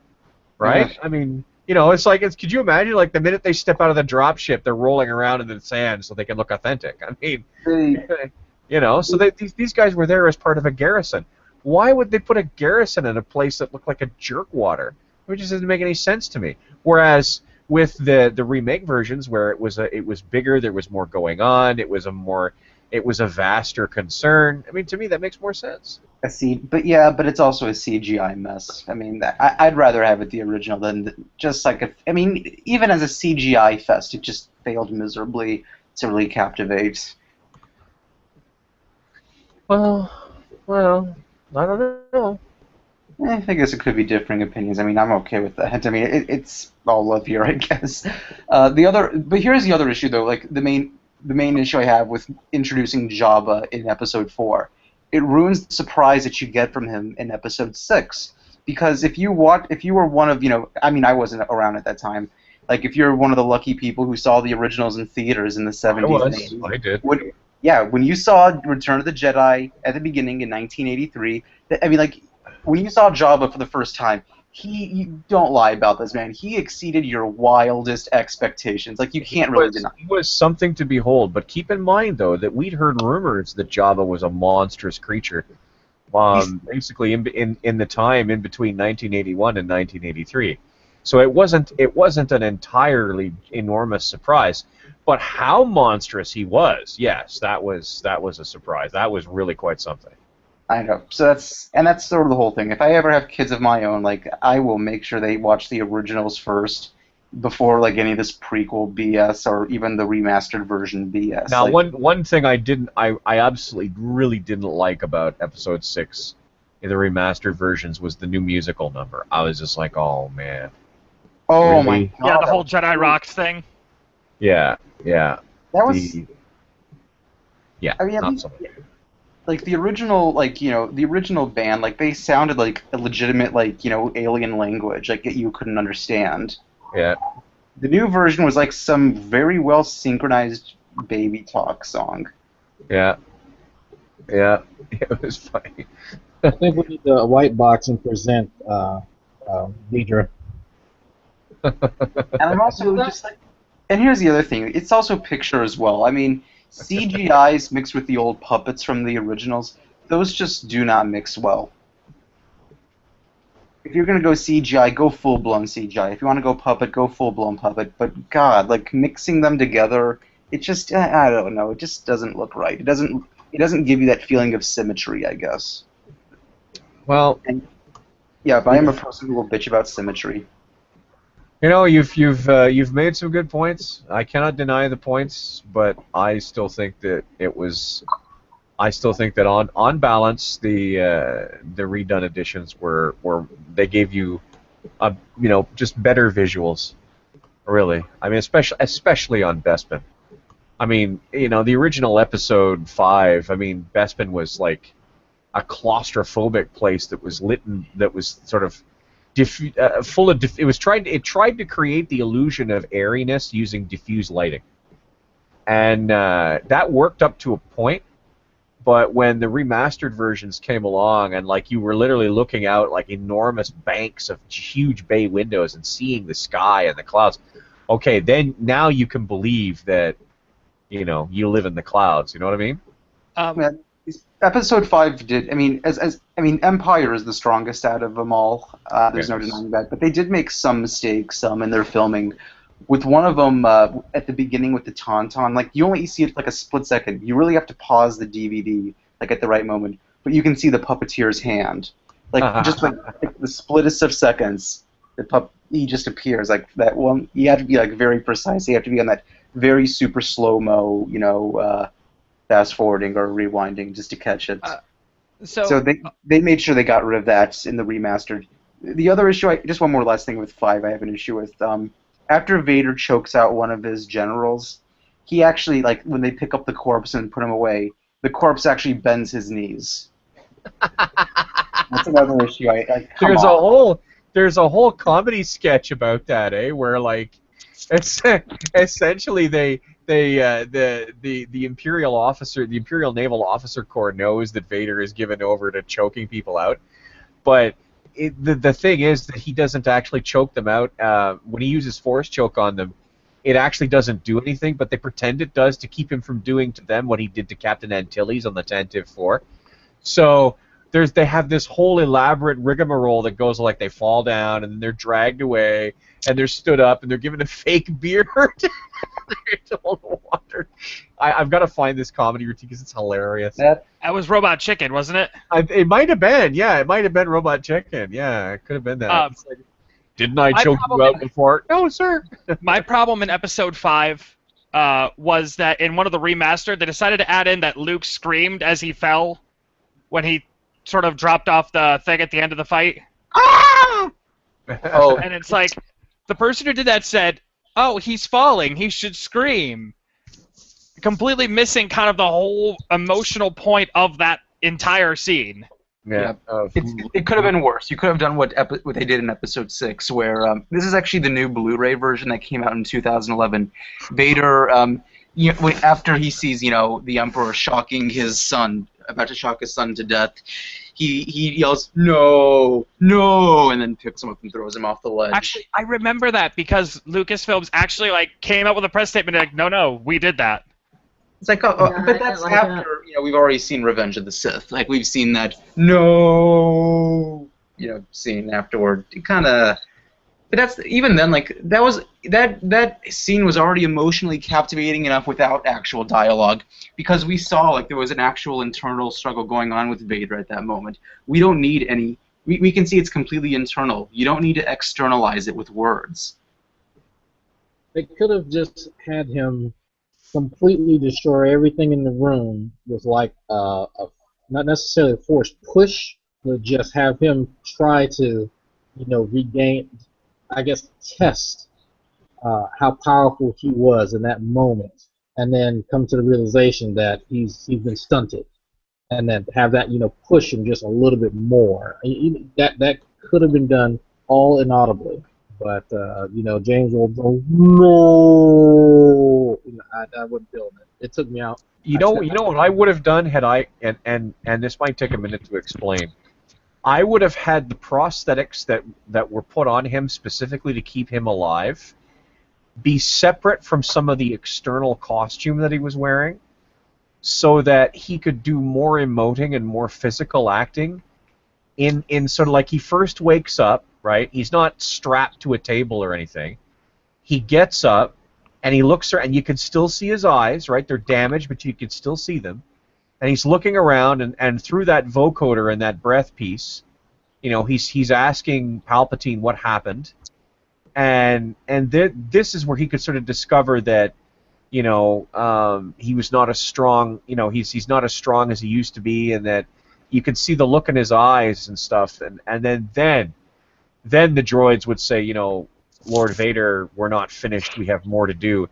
[SPEAKER 1] right? Yeah. I mean, it's like, could you imagine, like, the minute they step out of the dropship, they're rolling around in the sand so they can look authentic. I mean, so these guys were there as part of a garrison. Why would they put a garrison in a place that looked like a jerkwater? It just doesn't make any sense to me. Whereas with the remake versions, where it was bigger, there was more going on, it was a vaster concern. I mean, to me, that makes more sense.
[SPEAKER 14] But it's also a CGI mess. I mean, I'd rather have it the original than just like even as a CGI fest, it just failed miserably to really captivate.
[SPEAKER 1] Well. I don't know.
[SPEAKER 14] I guess it could be differing opinions. I mean, I'm okay with that. I mean, it's all love here, I guess. But here's the other issue, though. Like the main issue I have with introducing Jabba in Episode 4 it ruins the surprise that you get from him in episode 6. Because if you were one of, I mean, I wasn't around at that time. Like, if you're one of the lucky people who saw the originals in theaters in the 70s and 80s.
[SPEAKER 1] I did.
[SPEAKER 14] When you saw Return of the Jedi at the beginning in 1983, I mean, like, when you saw Jabba for the first time, you don't lie about this, man. He exceeded your wildest expectations. Like, you can't really deny.
[SPEAKER 1] He was something to behold, but keep in mind, though, that we'd heard rumors that Jabba was a monstrous creature. Basically, in the time in between 1981 and 1983, so it wasn't an entirely enormous surprise. But how monstrous he was, yes, that was a surprise. That was really quite something.
[SPEAKER 14] I know. So that's sort of the whole thing. If I ever have kids of my own, like, I will make sure they watch the originals first before, like, any of this prequel BS or even the remastered version BS.
[SPEAKER 1] Now,
[SPEAKER 14] like,
[SPEAKER 1] one thing I absolutely really didn't like about Episode 6 in the remastered versions was the new musical number. I was just like, oh man.
[SPEAKER 14] Oh
[SPEAKER 1] really?
[SPEAKER 14] my god.
[SPEAKER 5] Yeah, the whole Jedi Rocks thing.
[SPEAKER 1] Yeah.
[SPEAKER 14] That was.
[SPEAKER 1] Yeah.
[SPEAKER 14] I mean,
[SPEAKER 1] not so much.
[SPEAKER 14] like the original, the original band, like, they sounded like a legitimate, alien language, like, that you couldn't understand.
[SPEAKER 1] Yeah.
[SPEAKER 14] The new version was like some very well synchronized baby talk song.
[SPEAKER 1] Yeah. It was funny.
[SPEAKER 11] I think we need the white box and present Deidre.
[SPEAKER 14] And I'm also just like, and here's the other thing, it's also picture as well. I mean, CGIs mixed with the old puppets from the originals, those just do not mix well. If you're going to go CGI, go full-blown CGI. If you want to go puppet, go full-blown puppet. But God, like, mixing them together, it just, I don't know, it just doesn't look right. It doesn't give you that feeling of symmetry, I guess.
[SPEAKER 1] Well,
[SPEAKER 14] and, yeah, but I am a person who will bitch about symmetry.
[SPEAKER 1] You've made some good points. I cannot deny the points, but I still think that on balance the redone editions were they gave you just better visuals, really. I mean, especially on Bespin. I mean, the original episode 5. I mean, Bespin was like a claustrophobic place that was lit and that was sort of full of. It tried to create the illusion of airiness using diffuse lighting, and that worked up to a point. But when the remastered versions came along, and like you were literally looking out like enormous banks of huge bay windows and seeing the sky and the clouds, okay, then now you can believe that you live in the clouds. You know what I mean?
[SPEAKER 14] Episode 5 did. I mean, Empire is the strongest out of them all. There's no denying that. But they did make some mistakes, in their filming. With one of them at the beginning with the Tauntaun, like, you only see it like a split second. You really have to pause the DVD like at the right moment, but you can see the puppeteer's hand, like just like the splittest of seconds. He just appears like that one. You have to be like very precise. You have to be on that very super slow mo, fast forwarding or rewinding just to catch it. So they made sure they got rid of that in the remastered. The other issue, just one more last thing with 5, I have an issue with. After Vader chokes out one of his generals, he actually, like, when they pick up the corpse and put him away, the corpse actually bends his knees. That's another issue.
[SPEAKER 1] There's a whole comedy sketch about that, where like, essentially the Imperial officer, the Imperial Naval Officer Corps knows that Vader is given over to choking people out, but the thing is that he doesn't actually choke them out. When he uses force choke on them, it actually doesn't do anything, but they pretend it does to keep him from doing to them what he did to Captain Antilles on the Tantive 4. So they have this whole elaborate rigmarole that goes like they fall down and then they're dragged away and they're stood up and they're given a fake beard. They're told to water. I've got to find this comedy routine because it's hilarious.
[SPEAKER 5] That was Robot Chicken, wasn't it?
[SPEAKER 1] It might have been, yeah. It might have been Robot Chicken. Yeah, it could have been that. Didn't I choke you out before? No, sir.
[SPEAKER 5] My problem in Episode 5 was that in one of the remastered, they decided to add in that Luke screamed as he fell when he sort of dropped off the thing at the end of the fight.
[SPEAKER 1] Ah!
[SPEAKER 5] Oh. And it's like, the person who did that said, oh, he's falling, he should scream. Completely missing kind of the whole emotional point of that entire scene.
[SPEAKER 1] Yeah.
[SPEAKER 14] It could have been worse. You could have done what they did in episode 6, where this is actually the new Blu-ray version that came out in 2011. Vader, after he sees, the Emperor shocking his son, about to shock his son to death, he yells, "No, no," and then picks him up and throws him off the ledge.
[SPEAKER 5] Actually, I remember that because Lucasfilms actually came out with a press statement like, "No, we did that."
[SPEAKER 14] It's like, but that's after we've already seen Revenge of the Sith. Like we've seen that no, scene afterward. It kind of, but that's even then. Like that scene was already emotionally captivating enough without actual dialogue, because we saw there was an actual internal struggle going on with Vader at that moment. We don't need any. We can see it's completely internal. You don't need to externalize it with words.
[SPEAKER 11] They could have just had him completely destroy everything in the room with not necessarily a forced push, but just have him try to, regain, I guess, test how powerful he was in that moment, and then come to the realization that he's been stunted, and then have that push him just a little bit more. That could have been done all inaudibly. But James will go, no. I wouldn't feel it. It took me out.
[SPEAKER 1] You know what I would have done had I and this might take a minute to explain. I would have had the prosthetics that were put on him specifically to keep him alive be separate from some of the external costume that he was wearing, so that he could do more emoting and more physical acting. In sort of like he first wakes up. Right? He's not strapped to a table or anything. He gets up, and he looks around, and you can still see his eyes, right? They're damaged, but you can still see them. And he's looking around, and through that vocoder and that breath piece, he's asking Palpatine what happened. And this is where he could sort of discover that, he was not as strong, he's not as strong as he used to be, and that you could see the look in his eyes and stuff, and then the droids would say, Lord Vader, we're not finished. We have more to do,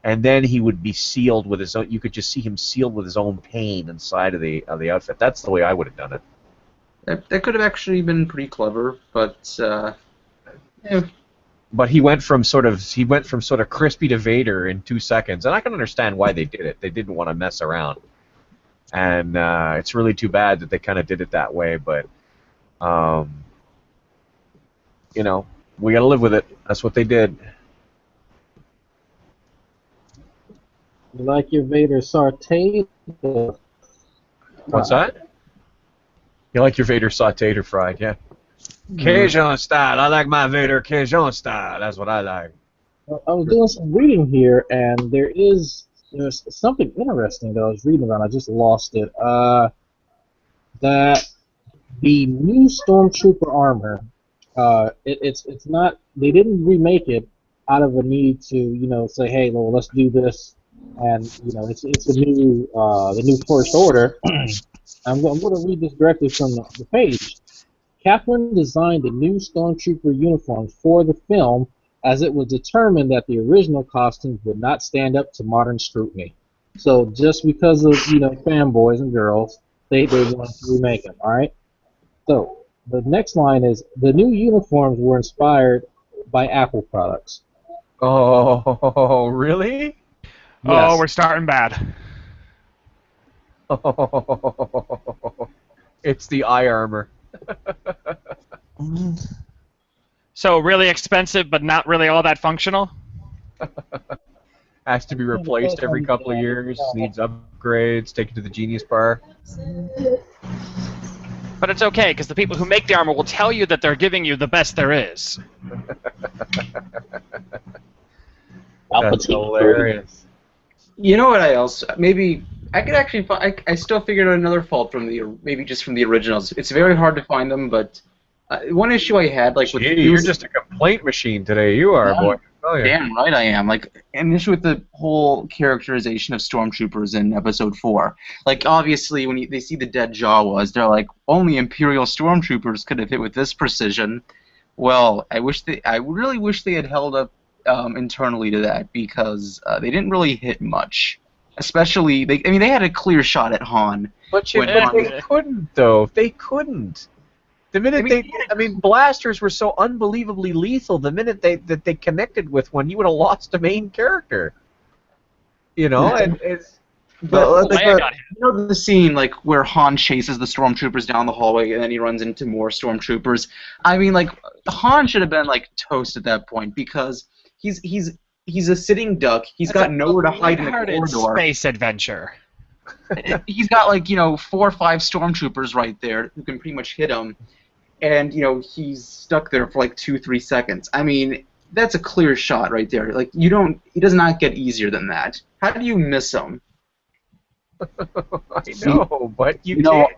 [SPEAKER 1] and then he would be sealed with his own. You could just see him sealed with his own pain inside of the outfit. That's the way I would have done it.
[SPEAKER 14] That could have actually been pretty clever, but.
[SPEAKER 1] But he went from sort of crispy to Vader in 2 seconds, and I can understand why they did it. They didn't want to mess around, and it's really too bad that they kind of did it that way, but. We gotta live with it. That's what they did.
[SPEAKER 11] You like your Vader sauteed?
[SPEAKER 1] What's that? You like your Vader sauteed or fried? Yeah. Cajun style. I like my Vader Cajun style. That's what I like.
[SPEAKER 11] I was doing some reading here, and there's something interesting that I was reading about. I just lost it. That the new Stormtrooper armor. It's not. They didn't remake it out of a need to say, hey, well, let's do this, and it's the new First Order. I'm going to read this directly from the page. Kaplan designed the new Stormtrooper uniforms for the film, as it was determined that the original costumes would not stand up to modern scrutiny. So just because of fanboys and girls, they wanted to remake them. All right. So. The next line is, the new uniforms were inspired by Apple products.
[SPEAKER 1] Oh, really?
[SPEAKER 5] Yes. Oh, we're starting bad.
[SPEAKER 1] It's the eye armor.
[SPEAKER 5] So really expensive, but not really all that functional?
[SPEAKER 1] Has to be replaced every couple of years, needs upgrades, taken to the Genius Bar.
[SPEAKER 5] But it's okay, because the people who make the armor will tell you that they're giving you the best there is.
[SPEAKER 1] That's hilarious.
[SPEAKER 14] You know what I could actually I still figured out another fault from maybe just from the originals. It's very hard to find them, but one issue I had with
[SPEAKER 1] you're just a complaint machine today. You are, boy. Oh, yeah.
[SPEAKER 14] Damn right I am. An issue with the whole characterization of stormtroopers in Episode 4. Obviously, when they see the dead Jawas, they're like, only Imperial stormtroopers could have hit with this precision. Well, I really wish they had held up internally to that, because they didn't really hit much. Especially, they had a clear shot at Han.
[SPEAKER 1] But they couldn't, though. They couldn't. The minute blasters were so unbelievably lethal. The minute they connected with one, you would have lost a main character. You know, and it's.
[SPEAKER 14] But the scene where Han chases the stormtroopers down the hallway and then he runs into more stormtroopers. I mean, Han should have been toast at that point because he's a sitting duck. He's got nowhere to hide in the corridor.
[SPEAKER 5] Space adventure.
[SPEAKER 14] He's got 4 or 5 stormtroopers right there who can pretty much hit him, and he's stuck there for 2-3 seconds. I mean, that's a clear shot right there. It does not get easier than that. How do you miss him?
[SPEAKER 1] I know, but you can't.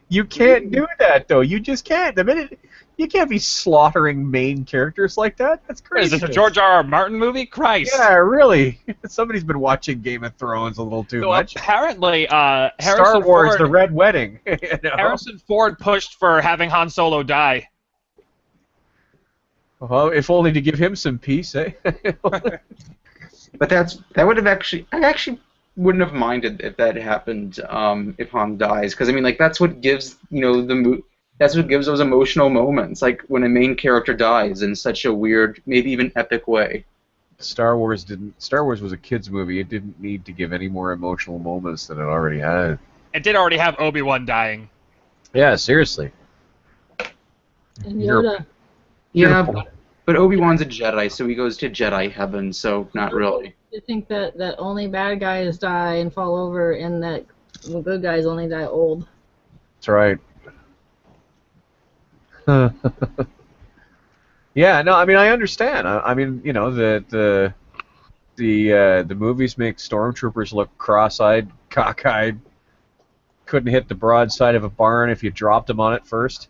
[SPEAKER 1] You can't do that though. You just can't. The minute you can't be slaughtering main characters like that. That's crazy.
[SPEAKER 5] Is this a George R. R. Martin movie? Christ.
[SPEAKER 1] Yeah, really. Somebody's been watching Game of Thrones a little too much.
[SPEAKER 5] Apparently,
[SPEAKER 1] Star Wars: The Red Wedding.
[SPEAKER 5] Harrison Ford pushed for having Han Solo die.
[SPEAKER 1] Well, if only to give him some peace, eh?
[SPEAKER 14] But that would have actually. I actually wouldn't have minded if that happened. If Han dies, because that's what gives that's what gives those emotional moments, when a main character dies in such a weird, maybe even epic way.
[SPEAKER 1] Star Wars was a kids movie. It didn't need to give any more emotional moments than it already had.
[SPEAKER 5] It did already have Obi-Wan dying.
[SPEAKER 1] Yeah, seriously.
[SPEAKER 12] And Yoda.
[SPEAKER 14] Yeah, but Obi-Wan's a Jedi, so he goes to Jedi heaven, so not really.
[SPEAKER 12] I think that only bad guys die and fall over, and that the good guys only die old.
[SPEAKER 1] That's right. Yeah, no, I understand. The movies make stormtroopers look cross-eyed, cockeyed. Couldn't hit the broadside of a barn if you dropped them on it first.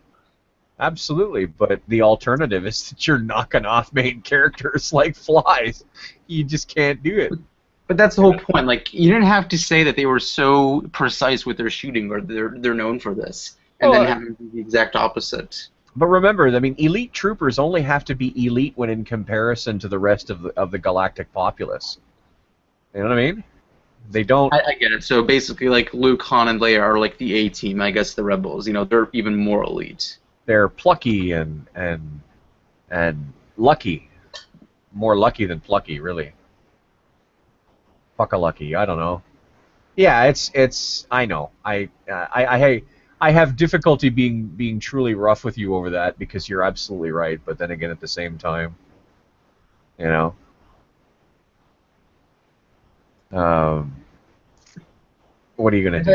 [SPEAKER 1] Absolutely, but the alternative is that you're knocking off main characters like flies. You just can't do it.
[SPEAKER 14] But that's the whole point. You didn't have to say that they were so precise with their shooting, or they're known for this, and then having the exact opposite.
[SPEAKER 1] But remember, elite troopers only have to be elite when in comparison to the rest of the galactic populace. You know what I mean? They don't.
[SPEAKER 14] I get it. So basically, Luke, Han, and Leia are the A team. I guess the rebels. They're even more elite.
[SPEAKER 1] They're plucky and lucky. More lucky than plucky, really. Fuck-a-lucky. I don't know. Yeah, it's. I know. I have difficulty being truly rough with you over that because you're absolutely right. But then again, at the same time, what are you gonna do?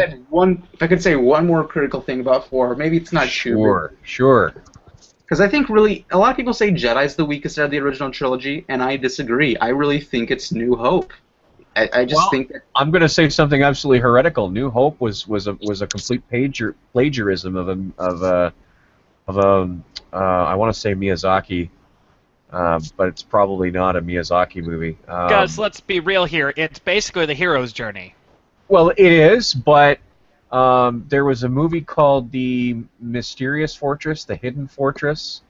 [SPEAKER 14] If I could say one more critical thing about 4, maybe it's not
[SPEAKER 1] Sure.
[SPEAKER 14] Because I think really a lot of people say Jedi's the weakest out of the original trilogy, and I disagree. I really think it's New Hope. I just think that
[SPEAKER 1] I'm going to say something absolutely heretical. New Hope was a complete plagiarism of a I want to say Miyazaki, but it's probably not a Miyazaki movie.
[SPEAKER 5] Guys, let's be real here. It's basically the hero's journey.
[SPEAKER 1] Well, it is, but there was a movie called The Mysterious Fortress, The Hidden Fortress.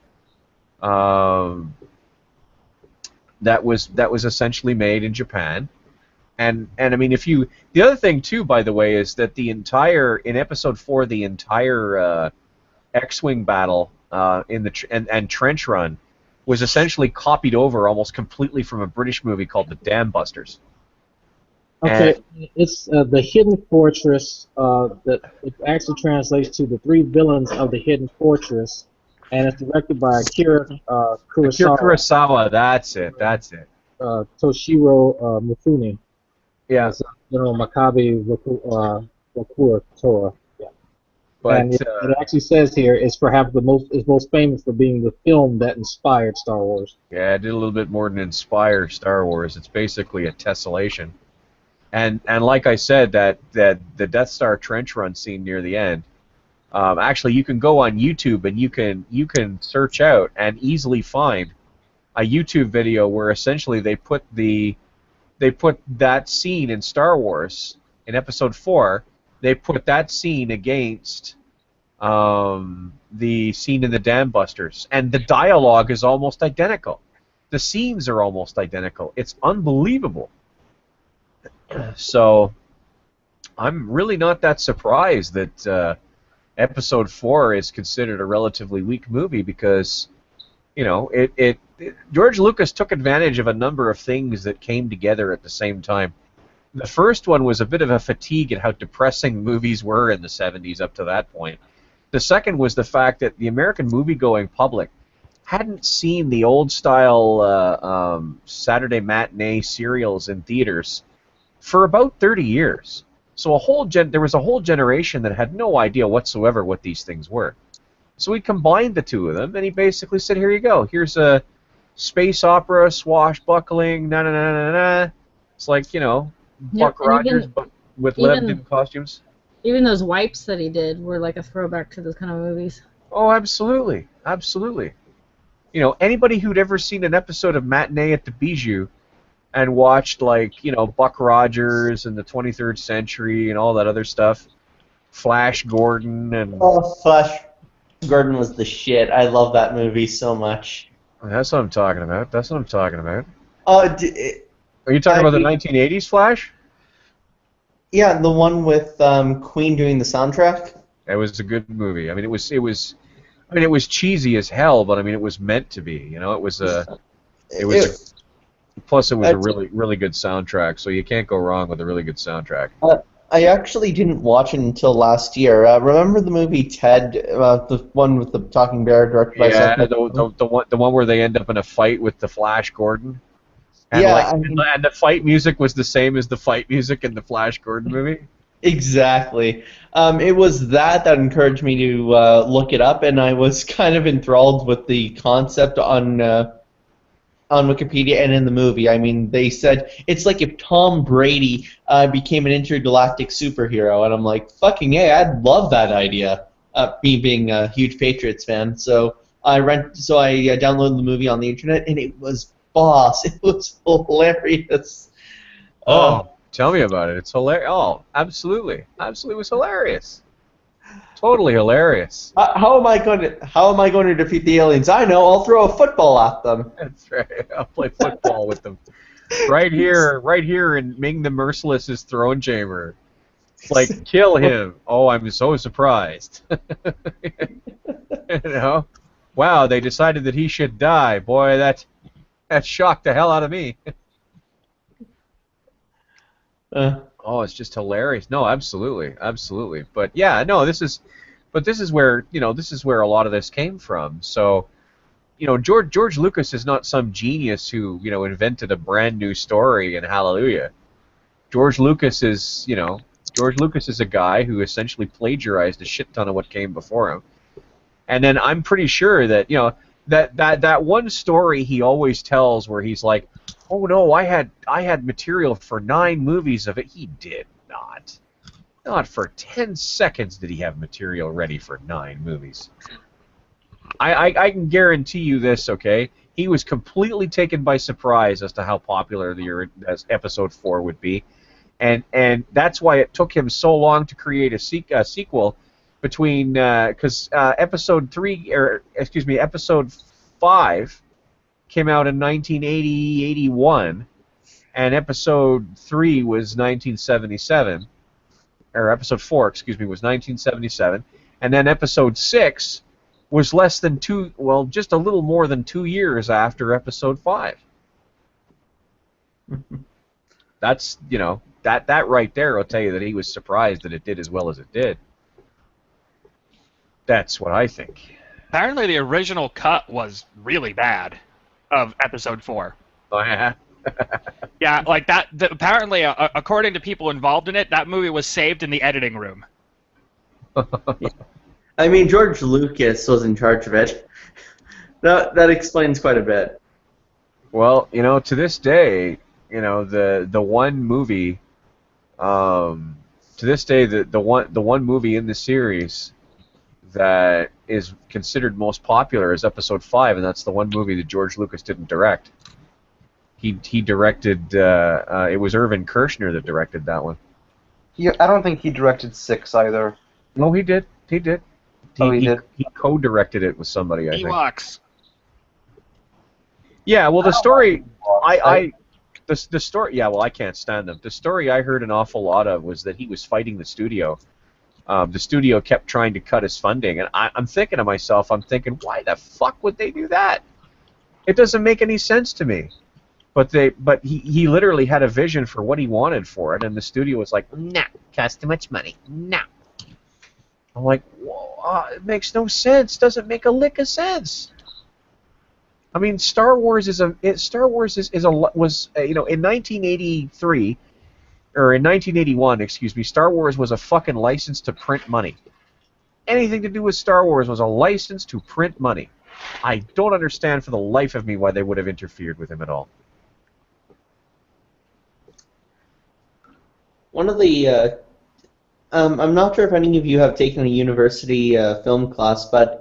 [SPEAKER 1] That was essentially made in Japan. And the other thing too, by the way, is that in episode 4, the entire X-wing battle and trench run was essentially copied over almost completely from a British movie called The Dam Busters.
[SPEAKER 11] Okay, it's the Hidden Fortress. That it actually translates to the 3 villains of the Hidden Fortress, and it's directed by Akira Kurosawa.
[SPEAKER 1] Akira Kurosawa, that's it.
[SPEAKER 11] Toshiro Mifune.
[SPEAKER 1] Yeah.
[SPEAKER 11] General Makabe Wakura. Yeah.
[SPEAKER 1] But
[SPEAKER 11] and it actually says here it's perhaps is most famous for being the film that inspired Star Wars.
[SPEAKER 1] Yeah, it did a little bit more than inspire Star Wars. It's basically a tessellation. And like I said, that the Death Star trench run scene near the end. Actually, you can go on YouTube and you can search out and easily find a YouTube video where essentially they put that scene in Star Wars in Episode 4. They put that scene against the scene in the Dam Busters, and the dialogue is almost identical. The scenes are almost identical. It's unbelievable. So I'm really not that surprised that Episode 4 is considered a relatively weak movie because, you know, George Lucas took advantage of a number of things that came together at the same time. The first one was a bit of a fatigue at how depressing movies were in the 70s up to that point. The second was the fact that the American movie-going public hadn't seen the old-style Saturday matinee serials in theaters for about 30 years. So there was a whole generation that had no idea whatsoever what these things were. So he combined the two of them, and he basically said, here you go. Here's a space opera, swashbuckling, na-na-na-na-na. It's like, you know, Buck Rogers but with Lebanon costumes.
[SPEAKER 12] Even those wipes that he did were like a throwback to those kind of movies.
[SPEAKER 1] Oh, absolutely. Absolutely. You know, anybody who'd ever seen an episode of Matinee at the Bijou and watched, like, you know, Buck Rogers and the 23rd Century and all that other stuff, Flash Gordon and...
[SPEAKER 4] Oh, Flash Gordon was the shit. I love that movie so much.
[SPEAKER 1] That's what I'm talking about. That's what I'm talking about.
[SPEAKER 4] Are
[SPEAKER 1] you talking about the 1980s Flash?
[SPEAKER 4] Yeah, the one with Queen doing the soundtrack.
[SPEAKER 1] It was a good movie. I mean, it was cheesy as hell, but I mean, it was meant to be. You know, plus it was a really good soundtrack. So you can't go wrong with a really good soundtrack.
[SPEAKER 4] I actually didn't watch it until last year. Remember the movie Ted, the one with the talking bear, directed by Seth MacFarlane?
[SPEAKER 1] the one where they end up in a fight with the Flash Gordon. And
[SPEAKER 4] yeah,
[SPEAKER 1] and the fight music was the same as the fight music in the Flash Gordon movie.
[SPEAKER 4] Exactly. It was that encouraged me to look it up, and I was kind of enthralled with the concept on Wikipedia and in the movie. I mean, they said it's like if Tom Brady became an intergalactic superhero, and I'm like, fucking yeah, I'd love that idea. Me being a huge Patriots fan, so I downloaded the movie on the internet, and it was boss. It was hilarious.
[SPEAKER 1] Tell me about it. It's hilarious. Oh, absolutely. Absolutely, it was hilarious. Totally hilarious.
[SPEAKER 4] How am I going to defeat the aliens? I know. I'll throw a football at them.
[SPEAKER 1] That's right. I'll play football with them. Right here in Ming the Merciless's throne chamber. It's like, kill him. Oh, I'm so surprised. You know? Wow, they decided that he should die. Boy, that shocked the hell out of me. Oh, it's just hilarious. No, absolutely, absolutely. But yeah, no, this is where, you know, this is where a lot of this came from. So, you know, George Lucas is not some genius who, you know, invented a brand new story and hallelujah. George Lucas is a guy who essentially plagiarized a shit ton of what came before him. And then I'm pretty sure that, you know, that one story he always tells where he's like, oh no, I had material for 9 movies of it. He did not. Not for 10 seconds did he have material ready for 9 movies. I can guarantee you this, okay? He was completely taken by surprise as to how popular as Episode 4 would be. And that's why it took him so long to create a sequel between, because Episode 5 came out in 1980-81, and Episode 3 was 1977, or Episode 4, excuse me, was 1977, and then Episode 6 was just a little more than 2 years after Episode 5. That's, you know, that right there will tell you that he was surprised that it did as well as it did. That's what I think.
[SPEAKER 5] Apparently the original cut was really bad of Episode 4.
[SPEAKER 1] Oh, yeah?
[SPEAKER 5] Yeah, like that. Apparently, according to people involved in it, that movie was saved in the editing room.
[SPEAKER 4] I mean, George Lucas was in charge of it. That explains quite a bit.
[SPEAKER 1] Well, you know, to this day, you know, the one movie, to this day, the one movie in the series that is considered most popular is Episode 5, and that's the one movie that George Lucas didn't direct. He directed. It was Irvin Kershner that directed that one.
[SPEAKER 14] Yeah, I don't think he directed 6 either.
[SPEAKER 1] No, he did. He did.
[SPEAKER 14] He did.
[SPEAKER 1] He co-directed it with somebody, I think.
[SPEAKER 5] Ewoks.
[SPEAKER 1] Yeah, well, the story. The story, yeah, well, I can't stand them. The story I heard an awful lot of was that he was fighting the studio. The studio kept trying to cut his funding, and I'm thinking to myself, why the fuck would they do that? It doesn't make any sense to me. But he literally had a vision for what he wanted for it, and the studio was like, nah, costs too much money, nah. I'm like, whoa, it makes no sense. Doesn't make a lick of sense. I mean, Star Wars was in 1983 or in 1981, excuse me. Star Wars was a fucking license to print money. Anything to do with Star Wars was a license to print money. I don't understand for the life of me why they would have interfered with him at all.
[SPEAKER 4] One of the I'm not sure if any of you have taken a university film class, but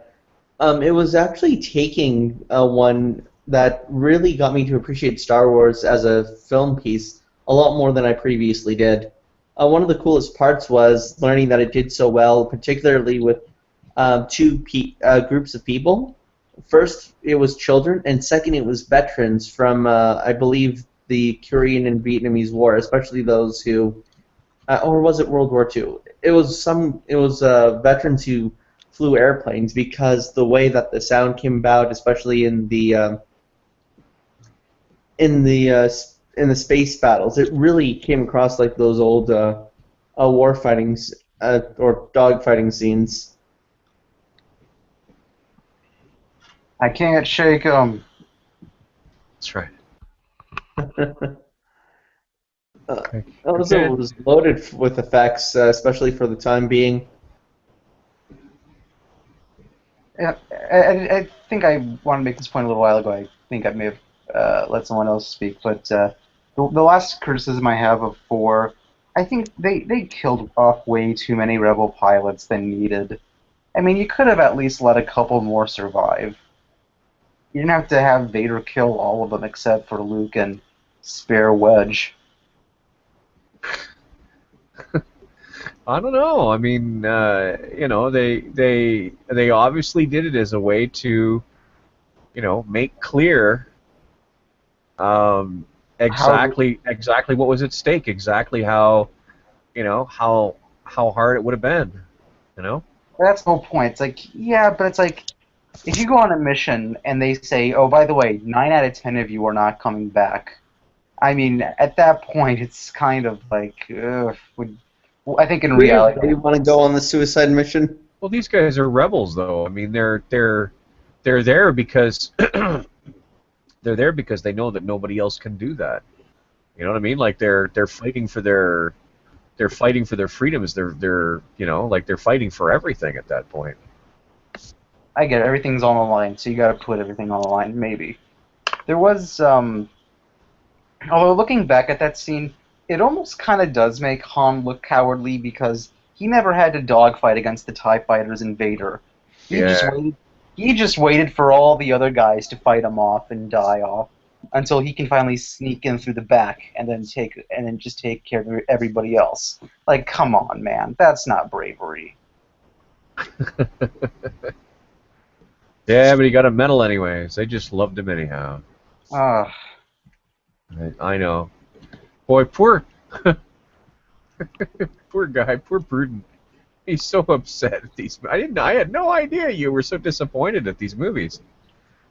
[SPEAKER 4] it was actually taking one that really got me to appreciate Star Wars as a film piece a lot more than I previously did. One of the coolest parts was learning that it did so well, particularly with two groups of people. First, it was children, and second, it was veterans from, I believe, the Korean and Vietnamese War, especially those who, or was it World War II? It was veterans who flew airplanes, because the way that the sound came about, especially in the space battles, it really came across like those old war fightings or dog fighting scenes.
[SPEAKER 14] I can't shake 'em.
[SPEAKER 1] That's right.
[SPEAKER 4] Also, it was loaded with effects, especially for the time being.
[SPEAKER 14] Yeah, I think I wanted to make this point a little while ago. I think I may have let someone else speak, but the last criticism I have of 4, I think they killed off way too many Rebel pilots than needed. I mean, you could have at least let a couple more survive. You didn't have to have Vader kill all of them except for Luke and spare Wedge.
[SPEAKER 1] I don't know. I mean, they obviously did it as a way to, make clear exactly what was at stake, exactly how hard it would have been,
[SPEAKER 14] That's the whole point. It's like, yeah, but it's like, if you go on a mission and they say, oh, by the way, 9 out of 10 of you are not coming back, I mean, at that point, it's kind of like, I think in reality...
[SPEAKER 4] Do you want to go on the suicide mission?
[SPEAKER 1] Well, these guys are rebels, though. I mean, they're there because they're there because they know that nobody else can do that. You know what I mean? Like they're fighting for their freedoms. They're fighting for everything at that point.
[SPEAKER 14] I get it. Everything's on the line, so you got to put everything on the line. Maybe there was, although looking back at that scene, it almost kind of does make Han look cowardly because he never had to dogfight against the TIE fighters and Vader. He just waited for all the other guys to fight him off and die off until he can finally sneak in through the back and then just take care of everybody else. Like, come on, man, that's not bravery.
[SPEAKER 1] Yeah, but he got a medal anyways. They just loved him anyhow. I know. Boy, poor guy, poor Prudent. He's so upset at these. I had no idea you were so disappointed at these movies.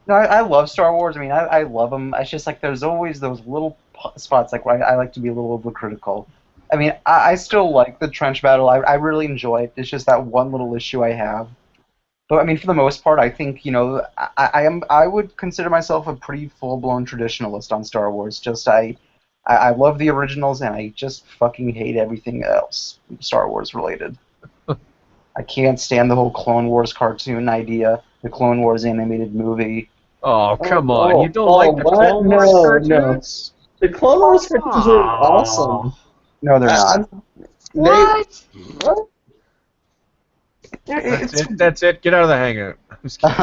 [SPEAKER 14] No, I love Star Wars. I mean, I love them. It's just like there's always those little spots like where I like to be a little overcritical. I mean, I still like the trench battle. I really enjoy it. It's just that one little issue I have. But I mean, for the most part, I think I would consider myself a pretty full-blown traditionalist on Star Wars. Just I love the originals, and I just fucking hate everything else Star Wars related. I can't stand the whole Clone Wars cartoon idea, the Clone Wars animated movie.
[SPEAKER 1] Oh, come on. You don't like the Clone Wars cartoons?
[SPEAKER 4] No. The Clone Wars cartoons are awesome.
[SPEAKER 14] No, they're not.
[SPEAKER 4] What?
[SPEAKER 1] That's it. Get out of the hangout. I'm just kidding.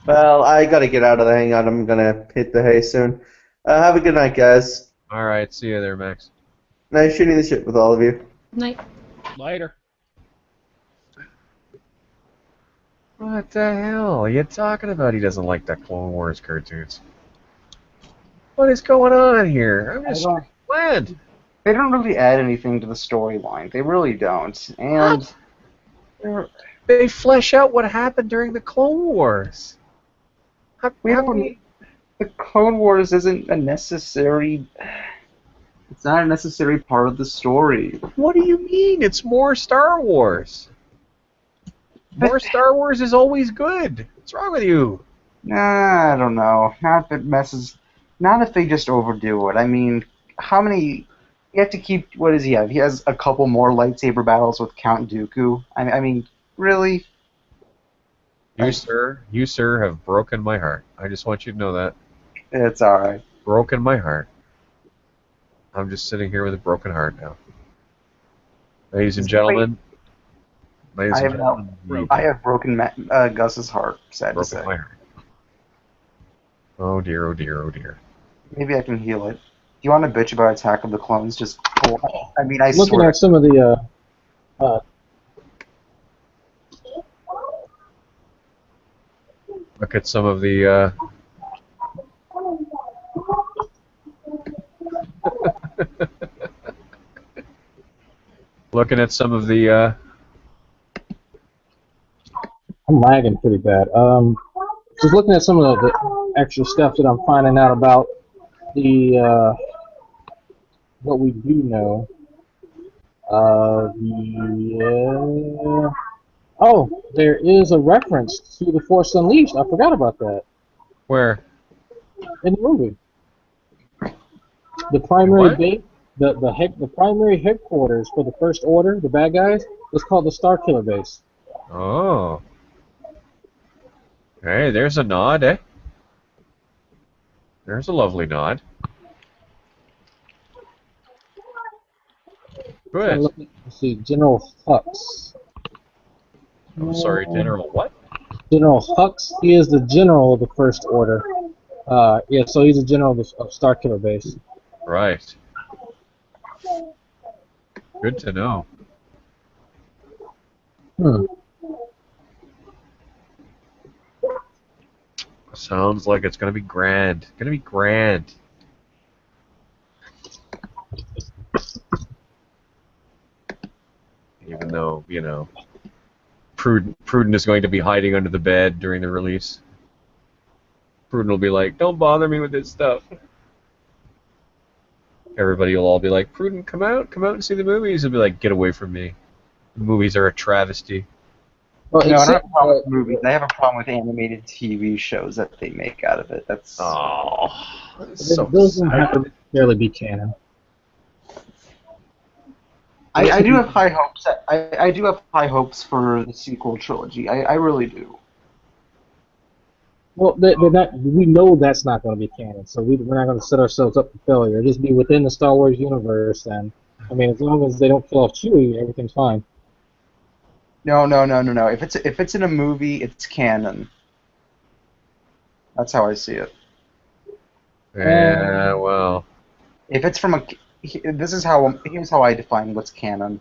[SPEAKER 4] Well, I gotta get out of the hangout. I'm gonna hit the hay soon. Have a good night, guys.
[SPEAKER 1] All right. See you there, Max.
[SPEAKER 4] Nice shooting the shit with all of you.
[SPEAKER 12] Night.
[SPEAKER 5] Later.
[SPEAKER 1] What the hell are you talking about? He doesn't like that Clone Wars cartoons. What is going on here? I'm
[SPEAKER 14] I
[SPEAKER 1] just
[SPEAKER 14] don't.
[SPEAKER 1] glad.
[SPEAKER 14] They don't really add anything to the storyline. They really don't. And
[SPEAKER 1] They flesh out what happened during the Clone Wars. How can we...
[SPEAKER 14] the Clone Wars isn't a necessary. It's not a necessary part of the story.
[SPEAKER 1] What do you mean? It's more Star Wars. More Star Wars is always good. What's wrong with you?
[SPEAKER 14] Nah, I don't know. Not if it messes. Not if they just overdo it. I mean, how many? You have to keep. What does he have? He has a couple more lightsaber battles with Count Dooku. I mean, really?
[SPEAKER 1] You sir, have broken my heart. I just want you to know that.
[SPEAKER 14] It's all right.
[SPEAKER 1] Broken my heart. I'm just sitting here with a broken heart now. Ladies and gentlemen.
[SPEAKER 14] I have broken Gus's heart. Sad to say.
[SPEAKER 1] My heart. Oh dear, oh dear, oh dear.
[SPEAKER 14] Maybe I can heal it. Do you want to bitch about Attack of the Clones? Just pull. I mean, I
[SPEAKER 11] Looking
[SPEAKER 14] swear.
[SPEAKER 11] at some of the
[SPEAKER 1] Look at some of the looking at some of the
[SPEAKER 11] I'm lagging pretty bad. Just looking at some of the extra stuff that I'm finding out about the what we do know. Oh, there is a reference to the Force Unleashed. I forgot about that.
[SPEAKER 1] Where?
[SPEAKER 11] In the movie. The primary base, the primary headquarters for the First Order, the bad guys, is called the Starkiller Base.
[SPEAKER 1] Oh. Hey, there's a nod, eh? There's a lovely nod. Good.
[SPEAKER 11] Let's see, General Hux.
[SPEAKER 1] I'm sorry, General what?
[SPEAKER 11] General Hux. He is the general of the First Order. Yeah, so he's a general of Starkiller Base.
[SPEAKER 1] Right. Good to know. Sounds like it's gonna be grand. Gonna be grand. Even though, you know, Prudent is going to be hiding under the bed during the release. Prudent will be like, "Don't bother me with this stuff." Everybody will all be like, "Prudent, come out and see the movies." He'll be like, "Get away from me. The movies are a travesty."
[SPEAKER 14] Well, no, I don't have a problem with movies. I have a problem with animated TV shows that they make out of it. That's
[SPEAKER 11] Those don't have to necessarily be canon.
[SPEAKER 14] I do have high hopes. I do have high hopes for the sequel trilogy. I really do.
[SPEAKER 11] Well, they're not, we know that's not going to be canon, so we're not going to set ourselves up for failure. Just be within the Star Wars universe, and I mean, as long as they don't kill off Chewie, everything's fine.
[SPEAKER 14] No. If it's in a movie, it's canon. That's how I see it.
[SPEAKER 1] Yeah, well.
[SPEAKER 14] If it's from a, here's how I define what's canon.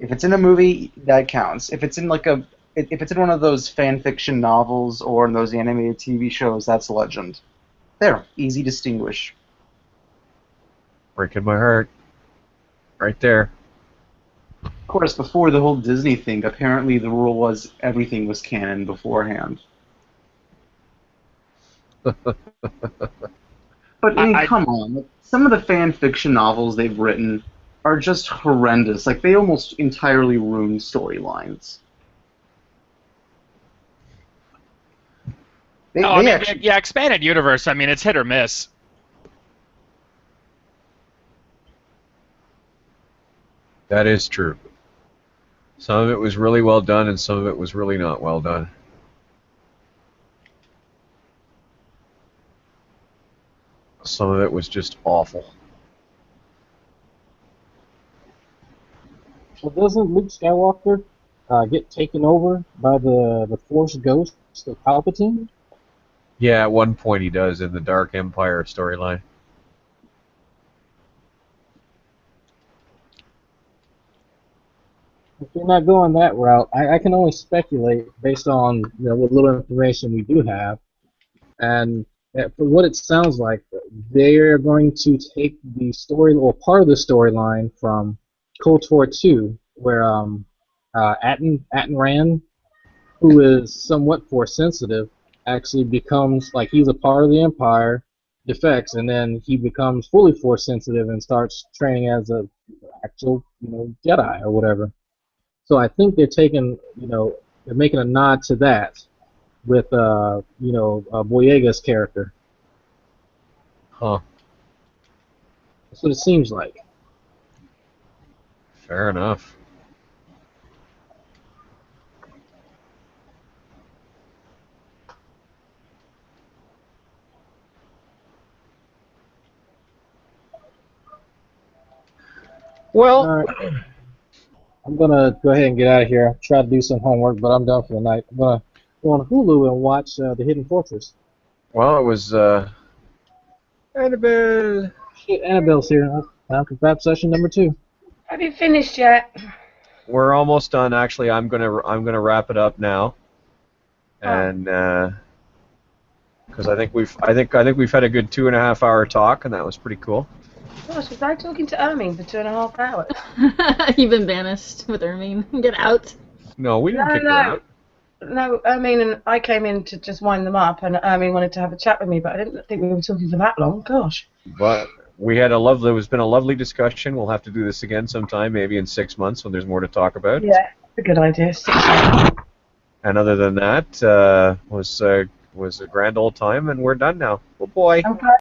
[SPEAKER 14] If it's in a movie, that counts. If it's in if it's in one of those fan fiction novels or in those animated TV shows, that's legend. There, easy distinguish.
[SPEAKER 1] Breaking my heart. Right there.
[SPEAKER 14] Of course, before the whole Disney thing, apparently the rule was everything was canon beforehand. But I mean, come on. Some of the fan fiction novels they've written are just horrendous. Like, they almost entirely ruin storylines.
[SPEAKER 5] Yeah, expanded universe, I mean, it's hit or miss.
[SPEAKER 1] That is true. Some of it was really well done, and some of it was really not well done. Some of it was just awful.
[SPEAKER 11] Well, doesn't Luke Skywalker get taken over by the Force Ghost of Palpatine?
[SPEAKER 1] Yeah, at one point he does in the Dark Empire storyline.
[SPEAKER 11] If you're not going that route, I can only speculate based on what little information we do have, and for what it sounds like, they're going to take the story, or part of the storyline from KOTOR 2, where Aten Rand, who is somewhat force sensitive, actually becomes like he's a part of the Empire, defects, and then he becomes fully force sensitive and starts training as a actual Jedi or whatever. So I think they're taking they're making a nod to that with Boyega's character.
[SPEAKER 1] Huh.
[SPEAKER 11] That's what it seems like.
[SPEAKER 1] Fair enough. Well,
[SPEAKER 11] I'm gonna go ahead and get out of here. Try to do some homework, but I'm done for the night. I'm gonna go on Hulu and watch The Hidden Fortress.
[SPEAKER 1] well, it was Annabelle.
[SPEAKER 11] Shit, Annabelle's here. Time for Fab Session number 2.
[SPEAKER 6] Have you finished yet?
[SPEAKER 1] We're almost done. Actually, I'm gonna wrap it up now, and because I think we've had a good 2.5 hour talk, and that was pretty cool.
[SPEAKER 6] Gosh, was I talking to Ermine for 2.5 hours?
[SPEAKER 12] You've been banished with Ermine. Get out.
[SPEAKER 1] No, we didn't kick her out.
[SPEAKER 6] No, Ermine and I came in to just wind them up, and Ermine wanted to have a chat with me, but I didn't think we were talking for that long. Gosh.
[SPEAKER 1] But we had it's been a lovely discussion. We'll have to do this again sometime, maybe in 6 months when there's more to talk about.
[SPEAKER 6] Yeah, it's a good idea. 6 months.
[SPEAKER 1] And other than that, was a grand old time, and we're done now. Oh boy.
[SPEAKER 6] I'm glad